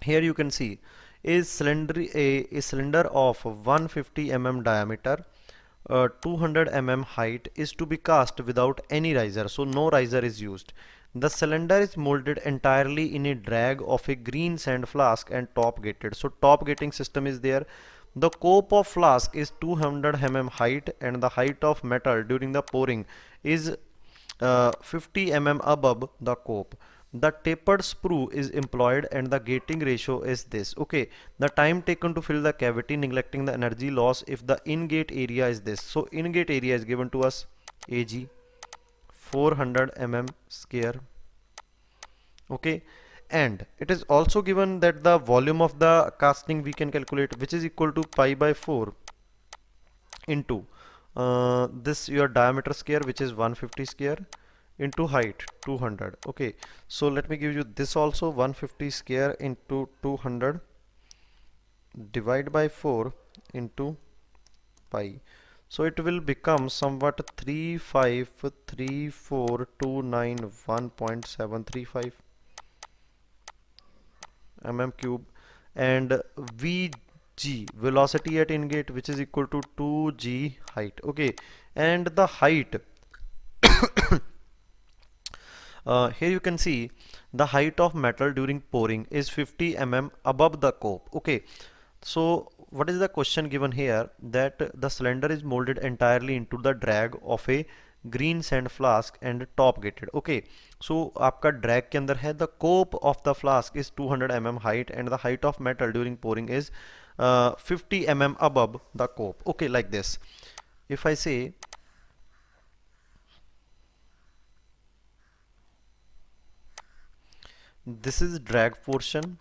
Here you can see a cylinder of 150 mm diameter, 200 mm height is to be cast without any riser, so no riser is used. The cylinder is molded entirely in a drag of a green sand flask and top gated. So top gating system is there. The cope of flask is 200 mm height and the height of metal during the pouring is 50 mm above the cope. The tapered sprue is employed and the gating ratio is this. Okay, the time taken to fill the cavity neglecting the energy loss if the in-gate area is this. So in-gate area is given to us Ag 400 mm square. Okay, and it is also given that the volume of the casting we can calculate, which is equal to pi by 4 into this your diameter square, which is 150 square, into height 200. Okay, so let me give you this also, 150 square into 200 divide by 4 into pi. So it will become somewhat 3534291.735 mm cube, and Vg velocity at ingate, which is equal to 2g height. Okay, and the height here you can see the height of metal during pouring is 50 mm above the cope. Okay, so what is the question given here, that the cylinder is molded entirely into the drag of a green sand flask and top gated. Okay, so आपका drag के अंदर है, the cope of the flask is 200 mm height and the height of metal during pouring is 50 mm above the cope. Okay, like this. If I say this is drag portion,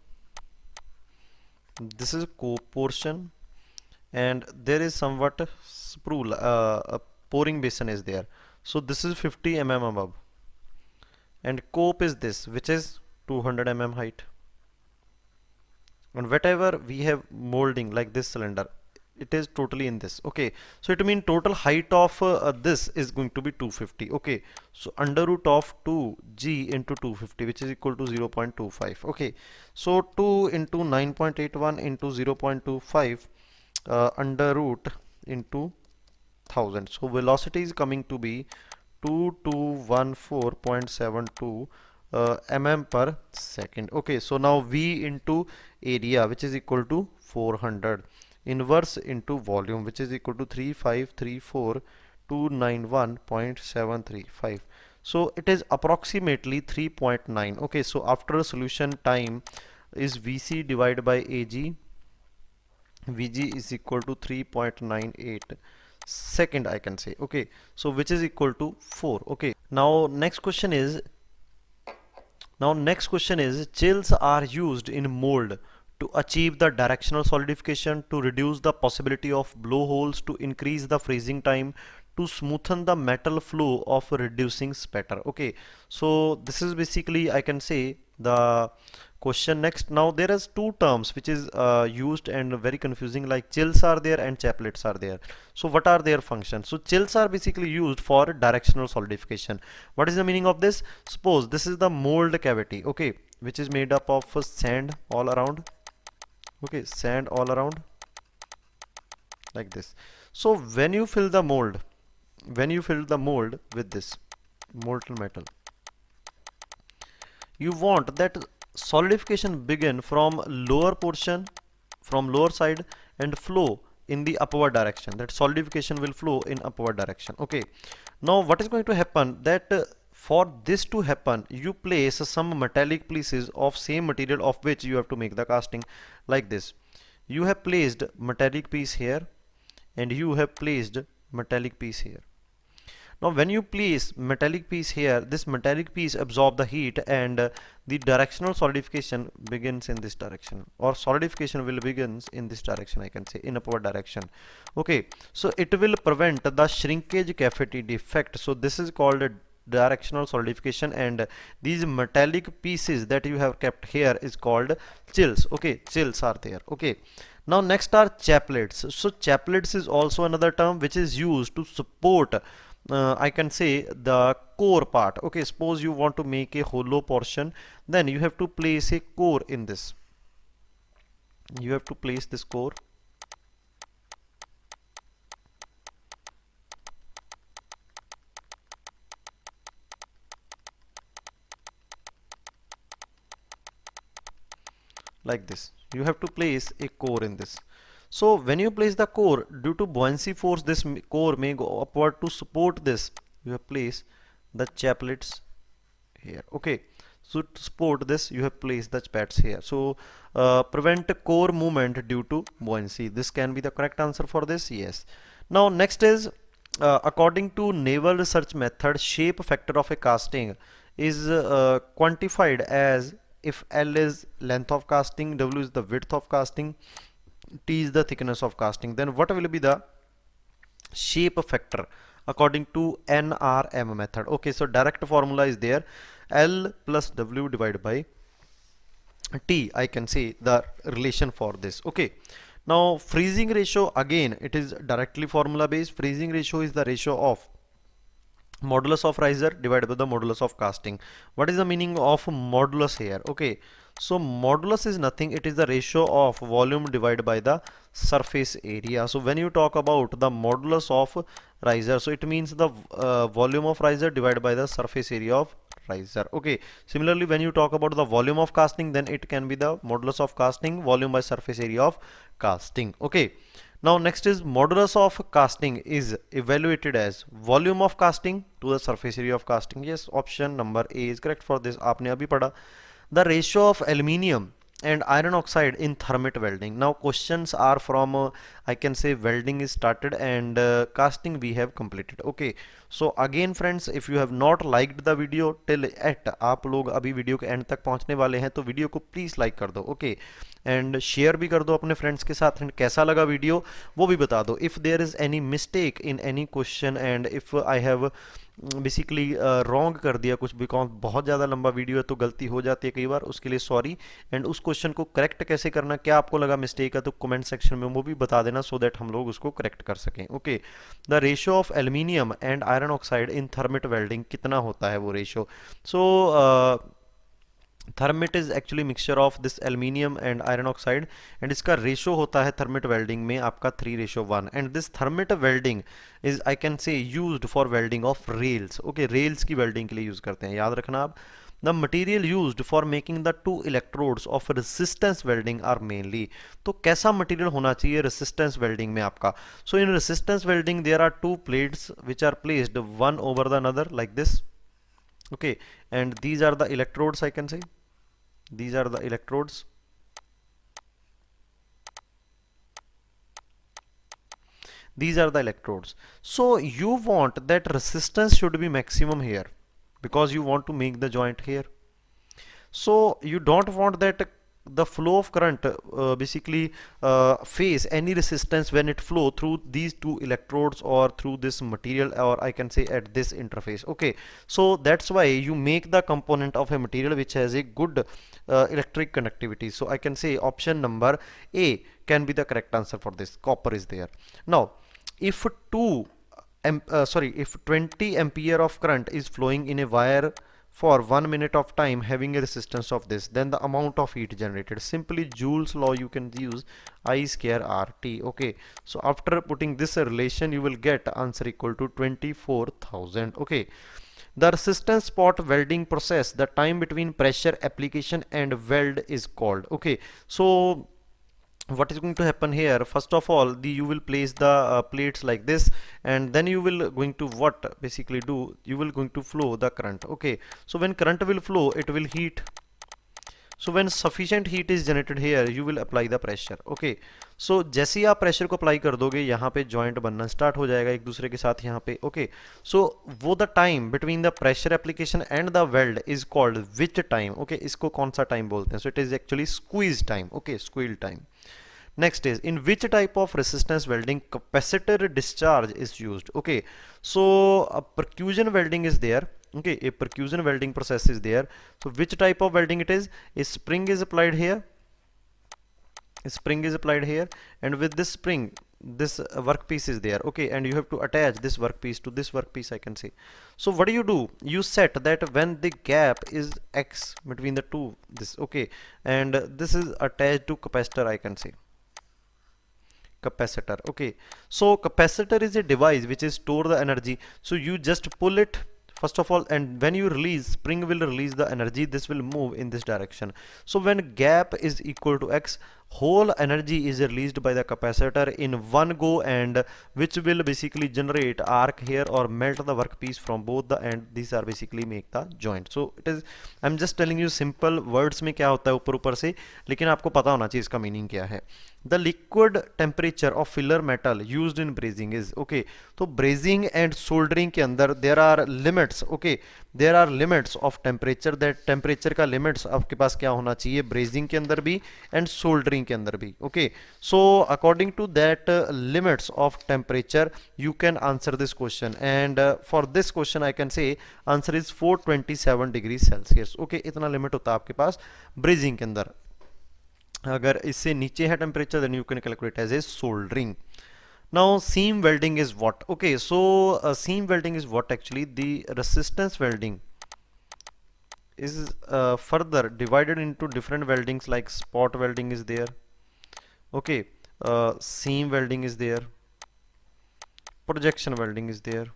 this is cope portion, and there is somewhat sprue a pouring basin is there. So this is 50 mm above, and cope is this, which is 200 mm height. and whatever we have molding like this cylinder, it is totally in this. Okay, so it means total height of this is going to be 250. Okay, so under root of 2g into 250, which is equal to 0.25. Okay, so 2 into 9.81 into 0.25 under root into 1000. So velocity is coming to be 2214.72 mm per second. Okay, so now V into area, which is equal to 400, inverse into volume, which is equal to 3534291.735. So it is approximately 3.9. Okay, so after solution time is Vc divided by Ag, Vg is equal to 3.98 second, I can say. Okay, so which is equal to 4. Okay, now next question is chills are used in mold to achieve the directional solidification, to reduce the possibility of blowholes, to increase the freezing time, to smoothen the metal flow of reducing spatter. Okay, so this is basically, I can say, the question. Next, now there is two terms which is used and very confusing, like chills are there and chaplets are there. So what are their functions? So chills are basically used for directional solidification. What is the meaning of this? Suppose this is the mold cavity, okay, which is made up of sand all around. Okay, sand all around like this. So when you fill the mold with this molten metal, you want that solidification begin from lower portion, from lower side, and flow in the upward direction. That solidification will flow in upward direction. Okay, now what is going to happen, that for this to happen, you place some metallic pieces of same material of which you have to make the casting. Like this, you have placed metallic piece here and you have placed metallic piece here. Now when you place metallic piece here, this metallic piece absorb the heat, and the directional solidification begins in this direction, or solidification will begins in this direction, I can say, in upward direction. Okay, so it will prevent the shrinkage cavity defect. So this is called a directional solidification, and these metallic pieces that you have kept here is called chills. Okay, chills are there. Okay, now next are chaplets. So chaplets is also another term which is used to support I can say the core part. Okay, suppose you want to make a hollow portion, then you have to place a core in this. You have to place this core. Like this, you have to place a core in this. So when you place the core, due to buoyancy force, this core may go upward. To support this, you have placed the chaplets here. Okay, so to support this, you have placed the chaplets here. So prevent core movement due to buoyancy. This can be the correct answer for this. Yes. Now next is according to naval research method, shape factor of a casting is quantified as if L is length of casting, W is the width of casting, T is the thickness of casting, then what will be the shape factor according to NRM method? Okay, so direct formula is there, L plus W divided by T, I can say the relation for this. Okay, now freezing ratio, again it is directly formula based. Freezing ratio is the ratio of modulus of riser divided by the modulus of casting. What is the meaning of modulus here? Okay, so modulus is nothing, it is the ratio of volume divided by the surface area. So when you talk about the modulus of riser, so it means the volume of riser divided by the surface area of riser. Okay, similarly when you talk about the volume of casting, then it can be the modulus of casting, volume by surface area of casting. Okay, now next is modulus of casting is evaluated as volume of casting to the surface area of casting. Yes, option number A is correct for this. आपने अभी पढ़ा. The ratio of aluminium and iron oxide in thermite welding. Now questions are from I can say welding is started and casting we have completed. Okay, so again friends, if you have not liked the video till at, आप लोग अभी video के and तक पहुंचने वाले हैं, तो video को प्लीज लाइक कर दो. ओके, एंड शेयर भी कर दो अपने फ्रेंड्स के साथ, एंड कैसा लगा वीडियो वो भी बता दो. If there is any mistake in any question and if I have basically wrong कर दिया कुछ, बिकॉज बहुत ज़्यादा लंबा वीडियो है तो गलती हो जाती है कई बार, उसके लिए सॉरी। एंड उस क्वेश्चन को करेक्ट कैसे करना, क्या आपको लगा मिस्टेक है तो कमेंट सेक्शन में वो भी बता देना, सो दैट हम लोग उसको करेक्ट कर सकें। Okay, the ratio of aluminium and iron oxide in thermite welding, कितना होता है वो ratio? So thermite is actually mixture of this aluminium and iron oxide, and इसका रेशो होता है थर्मिट वेल्डिंग में आपका 3:1, and this thermite welding is I can say used for welding of rails. Okay, rails की welding के लिए use करते हैं, याद रखना आप। The material used for making the two electrodes of resistance welding are mainly, तो कैसा मटीरियल होना चाहिए रेसिस्टेंस वेल्डिंग में आपका? So in resistance welding there are two plates which are placed one over the another like this. Okay, and these are the electrodes, I can say these are the electrodes. These are the electrodes. So you want that resistance should be maximum here because you want to make the joint here. So you don't want that the flow of current basically face any resistance when it flow through these two electrodes or through this material, or I can say at this interface. Okay, so that's why you make the component of a material which has a good electric conductivity. So I can say option number A can be the correct answer for this. Copper is there. Now if if 20 ampere of current is flowing in a wire for 1 minute of time having a resistance of this, then the amount of heat generated, simply Joule's law you can use, I square RT. Okay, so after putting this relation you will get answer equal to 24,000. Okay, the resistance spot welding process, the time between pressure application and weld is called. Okay, so what is going to happen here, first of all you will place the plates like this, and then you will going to what basically do, you will going to flow the current. Okay, so when current will flow it will heat, so when sufficient heat is generated here you will apply the pressure. Okay, so जैसे ही आप pressure को apply कर दोगे यहाँ पे joint बनना start हो जाएगा एक दूसरे के साथ यहाँ पे. ओके, सो वो the time between the pressure application and the weld is called which time. Okay, इसको कौन सा टाइम बोलते हैं? So it is actually squeeze time. Okay, squeeze time. Next is, in which type of resistance welding capacitor discharge is used? Okay, so a percussion welding is there. Okay, a percussion welding process is there. So which type of welding it is? A spring is applied here. A spring is applied here, and with this spring this workpiece is there. Okay, and you have to attach this workpiece to this workpiece, I can say. So what do? You set that when the gap is x between the two, this. Okay, and this is attached to capacitor, I can say. Capacitor. Okay, so capacitor is a device which is store the energy. So you just pull it first of all, and when you release, spring will release the energy, this will move in this direction. So when gap is equal to x, whole energy is released by the capacitor in one go, and which will basically generate arc here or melt the workpiece from both the end. These are basically make the joint. So it is, I'm just telling you simple words में क्या होता है ऊपर ऊपर से, लेकिन आपको पता होना चाहिए इसका मीनिंग क्या है. The liquid temperature of filler metal used in brazing is. Okay, तो brazing and soldering के अंदर there are limits. Okay, there are limits of temperature. that temperature का limits आपके पास क्या होना चाहिए brazing के अंदर भी and soldering के अंदर भी. Okay, so according to that limits of temperature you can answer this question, and for this question I can say answer is 427 degrees Celsius. Okay, इतना limit होता है आपके पास brazing के अंदर. अगर इससे नीचे है temperature then you can calculate as a soldering. Now seam welding is what? Okay, so seam welding is what actually the resistance welding is further divided into different weldings like spot welding is there. Okay, seam welding is there, projection welding is there,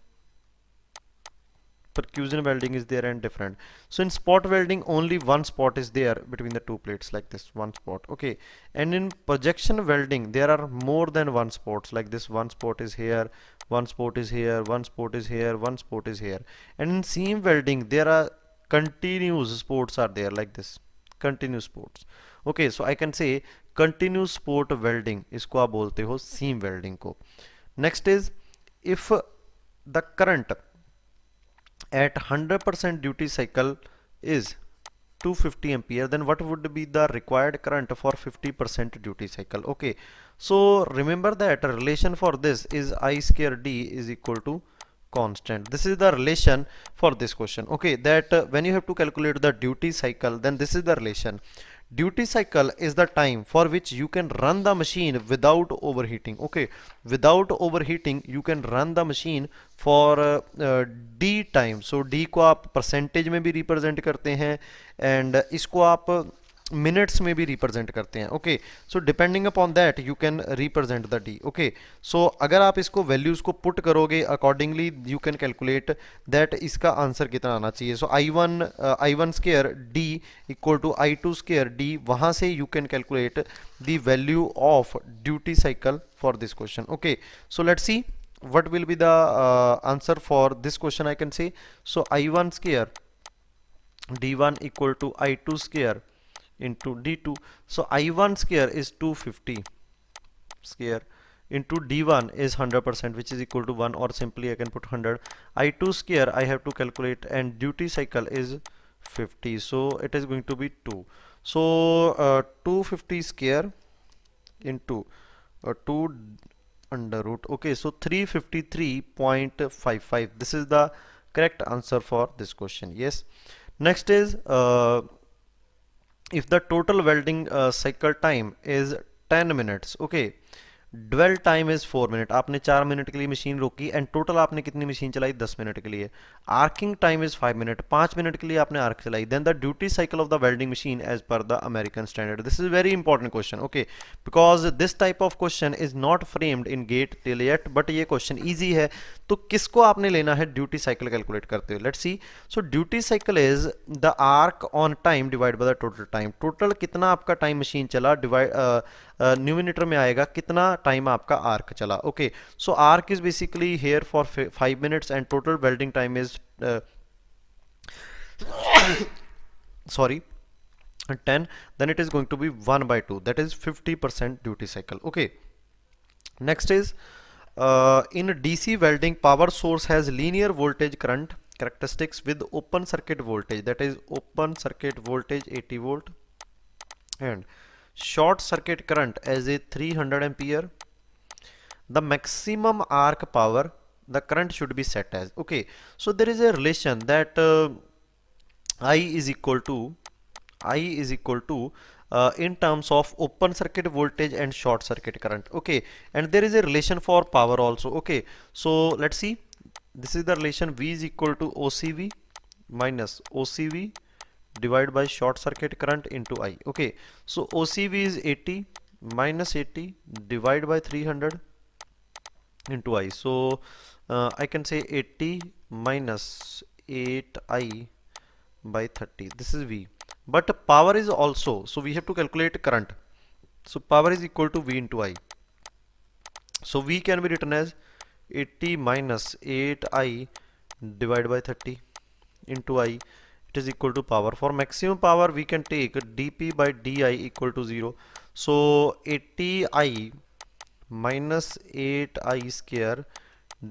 percussion welding is there, and different. So in spot welding only one spot is there between the two plates like this, one spot. Okay, and in projection welding there are more than one spots like this. One spot is here, one spot is here, one spot is here, one spot is here. And in seam welding there are continuous spots are there like this, continuous spots. Okay, so I can say continuous spot welding, इसको आप बोलते हो seam welding को. Next is, if the current at 100% duty cycle is 250 ampere, then what would be the required current for 50% duty cycle? Okay, so remember that relation for this is I square D is equal to constant. This is the relation for this question. Okay, that when you have to calculate the duty cycle, then this is the relation. Duty cycle is the time for which you can run the machine without overheating. Okay, without overheating you can run the machine for d time. So d को आप percentage में भी represent करते हैं and इसको आप minutes में भी रिप्रेजेंट करते हैं. Okay, so depending upon that you can represent the D. Okay, so अगर आप इसको वैल्यूज को पुट करोगे accordingly you can calculate that इसका आंसर कितना आना चाहिए. So I one square D equal to I two square D, वहां से you can calculate the value of duty cycle for this question. Okay, so let's see what will be the answer for this question. I can say, so I1 square D1 equal to I2 square into D2. So I1 square is 250 square into D1 is 100%, which is equal to 1, or simply I can put 100. I2 square I have to calculate, and duty cycle is 50, so it is going to be 2. So 250 square into 2 under root. Okay, so 353.55. This is the correct answer for this question. Yes. Next is if the total welding cycle time is 10 minutes. Okay, dwell time is 4 minute. आपने 4 minute के लिए machine रोकी and total आपने कितनी machine चलाई 10 minute के लिए. Arcing time is 5 minute. 5 minute के लिए आपने आर्क चलाई. Then the duty cycle of the welding machine as per the American standard. This is very important question. Okay, because this type of question is not framed in GATE till yet, but ये question easy है. तो किसको आपने लेना है duty cycle calculate करते हुए? Let's see. So duty cycle is the arc on time divide by the total time. Total कितना आपका टाइम मशीन चला डिवाइड न्यूमिनेटर में आएगा कितना टाइम आपका आर्क चला. Okay, so arc is basically here for 5 minutes and total welding time is sorry 10. then it is going to be 1/2, that is 50% duty cycle. Okay, next is in DC welding, power source has linear voltage current characteristics with open circuit voltage, that is open circuit voltage 80 volt, and short circuit current as a 300 ampere. The maximum arc power the current should be set as. Okay, so there is a relation that I is equal to in terms of open circuit voltage and short circuit current. Okay, and there is a relation for power also. Okay, so let's see. This is the relation. V is equal to OCV minus OCV divided by short circuit current into I. Okay, so OCV is 80 minus 80 divided by 300 into I. So I can say 80 minus 8I by 30. This is V. But power is also, so we have to calculate current. So power is equal to V into I. So V can be written as 80 minus 8I divided by 30 into I. It is equal to power. For maximum power we can take dP by di equal to 0. So 80I minus 8I square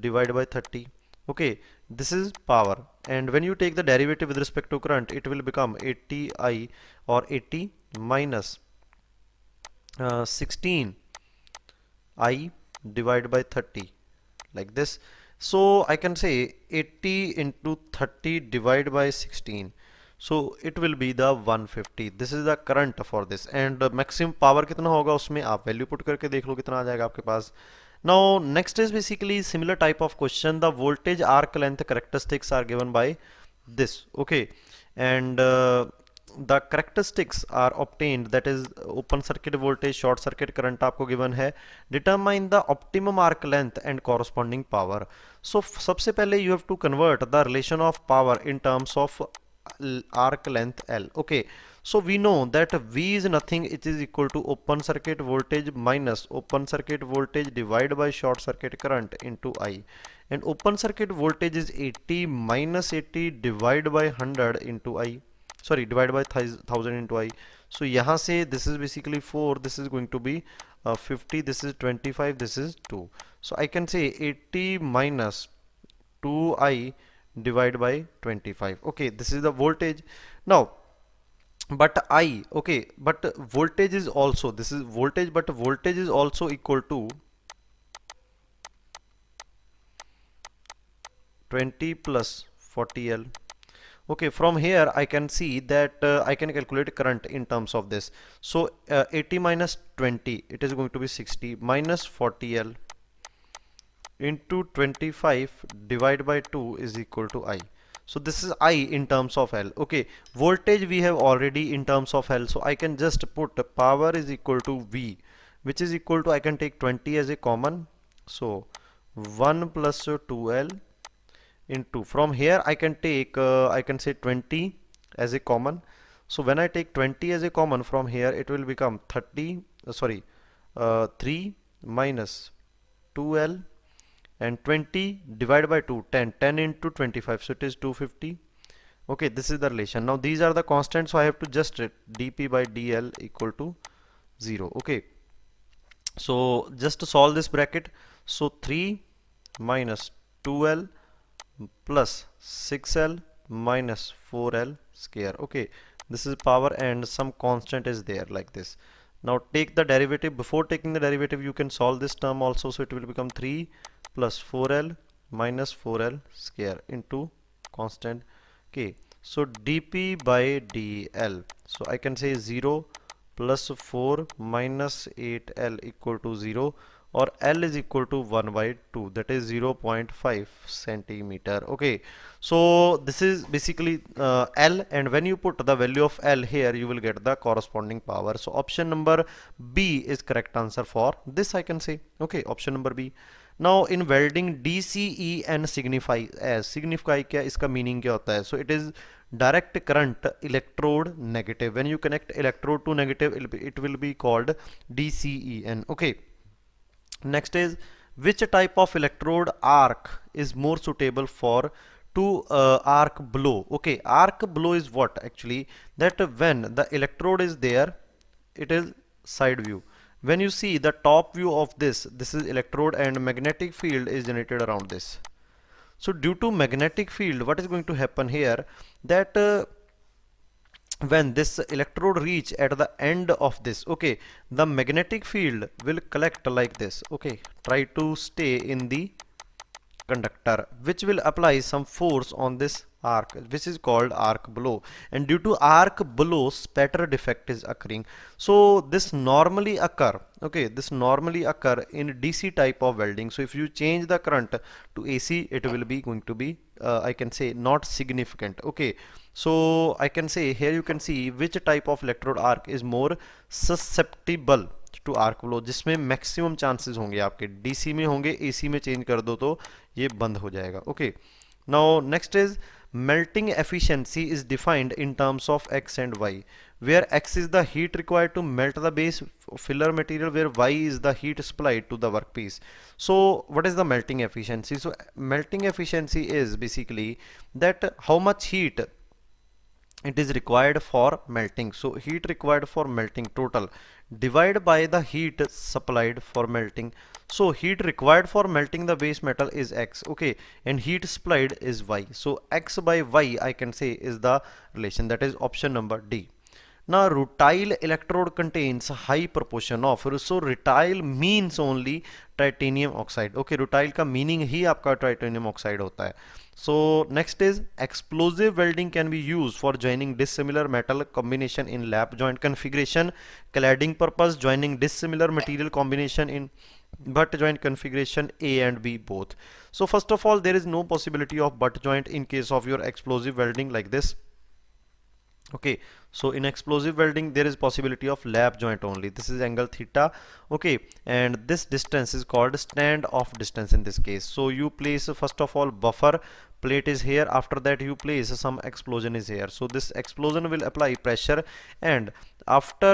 divided by 30. Okay, this is power, and when you take the derivative with respect to current, it will become 80I or 80 minus 16I divided by 30, like this. So I can say 80 into 30 divided by 16, so it will be the 150. This is the current for this, and maximum power कितना होगा उसमें आप value put करके देख लो कितना आ जाएगा आपके पास. Now next is basically similar type of question. The voltage arc length characteristics are given by this. Okay, and the characteristics are obtained, that is open circuit voltage, short circuit current आपको given है. Determine the optimum arc length and corresponding power. So सबसे पहले you have to convert the relation of power in terms of arc length L. Okay, so we know that V is nothing, it is equal to open circuit voltage minus open circuit voltage divided by short circuit current into I, and open circuit voltage is 80 minus 80 divided by 100 into I, sorry, divided by 1000 into I. So यहाँ से this is basically 4, this is going to be 50, this is 25, this is 2. So I can say 80 minus 2I divided by 25. Okay, this is the voltage. Now but I, okay, but voltage is also, this is voltage, but voltage is also equal to 20 plus 40L. Okay, from here I can see that I can calculate current in terms of this. So 80 minus 20, it is going to be 60, minus 40L into 25 divided by 2 is equal to I. So this is I in terms of L. Okay, voltage we have already in terms of L, so I can just put power is equal to V, which is equal to, I can take 20 as a common, so 1 plus 2L into, from here I can take I can say 20 as a common. So when I take 20 as a common from here, it will become 30 3 minus 2L, and 20 divided by 2, 10 into 25, so it is 250. Okay, this is the relation. Now these are the constants, so I have to just dp by dl equal to 0. Okay, so just to solve this bracket, so 3 minus 2L plus 6L minus 4L square. Okay, this is power and some constant is there like this. Now take the derivative. Before taking the derivative, you can solve this term also, so it will become 3 plus 4L minus 4L square into constant K. So dp by dl, so I can say 0 plus 4 minus 8L equal to 0, or L is equal to 1 by 2, that is 0.5 centimeter. Okay, so this is basically L, and when you put the value of L here, you will get the corresponding power. So option number B is correct answer for this, I can say. Okay, option number B. Now in welding, DCEN signify as, signify क्या इसका meaning क्या होता है? So it is direct current electrode negative. When you connect electrode to negative, it will be called DCEN. Okay, next is, which type of electrode arc is more suitable for to arc blow? Okay, arc blow is what actually, that when the electrode is there, it is side view. When you see the top view of this is electrode, and magnetic field is generated around this. So due to magnetic field, what is going to happen here, that when this electrode reach at the end of this, okay, the magnetic field will collect like this. Okay, try to stay in the conductor, which will apply some force on this arc, which is called arc blow, and due to arc blow, spatter defect is occurring. So this normally occur, okay, this normally occur in DC type of welding. So if you change the current to AC, it will be going to be I can say not significant. Okay, so I can say here you can see which type of electrode arc is more susceptible to arc flow, जिसमें maximum chances होंगे आपके DC में होंगे, AC में change कर दो तो ये बंद हो जाएगा. Okay, now next is melting efficiency is defined in terms of x and y, where x is the heat required to melt the base filler material, where y is the heat supplied to the workpiece. So what is the melting efficiency? So melting efficiency is basically that how much heat it is required for melting. So heat required for melting total divided by the heat supplied for melting. So heat required for melting the base metal is x, okay, and heat supplied is y. So x by y I can say is the relation, that is option number D. Now rutile electrode contains high proportion of, so rutile means only titanium oxide. Okay, rutile का meaning ही आपका titanium oxide होता है. So next is explosive welding can be used for joining dissimilar metal combination in lap joint configuration, cladding purpose, joining dissimilar material combination in butt joint configuration A and B both. So first of all, there is no possibility of butt joint in case of your explosive welding like this. Okay, so in explosive welding there is possibility of lap joint only. This is angle theta, okay, and this distance is called standoff distance in this case. So you place first of all buffer plate is here, after that you place some explosion is here. So this explosion will apply pressure, and after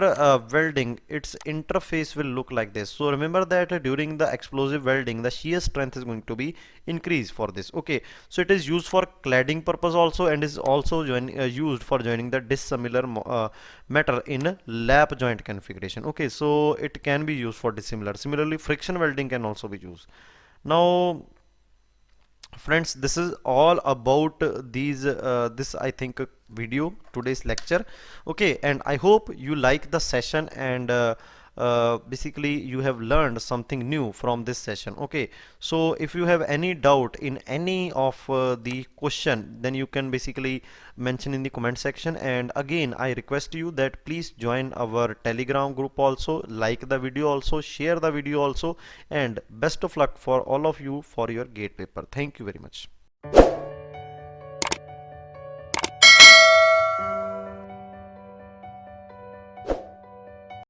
welding its interface will look like this. So remember that during the explosive welding the shear strength is going to be increased for this. Okay, so it is used for cladding purpose also, and is also used for joining the dissimilar metal in lap joint configuration. Okay, so it can be used for dissimilar. Similarly, friction welding can also be used. Now friends, this is all about these this I think video, today's lecture. Okay, and I hope you like the session, and basically you have learned something new from this session. Okay, so if you have any doubt in any of the question, then you can basically mention in the comment section. And again, I request you that please join our Telegram group also, like the video also, share the video also, and best of luck for all of you for your GATE paper. Thank you very much.